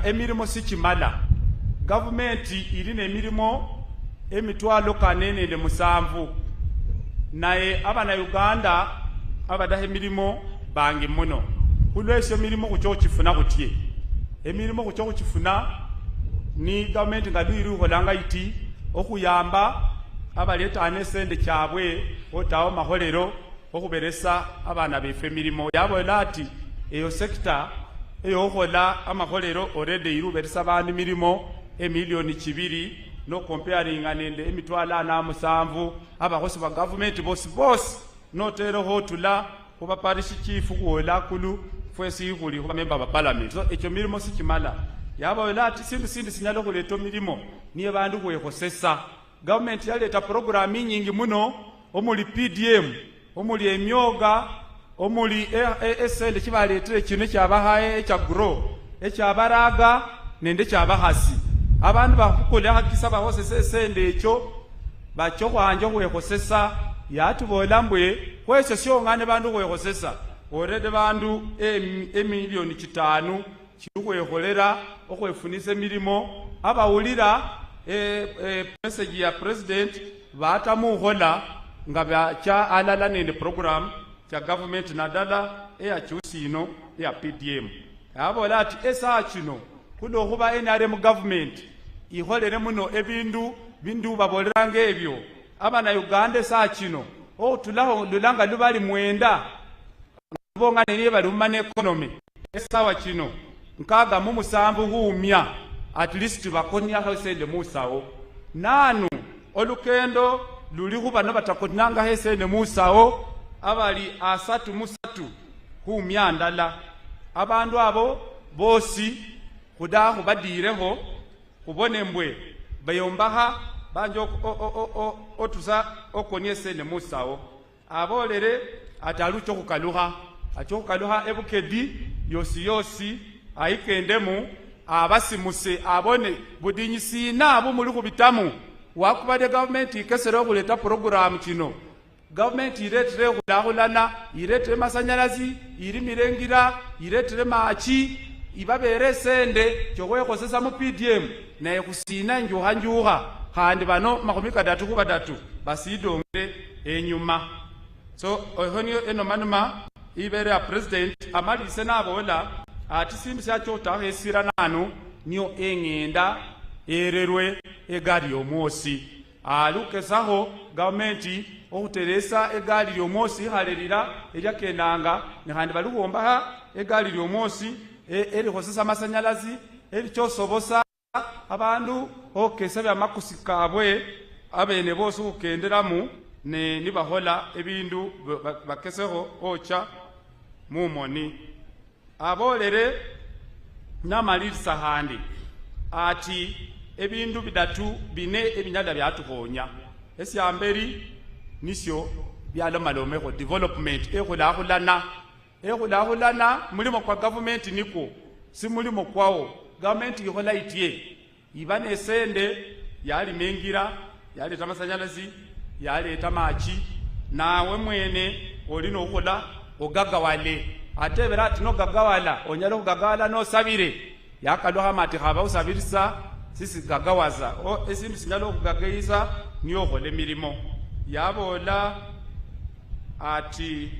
Speaker 11: emirimo sikimala government iri n'emirimo emitwalo kanene nde musanvu naye abana Uganda abadahe emirimo bangi muno kulwesyo emirimo kukyokifuna kutye emirimo kukyokifuna ni government nga lwiruholanga iti okuyamba abaletane sende kyabwe otawo maholero okuberesa abana befe emirimo yabola ati eyo sekta eyo okhola amaholero already iruberesa abantu emirimo emilioni 2 no comparing nende emitwalo 7 abakosi ba government bosi notero hotula kuba parish chief kuola kulu fwesi ihuli kuba member ba parliament so ekyo mirimo sikimala yabola ati sindu sinyalo kuleto mirimo niye bandu kwekosesa government yaleta program nyingi muno omuli PDM omuli emyoga omuli esende kibaletere kino kyabahaye ekya grow ekyabaraga nende kyabahasi abantu bakukole hakisa bahosese esende ekyo bakyo kwanje kwekosesa yatubola mbwe kwesyo syongane bandu kwekosesa orede bandu emilioni 5 kikwekholera okwefunisa emirimo abawulira message ya president batamuhola nga bakya alala nende program kya government nadala eyakyusino eya PDM yabola ati esa kino kuno kuba NRM government iholere muno ebindu bindu baboleranga ebyo abana Uganda saa kino tulaho lulanga lubali mwenda bonga ne bali mu economy esawa kino nkaga mu musambu humya at least bakonya hesende musawo nanu olukendo luli kuba no batakonanga hesende musawo abali asatu musatu humya ndala abandu abo bosi kudaho badireho kubone mbwe bayombaha banjo otuza okonyese ne musawo abolere atalucho kukaluha achokukaluha ebukedi yosi aikendemu abasimuse abone budinyisi nabo muri kubitamu wakubade government ikesero kuleta program kino government iretere kulahulana iretere masanyalazi iri mirengira iretere machi ibabere sende chokwe kosesa mu PDM na kusina njuha handi bano makomika datu kuba datu basidongere enyuma so ohonyo eno manuma ibere a president amali senabo ola ati simbi syacho tahesira nanu niyo engenda ererwe egari yomosi alukesaho government okuteresa egari yomosi halerira ejakendanga ne handi balugomba ha egari yomosi eri hosesa masanyalazi eri chosobosa abandu okesabya makusikabwe abene bose ukenderamu ne nibahola ebindu bakeseho ocha mumoni abolere namalirisa handi ati ebindu bidatu bine ebinyada byatuhonya esyamberi nisyo byalomalomeko development ehulahulana mulimo kwa government niko si mulimo kwawo government ihola itie ibane sende yali mengira yali tamasanyalazi yali tamachi nawe mwene olino ukola ogagawale atebera ati no gagawala onyalo gagawala no sabire yakaloha mati haba usabirisa sisi gagawaza esindu sinyalo kugagaiza niyo hole mirimo yabola ati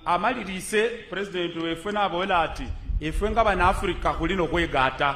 Speaker 11: amalirise president wefe nabola ati efe ngabana Africa kulino kwegata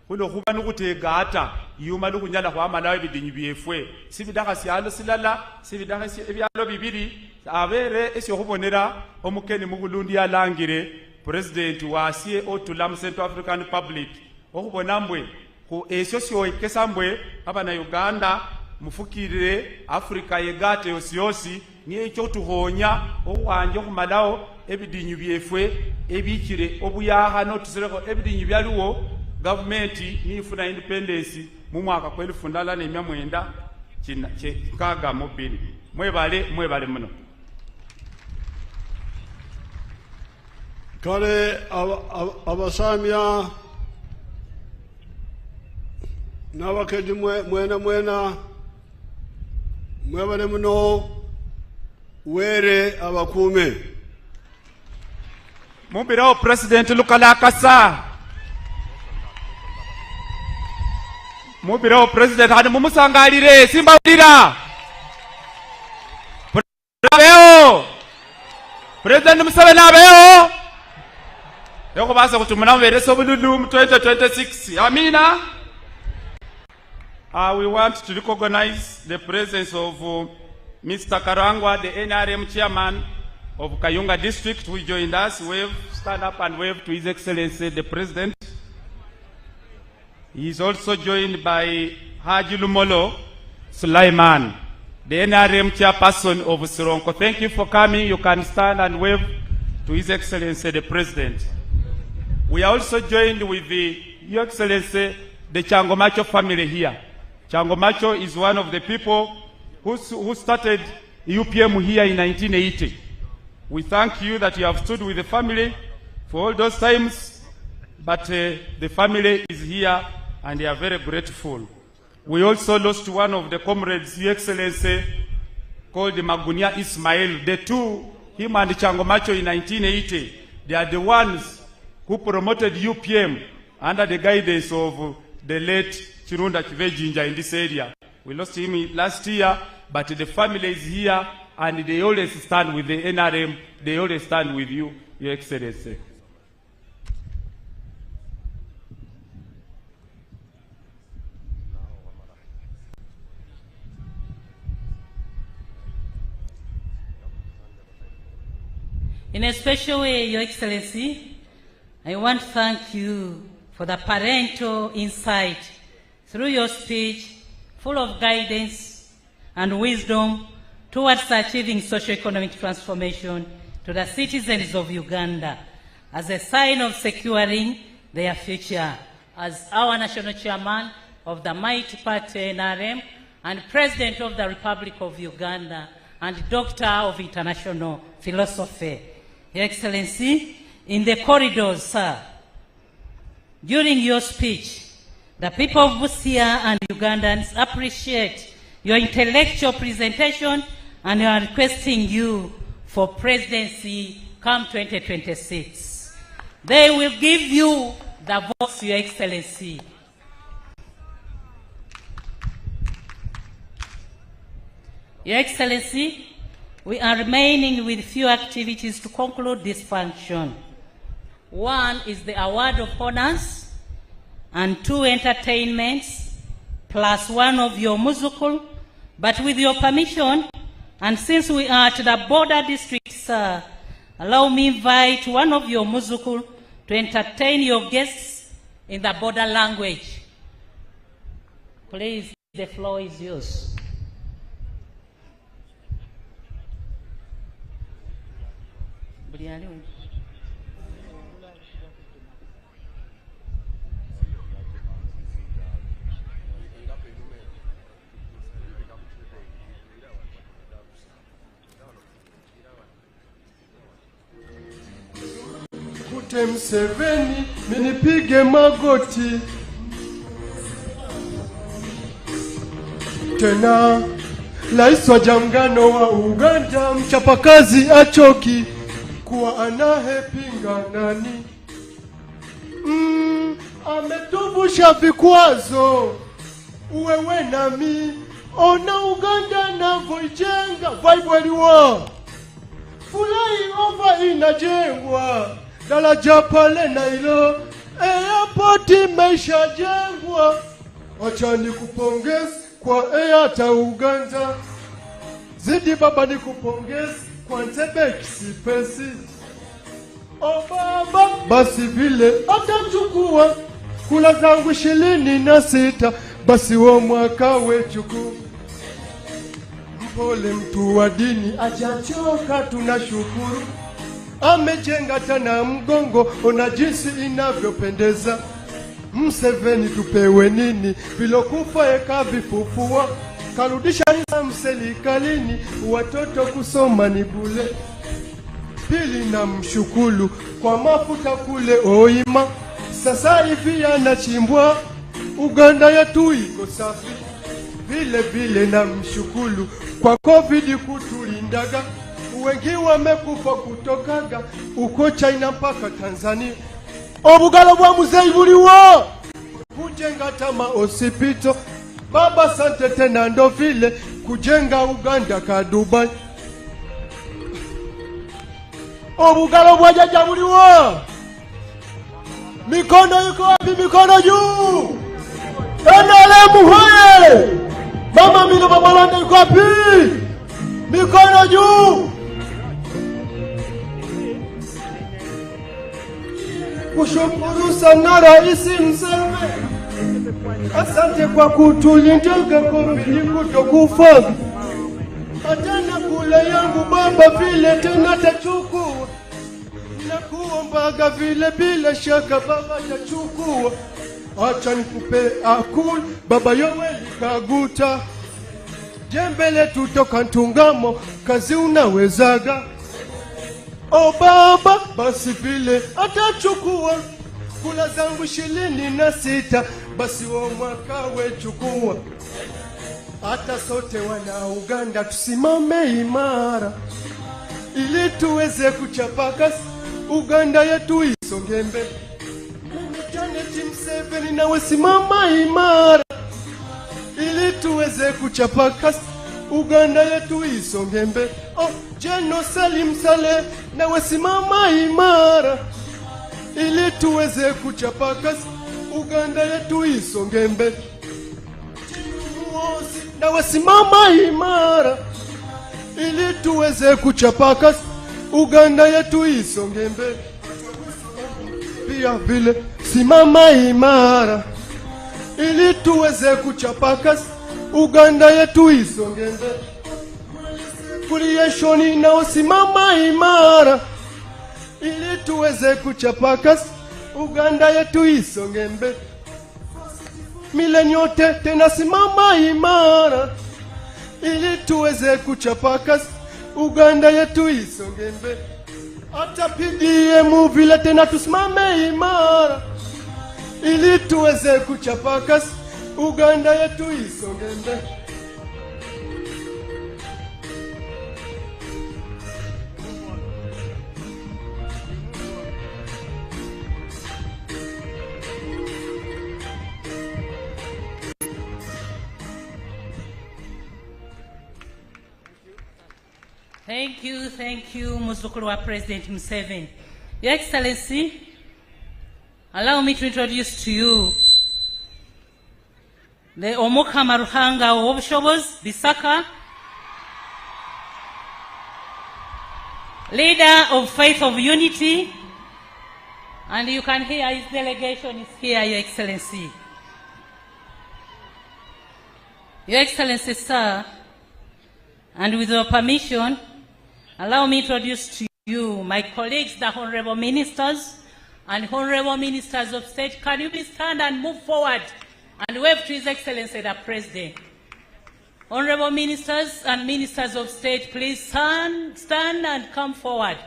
Speaker 11: kuno kuba nukutegata yuma lukunyala kwa malawi bidinyi byefwe sibidaka syalo silala sibidaka ebyalo bibiri abere esyo kubonera omukeni mu Burundi yalangire president wasie otula mu Central African Republic okubona mbwe ku esyo syo ikesambwe abana Uganda mufukirire Africa yegate yosiyosi niye cyo tuhonya owanje kumalawo ebidinyi byefwe ebikire obuyaha no tusereko ebidinyi byaluwo government nifuna independence mu mwaka kwa 1990 kina kaga mobili mwebale muno
Speaker 9: kale abasamya nabakedi mwena mwebale muno were abakume
Speaker 11: mumbirawo president lukalakasa mubiro president hadi mumusangalire simba ulira president Museveni Abeyo yoko basa kutumuna mwereso bululu 2026 amina. We want to recognize the presence of Mr. Karangwa, the NRM chairman of Kayunga district, who joined us. Wave, stand up and wave to His Excellency the President. He is also joined by Haji Lumolo Sulaiman, the NRM chairperson of Sironko. Thank you for coming. You can stand and wave to His Excellency the President. We are also joined with Your Excellency, the Changomacho family here. Changomacho is one of the people who started UPM here in 1980. We thank you that you have stood with the family for all those times, but the family is here and they are very grateful. We also lost one of the comrades, Your Excellency, called Magunia Ismail. The two, him and Changomacho in 1980, they are the ones who promoted UPM under the guidance of the late Chirunda Kivejinja in this area. We lost him last year, but the family is here and they always stand with the NRM. They always stand with you, Your Excellency.
Speaker 8: In a special way, Your Excellency, I want to thank you for the parental insight through your speech, full of guidance and wisdom towards achieving socio-economic transformation to the citizens of Uganda as a sign of securing their future. As our national chairman of the mighty party NRM and President of the Republic of Uganda and Doctor of International Philosophy. Your Excellency, in the corridors, sir, during your speech, the people of Busia and Ugandans appreciate your intellectual presentation and are requesting you for presidency come 2026. They will give you the votes, Your Excellency. Your Excellency, we are remaining with few activities to conclude this function. One is the award of honors and 2 entertainments plus 1 of your musical, but with your permission, and since we are at the border district, sir, allow me invite 1 of your musical to entertain your guests in the border language. Please, the floor is yours.
Speaker 12: Kute Museveni, minipige magoti. Tena, Rais wa Jamgano wa Uganda, mchapakazi achoki, kuwa anahepinga nani. Ametuvusha vikwazo, uwewe nami, ona Uganda na voijenga, vaibweliwa. Fulai over inajengwa, daraja pale na ilo, airport imesha jengwa. Acha nikupongeze kwa hata Uganda. Zidi baba nikupongeze kwa Ntebe Kisipesi. O baba, basi vile atamchukua kula zangu 26, basi wa mwaka wechuku. Mpole mtu wa dini ajachoka, tunashukuru. Amejenga tena mgongo, ona jinsi inavyopendeza. Museveni tupewe nini, vilokufa eka vifufua. Karudisha nizamu serikalini, watoto kusoma ni bule. Pili na mshukulu kwa mafuta kule Oima. Sasa hivi yanachimbwa, Uganda yetu iko safi. Vile vile na mshukulu kwa COVID kutulindaga. Wengi wamekufa kutokaga uko China mpaka Tanzania. Obugalo bwa muzeyi buliwo, kujenga tama hospital. Baba sante tena ndo vile kujenga Uganda ka Dubai. Obugalo bwa jaja buliwo, mikono iko wapi? Mikono juu. NRM hoye! Mama milo baba wanda iko wapi? Mikono juu. Kushukuru sana Rais Museveni. Asante kwa kutulinda COVID kutokufa. Atana kule yangu baba vile tena tachukua. Nakuombaga vile bila shaka baba tachukua. Acha nikupe akul baba Yoweri Kaguta. Jembele tutoka Ntungamo, kazi unawezaga. O baba, basi vile atachukua kula zangu 26, basi wa mwaka wechukua. Hata sote wana Uganda tusimame imara, ili tuweze kuchapa kasi, Uganda yetu isonge mbele. Janet Museveni nawe simama imara, ili tuweze kuchapa kasi, Uganda yetu isonge mbele. Oh, Jeno Salim Saleh nawe simama imara, ili tuweze kuchapa kasi, Uganda yetu isonge mbele. Nawe simama imara, ili tuweze kuchapa kasi, Uganda yetu isonge mbele. Pia vile simama imara ili tuweze kuchapa kazi. Uganda yetu isonge mbele. Creation nao simama imara ili tuweze kuchapa kazi. Uganda yetu isonge mbele. Milenyote tena simama imara ili tuweze kuchapa kazi. Uganda yetu isonge mbele. Hata PDM vile tena tusimame imara ili tuweze kuchapa kazi. Uganda yetu isonge mbele.
Speaker 8: Thank you, Muzukulu wa President Museveni. Your Excellency, allow me to introduce to you the Omukama Ruhanga Wobshobos Bisaka, leader of Faith of Unity, and you can hear his delegation is here, Your Excellency. Your Excellency, sir, and with your permission, allow me to introduce to you my colleagues, the Honorable Ministers and Honorable Ministers of State. Can you please stand and move forward and wave to His Excellency the President? Honorable Ministers and Ministers of State, please stand and come forward.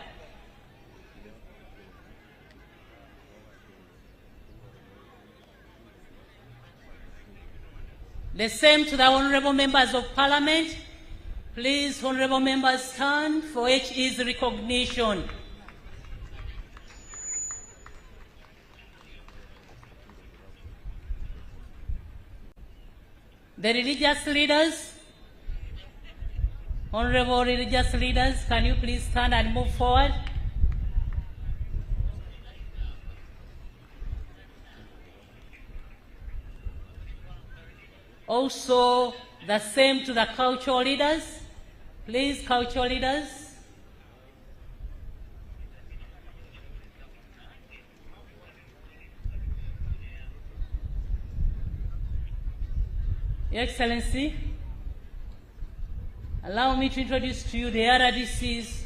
Speaker 8: The same to the Honorable Members of Parliament. Please, honorable members, stand for HE's recognition. The religious leaders, honorable religious leaders, can you please stand and move forward? Also, the same to the cultural leaders. Please, cultural leaders. Your Excellency, allow me to introduce to you the RDCs,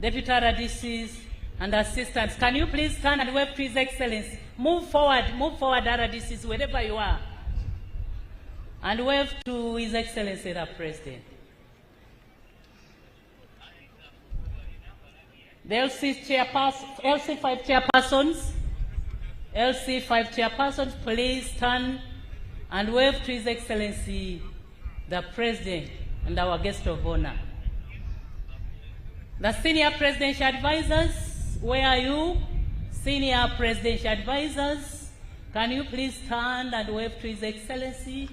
Speaker 8: Deputy RDCs, and assistants. Can you please stand and wave to His Excellency? Move forward, RDCs, wherever you are. And wave to His Excellency, the President. The LC5 chairpersons, please stand and wave to His Excellency, the President, and our guest of honor. The senior presidential advisors, where are you? Senior presidential advisors, can you please stand and wave to His Excellency?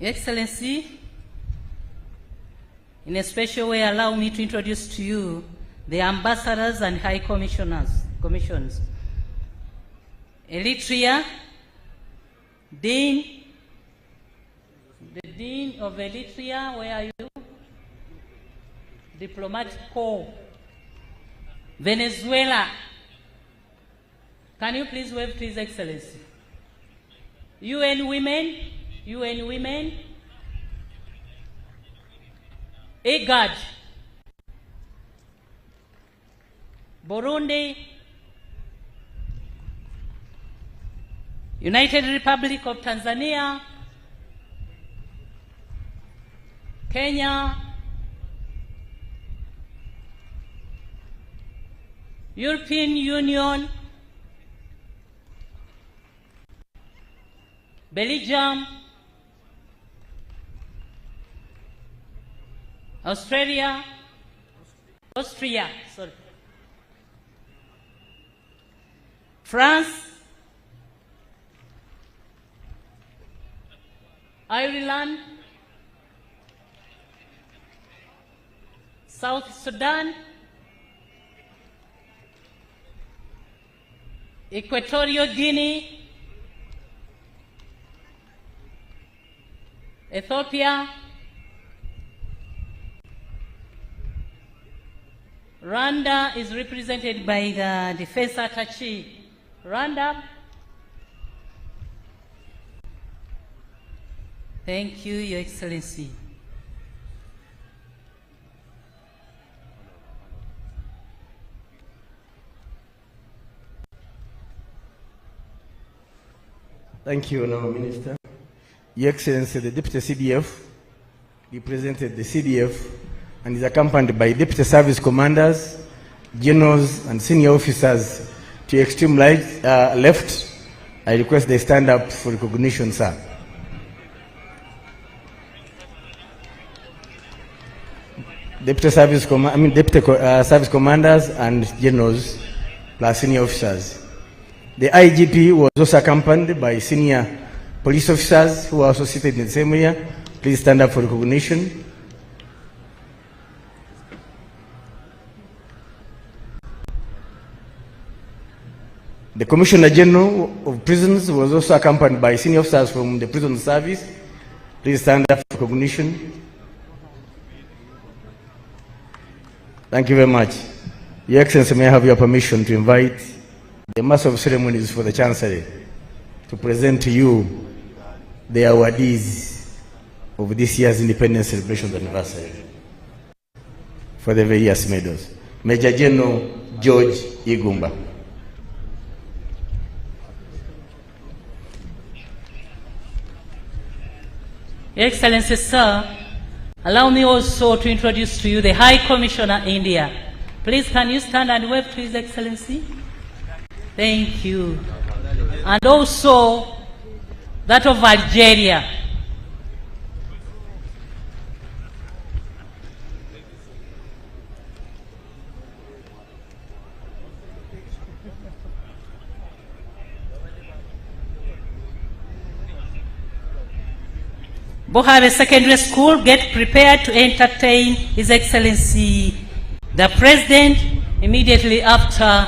Speaker 8: Your Excellency, in a special way, allow me to introduce to you the ambassadors and high commissions. Eritrea, the Dean of Eritrea, where are you? Diplomatic Corps. Venezuela, can you please wave to His Excellency? UN Women, IGAD, Burundi, United Republic of Tanzania, Kenya, European Union, Belgium, Austria, France, Ireland, South Sudan, Equatorial Guinea, Ethiopia, Rwanda is represented by the Defense Attaché. Rwanda. Thank you, Your Excellency.
Speaker 1: Thank you, Honourable Minister. Your Excellency, the Deputy CDF represented the CDF and is accompanied by Deputy Service Commanders, Generals and Senior Officers to your extreme left. I request they stand up for recognition, sir. Deputy Service Commanders and Generals plus Senior Officers. The IGP was also accompanied by senior police officers who are also seated in the same area. Please stand up for recognition. The Commissioner General of Prisons was also accompanied by senior officers from the prison service. Please stand up for recognition. Thank you very much. Your Excellency, may I have your permission to invite the Master of Ceremonies for the Chancery to present to you the awardees of this year's Independence Celebrations Anniversary for the various medals. Major General George Igumba.
Speaker 8: Your Excellency, sir, allow me also to introduce to you the High Commissioner India. Please, can you stand and wave to His Excellency? Thank you. And also that of Algeria. Bohabe Secondary School, get prepared to entertain His Excellency the President immediately after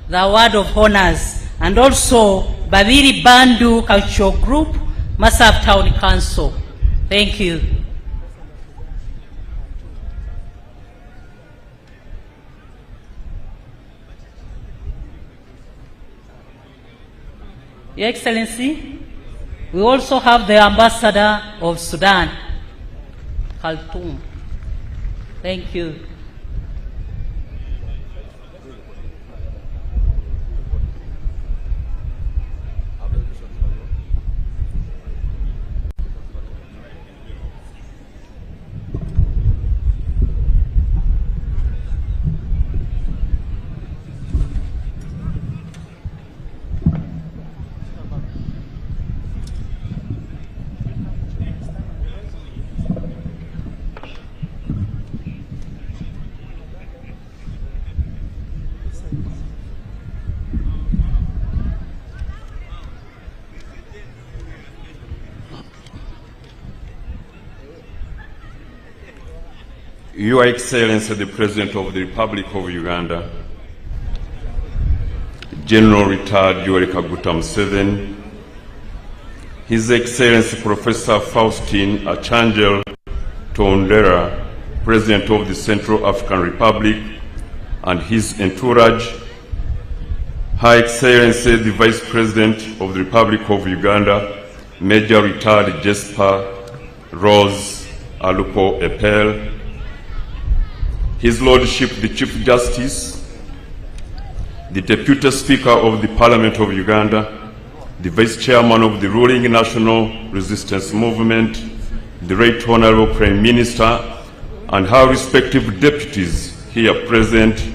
Speaker 8: the word of honors, and also Babiri Bandu Cultural Group, Masab Town Council. Thank you. Your Excellency, we also have the Ambassador of Sudan, Khartoum. Thank you.
Speaker 13: Your Excellency, the President of the Republic of Uganda, General Retired Yoweri Kaguta Museveni, His Excellency Professor Faustin Archangel Tondera, President of the Central African Republic, and his entourage, High Excellency the Vice President of the Republic of Uganda, Major Retired Jesper Rose Aluko Epel, His Lordship the Chief Justice, the Deputy Speaker of the Parliament of Uganda, the Vice Chairman of the ruling National Resistance Movement, the Right Honourable Prime Minister, and her respective deputies here present,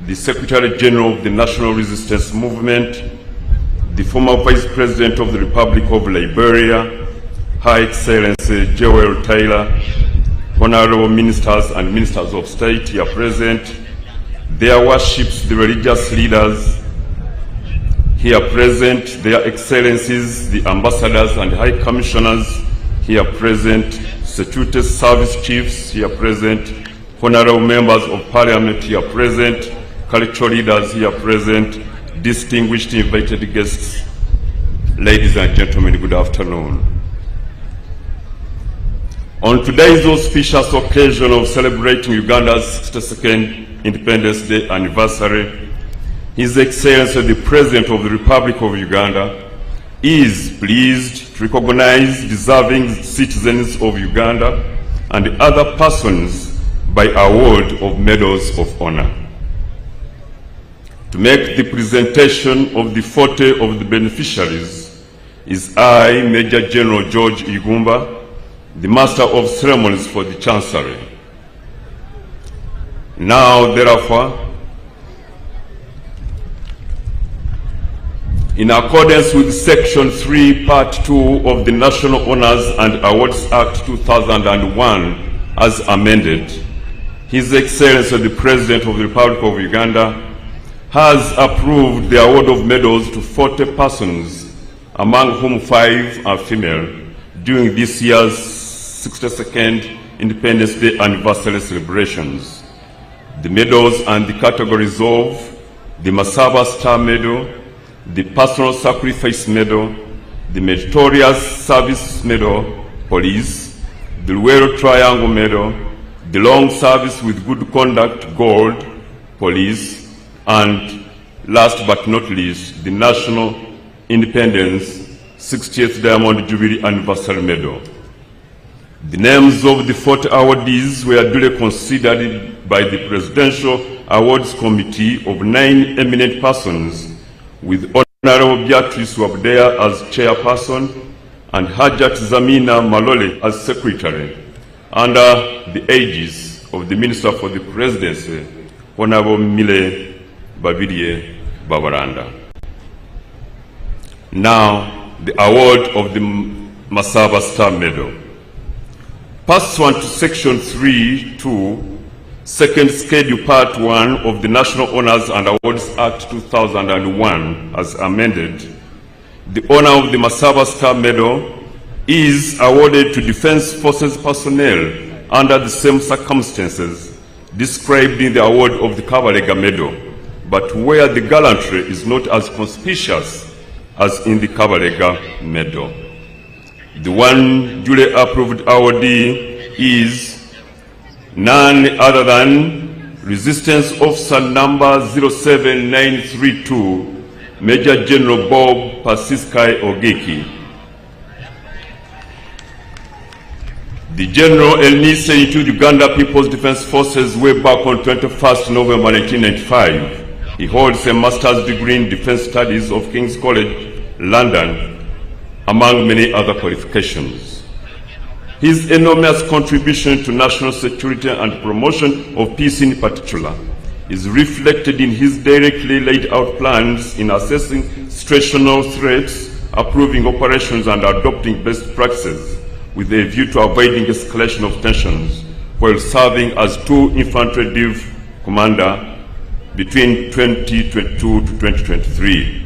Speaker 13: the Secretary General of the National Resistance Movement, the former Vice President of the Republic of Liberia, High Excellency Joel Taylor, Honourable Ministers and Ministers of State here present, their worships, the religious leaders here present, their excellencies, the ambassadors and high commissioners here present, security service chiefs here present, honourable members of parliament here present, cultural leaders here present, distinguished invited guests, ladies and gentlemen, good afternoon. On today's auspicious occasion of celebrating Uganda's 62nd Independence Day anniversary, His Excellency the President of the Republic of Uganda is pleased to recognize deserving citizens of Uganda and other persons by award of medals of honor. To make the presentation of the 40 of the beneficiaries is I, Major General George Igumba, the Master of Ceremonies for the Chancery. Now, therefore, in accordance with Section 3, Part 2 of the National Honors and Awards Act 2001 as amended, His Excellency the President of the Republic of Uganda has approved the award of medals to 40 persons, among whom 5 are female, during this year's 62nd Independence Day anniversary celebrations. The medals and the categories of the Masaba Star Medal, the Personal Sacrifice Medal, the Meritorious Service Medal, Police, the Luero Triangle Medal, the Long Service with Good Conduct Gold, Police, and last but not least, the National Independence 60th Diamond Jubilee Anniversary Medal. The names of the 40 awardees were duly considered by the Presidential Awards Committee of 9 eminent persons, with Honorable Beatrice Wabdea as chairperson and Hajat Zamina Malole as secretary, under the aegis of the Minister for the Presidency, Honorable Mile Babirie Babaranda. Now, the award of the Masaba Star Medal. Pursuant to Section 3(2), Second Schedule Part 1 of the National Honors and Awards Act 2001 as amended, the honor of the Masaba Star Medal is awarded to Defense Forces personnel under the same circumstances described in the award of the Kabalega Medal, but where the gallantry is not as conspicuous as in the Kabalega Medal. The one duly approved awardee is none other than Resistance Officer number 07932, Major General Bob Pasiskai Ogeki. The General enlisted into the Uganda People's Defense Forces way back on 21st November 1995. He holds a master's degree in Defense Studies of King's College, London, among many other qualifications. His enormous contribution to national security and promotion of peace in particular is reflected in his directly laid out plans in assessing situational threats, approving operations, and adopting best practices with a view to avoiding escalation of tensions while serving as 2 Infantry Div Commander between 2022 to 2023.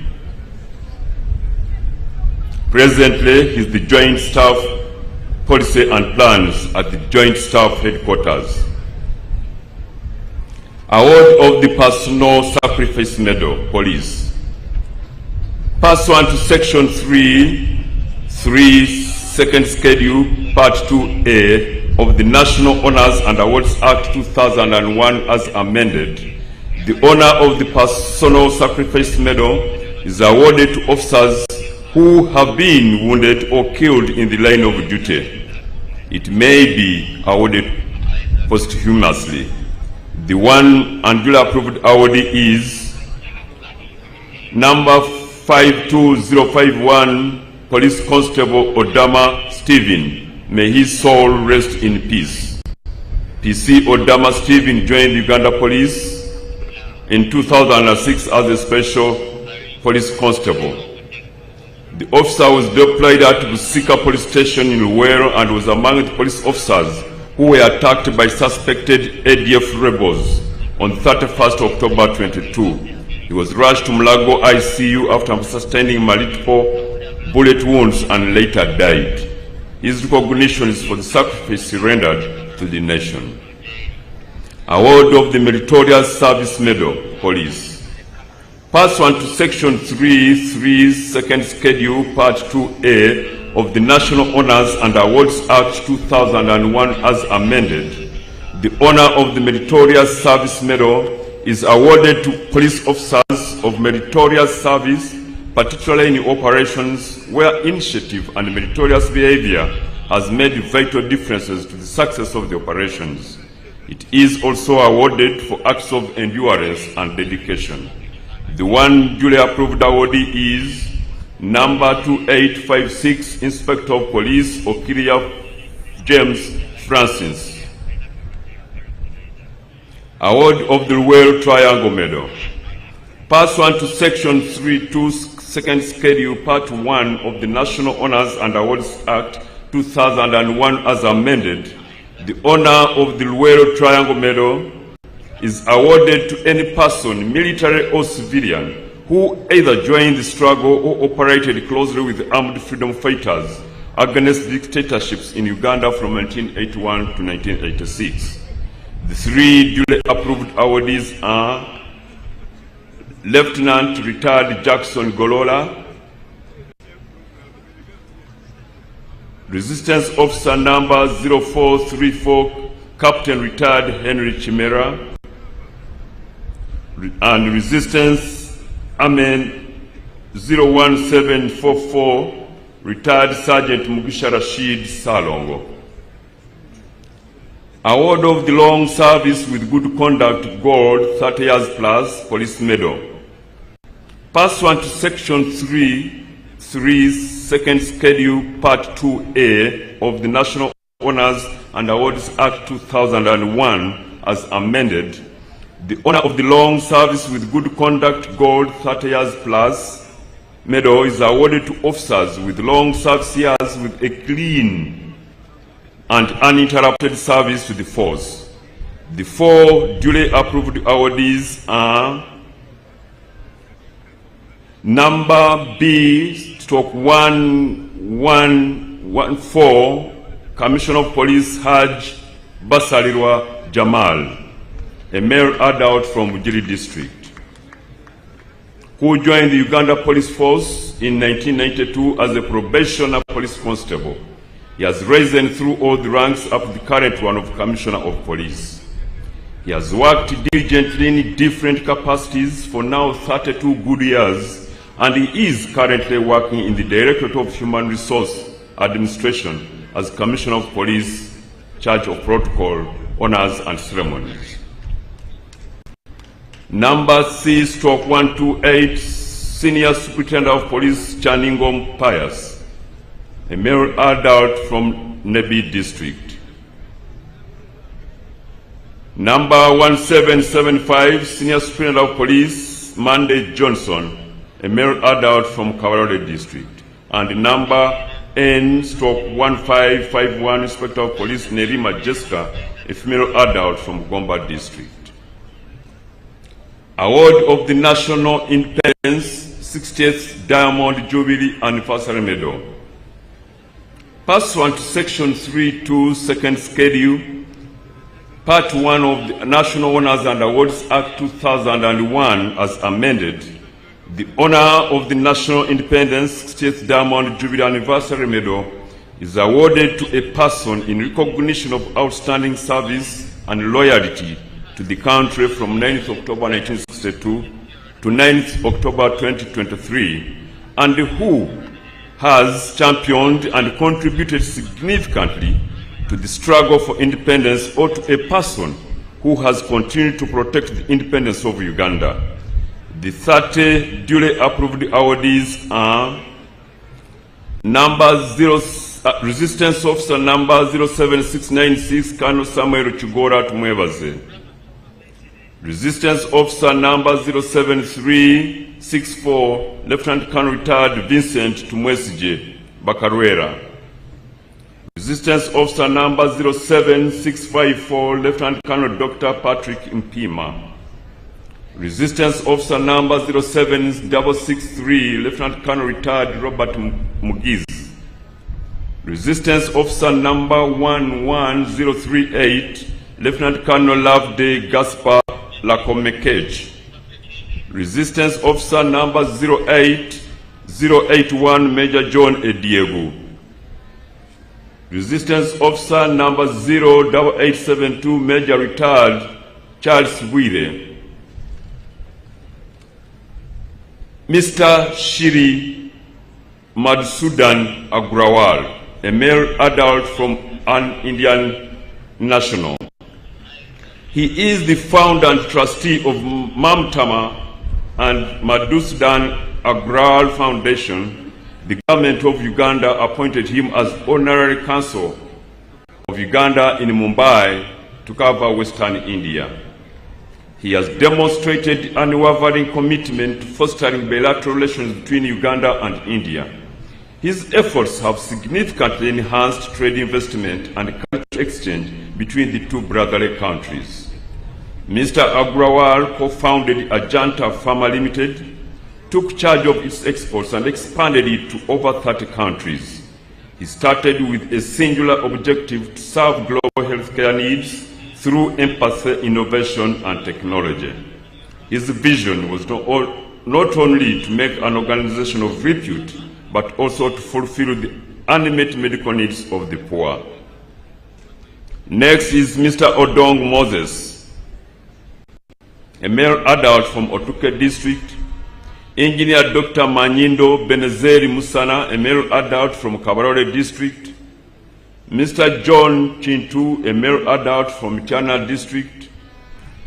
Speaker 13: Presently, he is the Joint Staff Policy and Plans at the Joint Staff Headquarters. Award of the Personal Sacrifice Medal, Police. Pursuant to Section 3(3), Second Schedule, Part 2A of the National Honors and Awards Act 2001 as amended, the honor of the Personal Sacrifice Medal is awarded to officers who have been wounded or killed in the line of duty. It may be awarded posthumously. The one and duly approved awardee is number 52051, Police Constable Odama Stephen. May his soul rest in peace. PC Odama Stephen joined Uganda Police in 2006 as a special police constable. The officer was deployed at Busika Police Station in Luero and was among the police officers who were attacked by suspected ADF rebels on 31st October 22. He was rushed to Mulago ICU after sustaining multiple bullet wounds and later died. His recognition is for the sacrifice he rendered to the nation. Award of the Meritorious Service Medal, Police. Pursuant to Section 3(3), Second Schedule, Part 2A of the National Honors and Awards Act 2001 as amended, the honor of the Meritorious Service Medal is awarded to police officers of meritorious service, particularly in operations where initiative and meritorious behavior has made vital differences to the success of the operations. It is also awarded for acts of endurance and dedication. The one duly approved awardee is number 2856, Inspector of Police Okiria James Francis. Award of the Royal Triangle Medal. Pursuant to Section 3.2, Second Schedule, Part 1 of the National Honors and Awards Act 2001 as amended, the honor of the Royal Triangle Medal is awarded to any person, military or civilian, who either joined the struggle or operated closely with the armed freedom fighters against dictatorships in Uganda from 1981 to 1986. The three duly approved awardees are Lieutenant Retired Jackson Golola, Resistance Officer number 0434, Captain Retired Henry Chimera, and Resistance Amen 01744, Retired Sergeant Mugisha Rashid Salongo. Award of the Long Service with Good Conduct Gold 30 years plus Police Medal. Pursuant to Section 3, Second Schedule, Part 2A of the National Honors and Awards Act 2001 as amended, the honor of the Long Service with Good Conduct Gold 30 years plus medal is awarded to officers with long service years with a clean and uninterrupted service to the force. The four duly approved awardees are number B/1114, Commissioner of Police Haj Basalirwa Jamal, a male adult from Bugiri District, who joined the Uganda Police Force in 1992 as a probationer police constable. He has risen through all the ranks up to the current one of Commissioner of Police. He has worked diligently in different capacities for now 32 good years, and he is currently working in the Directorate of Human Resource Administration as Commissioner of Police, Charge of Protocol, Honors and Ceremonies. Number C/128, Senior Superintendent of Police Chaningom Pius, a male adult from Nebi District. Number 1775, Senior Superintendent of Police Monday Johnson, a male adult from Kawarore District. And number N/1551, Inspector of Police Nerima Jessica, a female adult from Gomba District. Award of the National Independence 60th Diamond Jubilee Anniversary Medal. Pursuant to Section 3.2, Second Schedule, Part 1 of the National Honors and Awards Act 2001 as amended, the honor of the National Independence 60th Diamond Jubilee Anniversary Medal is awarded to a person in recognition of outstanding service and loyalty to the country from 9th October 1962 to 9th October 2023, and who has championed and contributed significantly to the struggle for independence, or to a person who has continued to protect the independence of Uganda. The 30 duly approved awardees are Resistance Officer number 07696, Colonel Samuel Chigora Tumwebaze. Resistance Officer number 07364, Lieutenant Colonel Retired Vincent Tumwesije Bakarwera. Resistance Officer number 07654, Lieutenant Colonel Dr. Patrick Mpima. Resistance Officer number 07663, Lieutenant Colonel Retired Robert Mugiz. Resistance Officer number 11038, Lieutenant Colonel Loveday Gaspar Lakomekej. Resistance Officer number 08081, Major John Ediegu Resistance Officer number 08872, Major Retired Charles Bwire. Mr. Shiri Madhusudan Agrawal, a male adult from an Indian national. He is the founder and trustee of Mamtama and Madhusudan Agrawal Foundation. The government of Uganda appointed him as Honorary Consul of Uganda in Mumbai to cover Western India. He has demonstrated an unwavering commitment to fostering bilateral relations between Uganda and India. His efforts have significantly enhanced trade investment and cultural exchange between the two brotherly countries. Mr. Agrawal co-founded Ajanta Pharma Limited, took charge of its exports and expanded it to over 30 countries. He started with a singular objective to serve global healthcare needs through empathy, innovation, and technology. His vision was not only to make an organization of repute, but also to fulfill the unmet medical needs of the poor. Next is Mr. Odong Moses, a male adult from Otuke district. Engineer Dr. Manyindo Benezeri Musana, a male adult from Kabarore district. Mr. John Chintu, a male adult from Itiana district.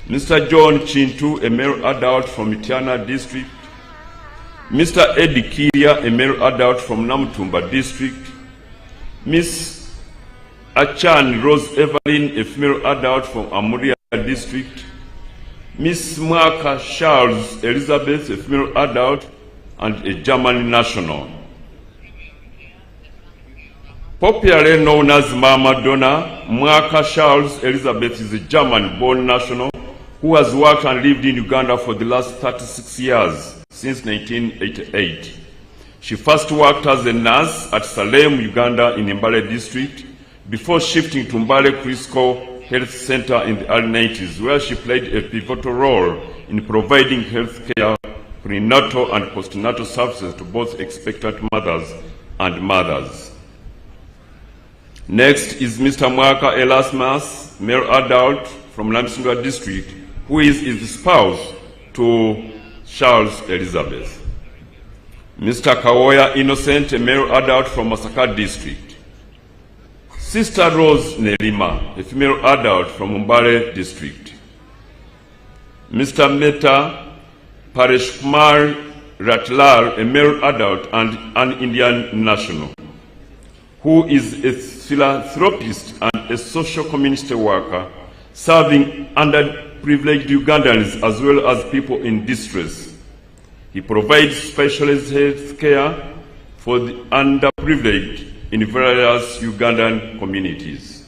Speaker 13: Mr. John Chintu, a male adult from Itiana district. Mr. Eddie Kiria, a male adult from Namutumba district. Miss Achan Rose Evelyn, a female adult from Amuria district. Miss Mwaka Charles Elizabeth, a female adult and a German national. Popularly known as Mama Donna, Mwaka Charles Elizabeth is a German-born national who has worked and lived in Uganda for the last 36 years, since 1988. She first worked as a nurse at Salem, Uganda in Mbale district, before shifting to Mbale Crisco Health Center in the early 90s, where she played a pivotal role in providing health care, prenatal and postnatal services to both expectant mothers and mothers. Next is Mr. Mwaka Erasmus, male adult from Lamsungwa district, who is the spouse to Charles Elizabeth. Mr. Kawoya Innocent, a male adult from Masaka district. Sister Rose Nelima, a female adult from Umbare district. Mr. Meta Pareshkumar Ratlar, a male adult and an Indian national, who is a philanthropist and a social community worker, serving underprivileged Ugandans as well as people in distress. He provides specialized health care for the underprivileged in various Ugandan communities.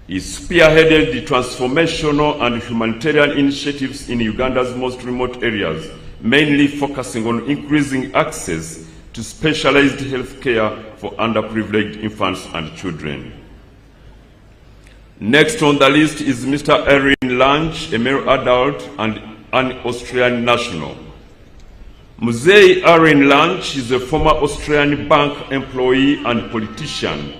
Speaker 13: He spearheaded the transformational and humanitarian initiatives in Uganda's most remote areas, mainly focusing on increasing access to specialized health care for underprivileged infants and children. Next on the list is Mr. Erin Lange, a male adult and an Austrian national. Musei Erin Lange is a former Austrian bank employee and politician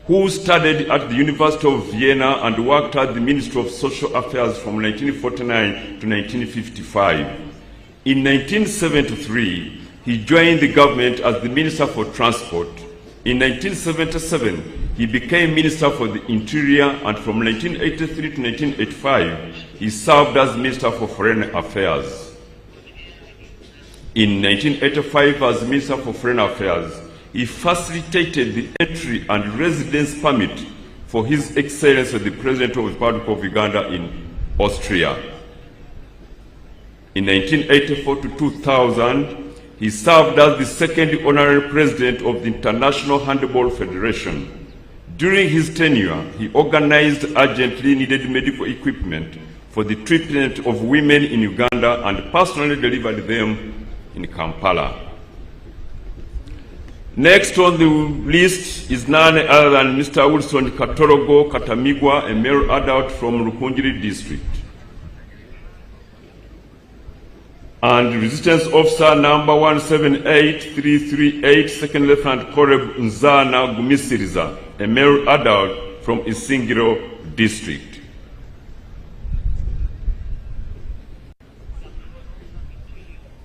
Speaker 13: who studied at the University of Vienna and worked at the Ministry of Social Affairs from 1949 to 1955. In 1973, he joined the government as the Minister for Transport. In 1977, he became Minister for the Interior, and from 1983 to 1985, he served as Minister for Foreign Affairs. In 1985, as Minister for Foreign Affairs, he facilitated the entry and residence permit for His Excellency the President of the Republic of Uganda in Austria. In 1984 to 2000, he served as the second honorary president of the International Handball Federation. During his tenure, he organized urgently needed medical equipment for the treatment of women in Uganda and personally delivered them in Kampala. Next on the list is none other than Mr. Wilson Katorogo Katamigwa, a male adult from Rukunjiri district. and Resistance Officer number 178338, Second Lieutenant Colonel Nzana Gumisiriza, a male adult from Isingiro District.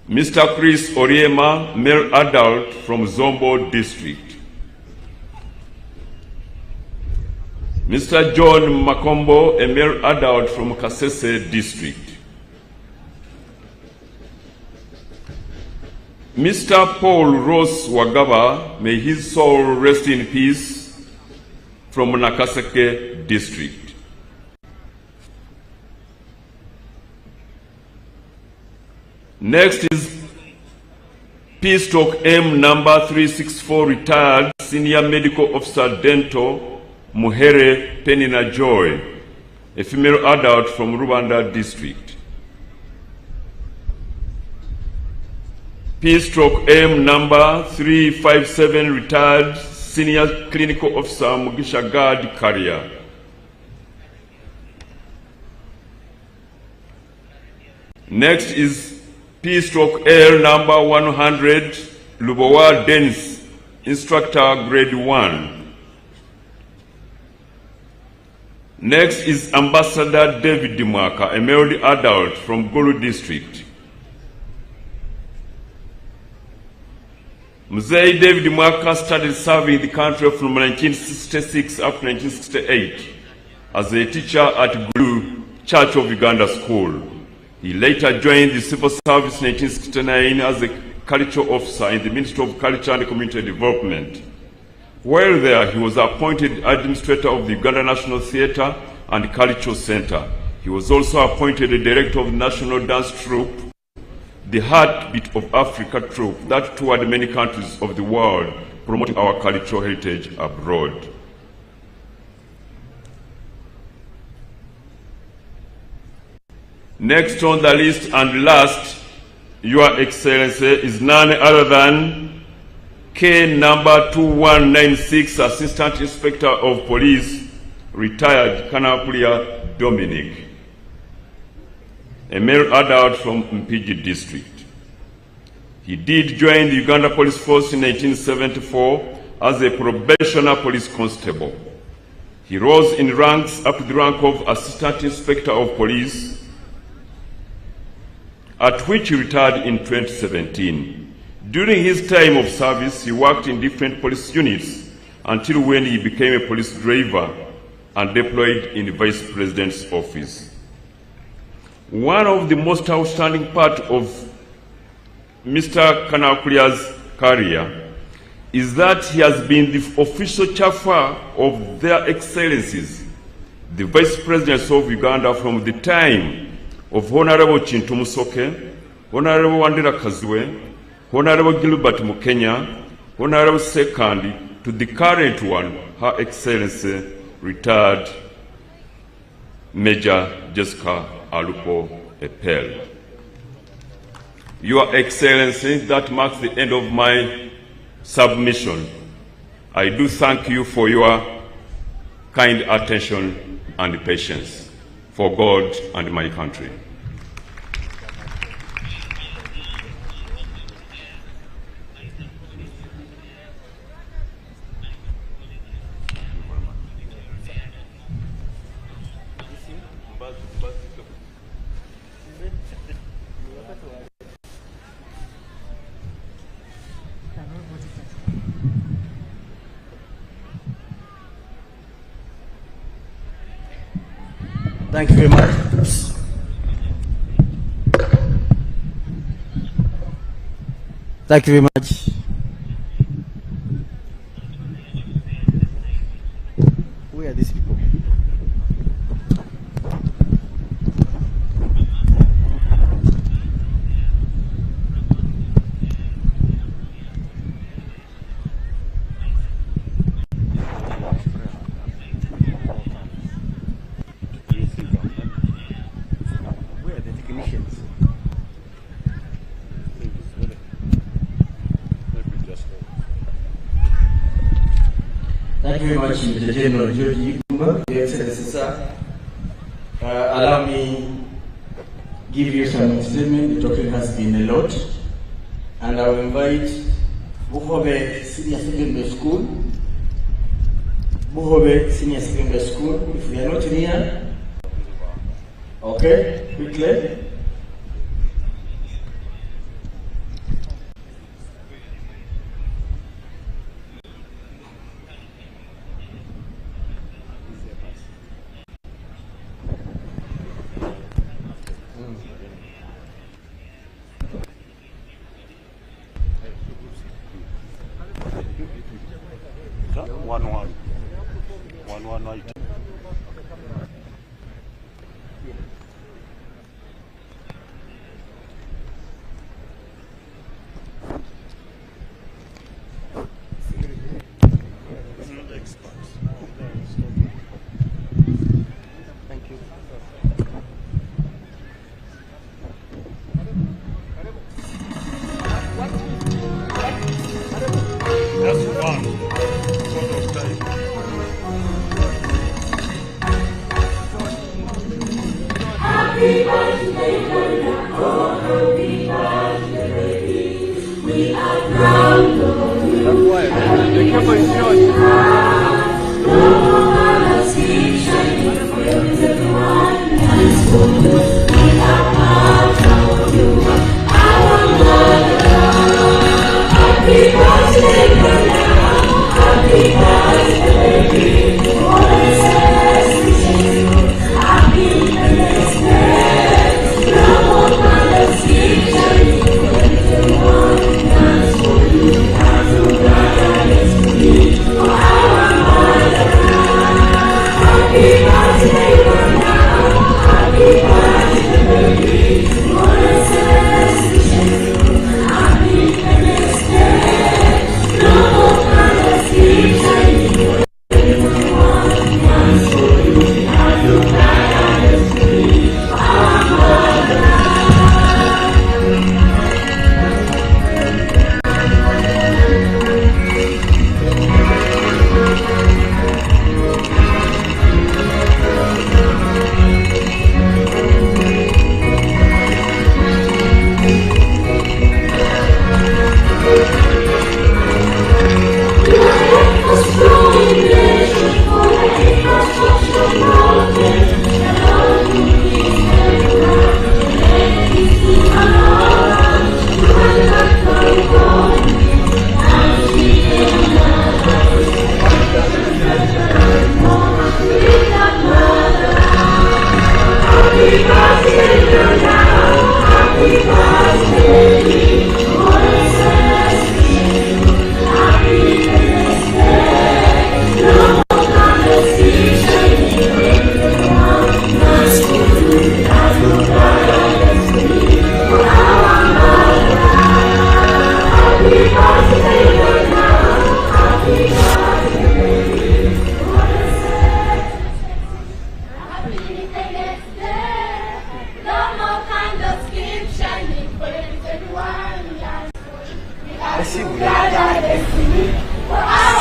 Speaker 13: Mr. Chris Oriema, male adult from Zombo District. Mr. John Makombo, a male adult from Kasese District. Mr. Paul Ross Wagaba, may his soul rest in peace, from Nakaseke District. Next is P/M number 364, retired Senior Medical Officer Dental Muhere Penina Joy, a female adult from Rwanda District. P/M number 357, retired Senior Clinical Officer Mugisha Gad Karia. Next is P/L number 100, Lubowa Dennis, Instructor Grade 1. Next is Ambassador David Dimaka, a male adult from Gulu District. Mzee David Dimaka started serving the country from 1966 up to 1968 as a teacher at Gulu Church of Uganda School. He later joined the civil service in 1969 as a culture officer in the Ministry of Culture and Community Development. While there, he was appointed administrator of the Uganda National Theatre and Cultural Center. He was also appointed a director of the National Dance Troupe, the Heartbeat of Africa troupe that toured many countries of the world, promoting our cultural heritage abroad. Next on the list and last, Your Excellency, is none other than K number 2196, Assistant Inspector of Police, retired Kanapulia Dominic, a male adult from Mpigi District. He did join the Uganda Police Force in 1974 as a probationer police constable. He rose in ranks up to the rank of Assistant Inspector of Police, at which he retired in 2017. During his time of service, he worked in different police units until when he became a police driver and deployed in the Vice President's office. One of the most outstanding parts of Mr. Kanakulia's career is that he has been the official chauffeur of their excellencies, the Vice Presidents of Uganda, from the time of Honorable Chintu Musoke, Honorable Wandera Kazwe, Honorable Gilbert Mukenya, Honorable Sekandi, to the current one, Her Excellency, retired Major Jessica Alupo Epel. Your Excellency, that marks the end of my submission. I do thank you for your kind attention and patience. For God and my country.
Speaker 1: Thank you very much. Thank you very much. Where are these people? Thank you very much, Mr. General George Igumba, Your Excellency, sir. Allow me give you some statement. The talking has been a lot. And I will invite Buhobe Senior Secondary School. Buhobe Senior Secondary School. If we are not here, okay, quickly.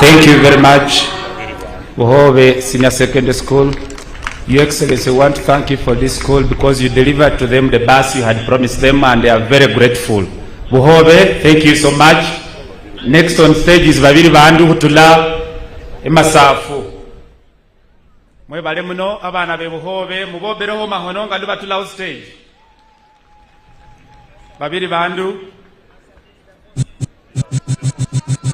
Speaker 11: Thank you very much, Buhobe Senior Secondary School. Your Excellency, I want to thank you for this school because you delivered to them the bus you had promised them and they are very grateful. Buhobe, thank you so much. Next on stage is Babiri Bandu Hutula Emasafu. Mwebale muno abana be Buhobe mubobereho mahono nga lubatula stage. Babiri Bandu.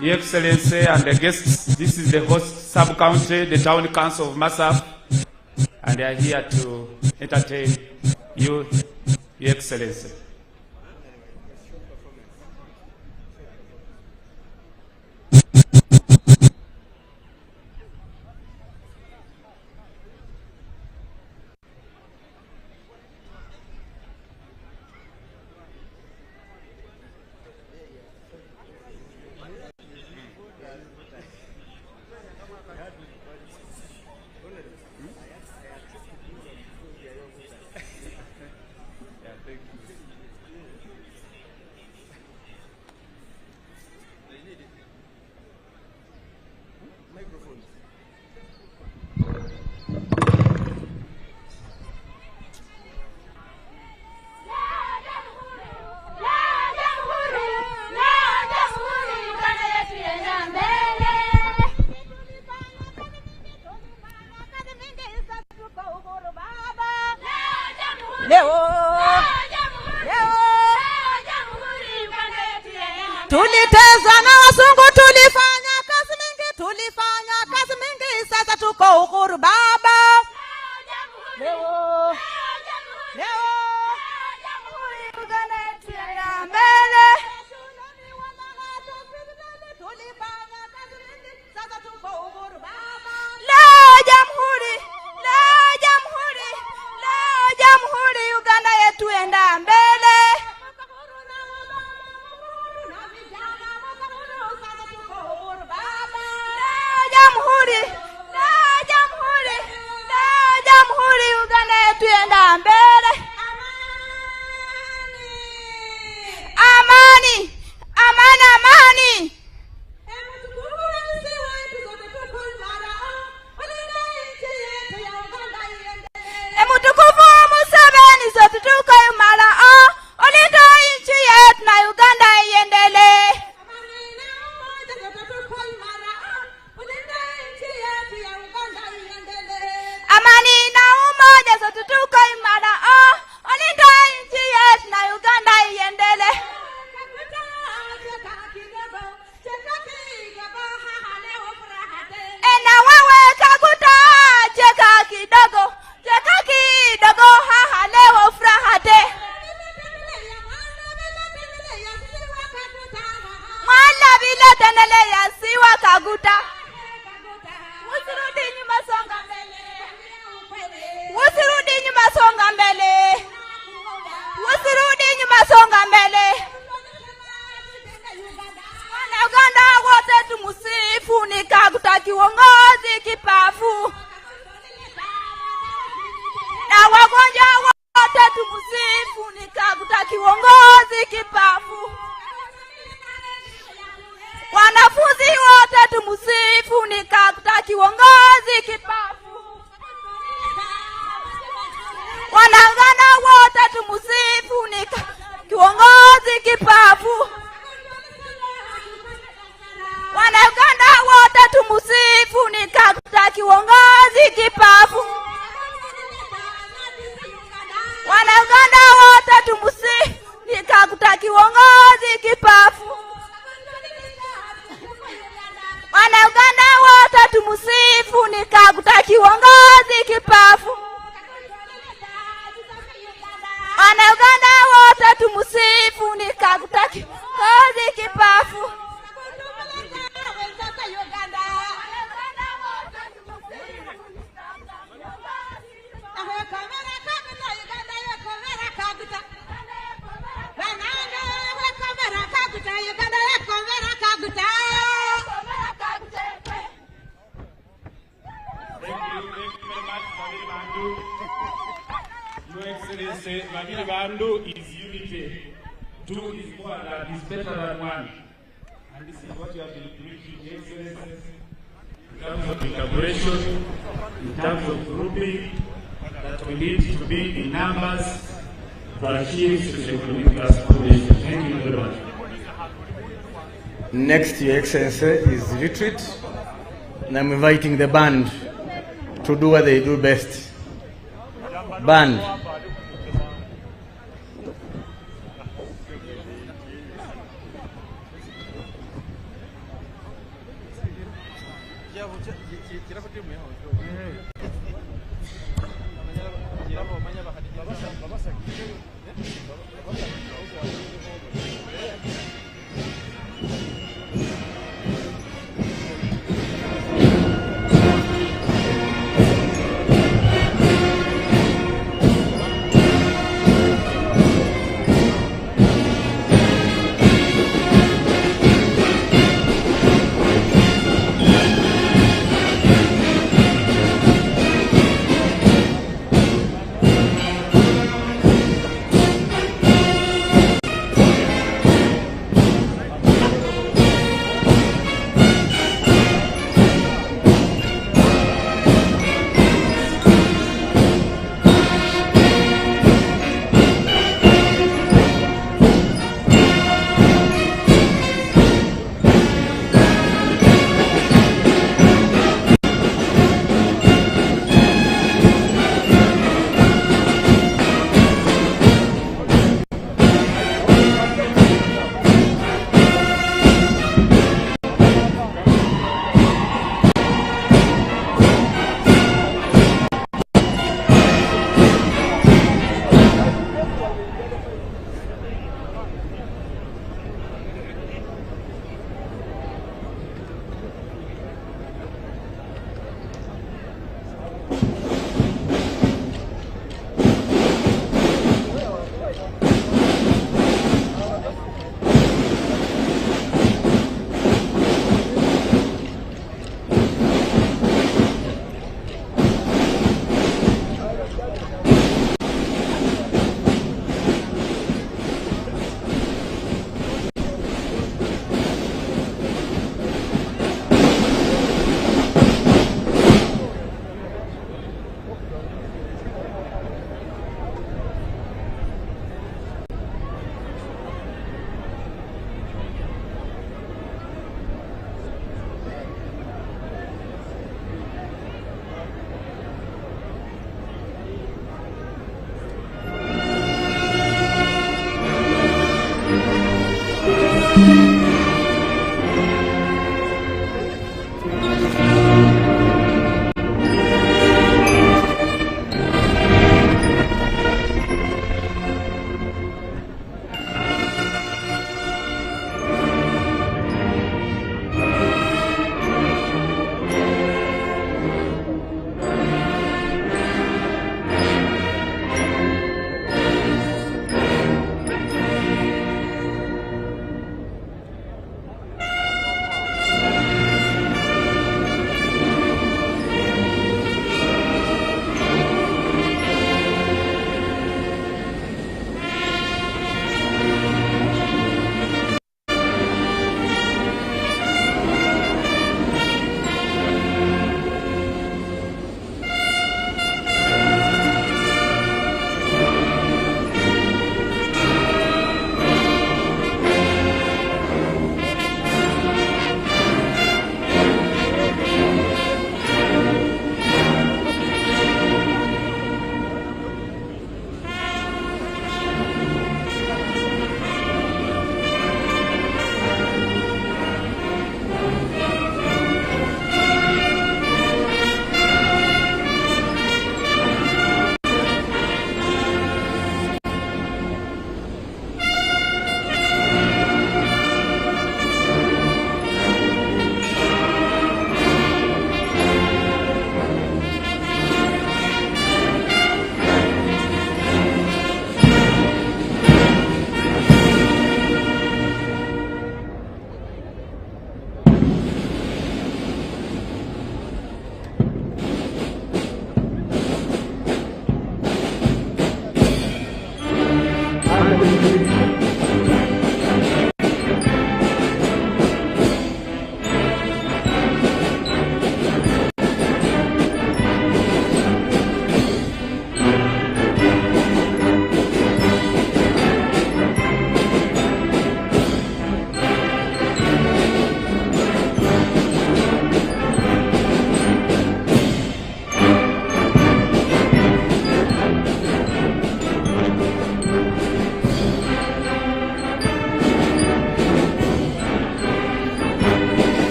Speaker 11: Your Excellency and the guests, this is the host sub-county, the town council of Masaf, and they are here to entertain you, Your Excellency.
Speaker 14: Tulitezwa na wasungu, tulifanya kazi mingi, sasa tuko uhuru baba. Leo Uganda yetu ya mbele. Tulifanya kazi mingi, sasa tuko uhuru baba. Leo jamhuri Uganda yetu enda mbele. Jamhuri Uganda yetu enda mbele. Amani. Emutukufu Museveni sote tuko imara, olinda nchi yetu na Uganda iendelee. Amani na umoja sote tuko imara, olinda nchi yetu na Uganda iendelee. Ena wewe Kaguta, cheka kidogo haha leo furaha te. Mwana bila tendelea siwa Kaguta. Usirudi nyuma, songa mbele. Wana Uganda wote tumusifu, ni Kaguta kiongozi kipafu. Na wagonjwa wote tumusifu, ni Kaguta kiongozi kipafu. Wanafunzi wote tumusifu, ni Kaguta kiongozi kipafu. Wanaganda wote tumusifu, ni kiongozi kipafu. Wanaganda wote tumusifu, ni Kaguta kiongozi kipafu. Wanaganda wote tumusifu, ni Kaguta kiongozi kipafu. Wanaganda wote tumusifu, ni Kaguta kiongozi kipafu. Wanaganda wote tumusifu, ni Kaguta kiongozi kipafu.
Speaker 7: Your Excellency, Magiri Bandu is unity. Two is more than, is better than one. And this is what you have been preaching, Your Excellency, in terms of collaboration, in terms of grouping, that we need to be in numbers to achieve socio-economic transformation. Thank you very much.
Speaker 1: Next, Your Excellency, is retreat. And I'm inviting the band to do what they do best. Band.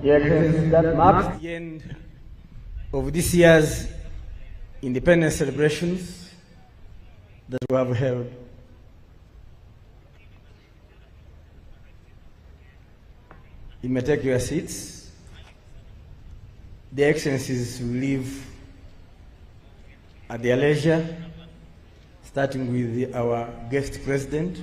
Speaker 1: That marks the end of this year's independence celebrations that we have held. You may take your seats. The Excellencies will leave at their leisure, starting with our guest president.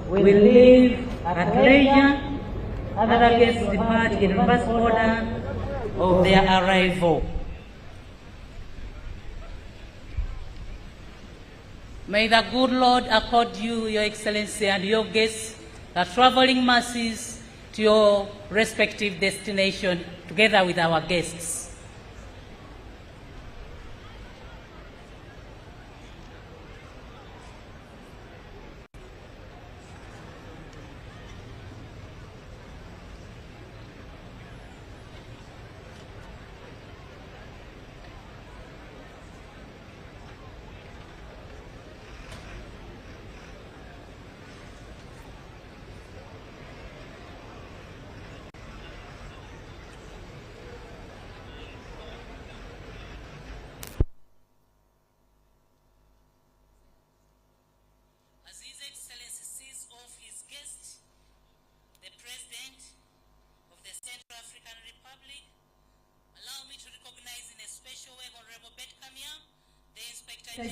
Speaker 8: Will leave at leisure. Other guests depart in reverse order of their arrival. May the good Lord accord you, Your Excellency, and your guests the traveling masses to your respective destination together with our guests.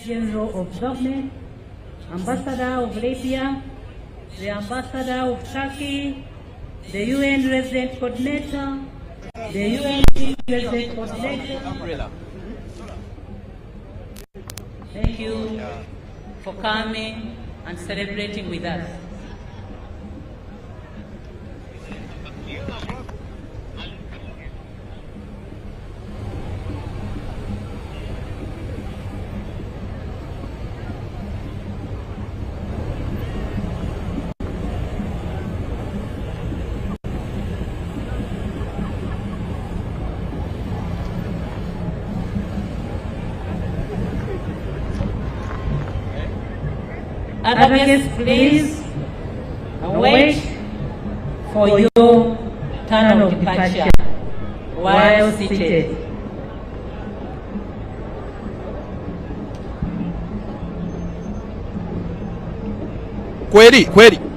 Speaker 8: General of Government, Ambassador of Libya, the Ambassador of Turkey, the UN Resident Coordinator, the UN Resident Coordinator. Thank you for coming and celebrating with us. Other guests, please wait for your turn of departure while seated.
Speaker 15: Kweli.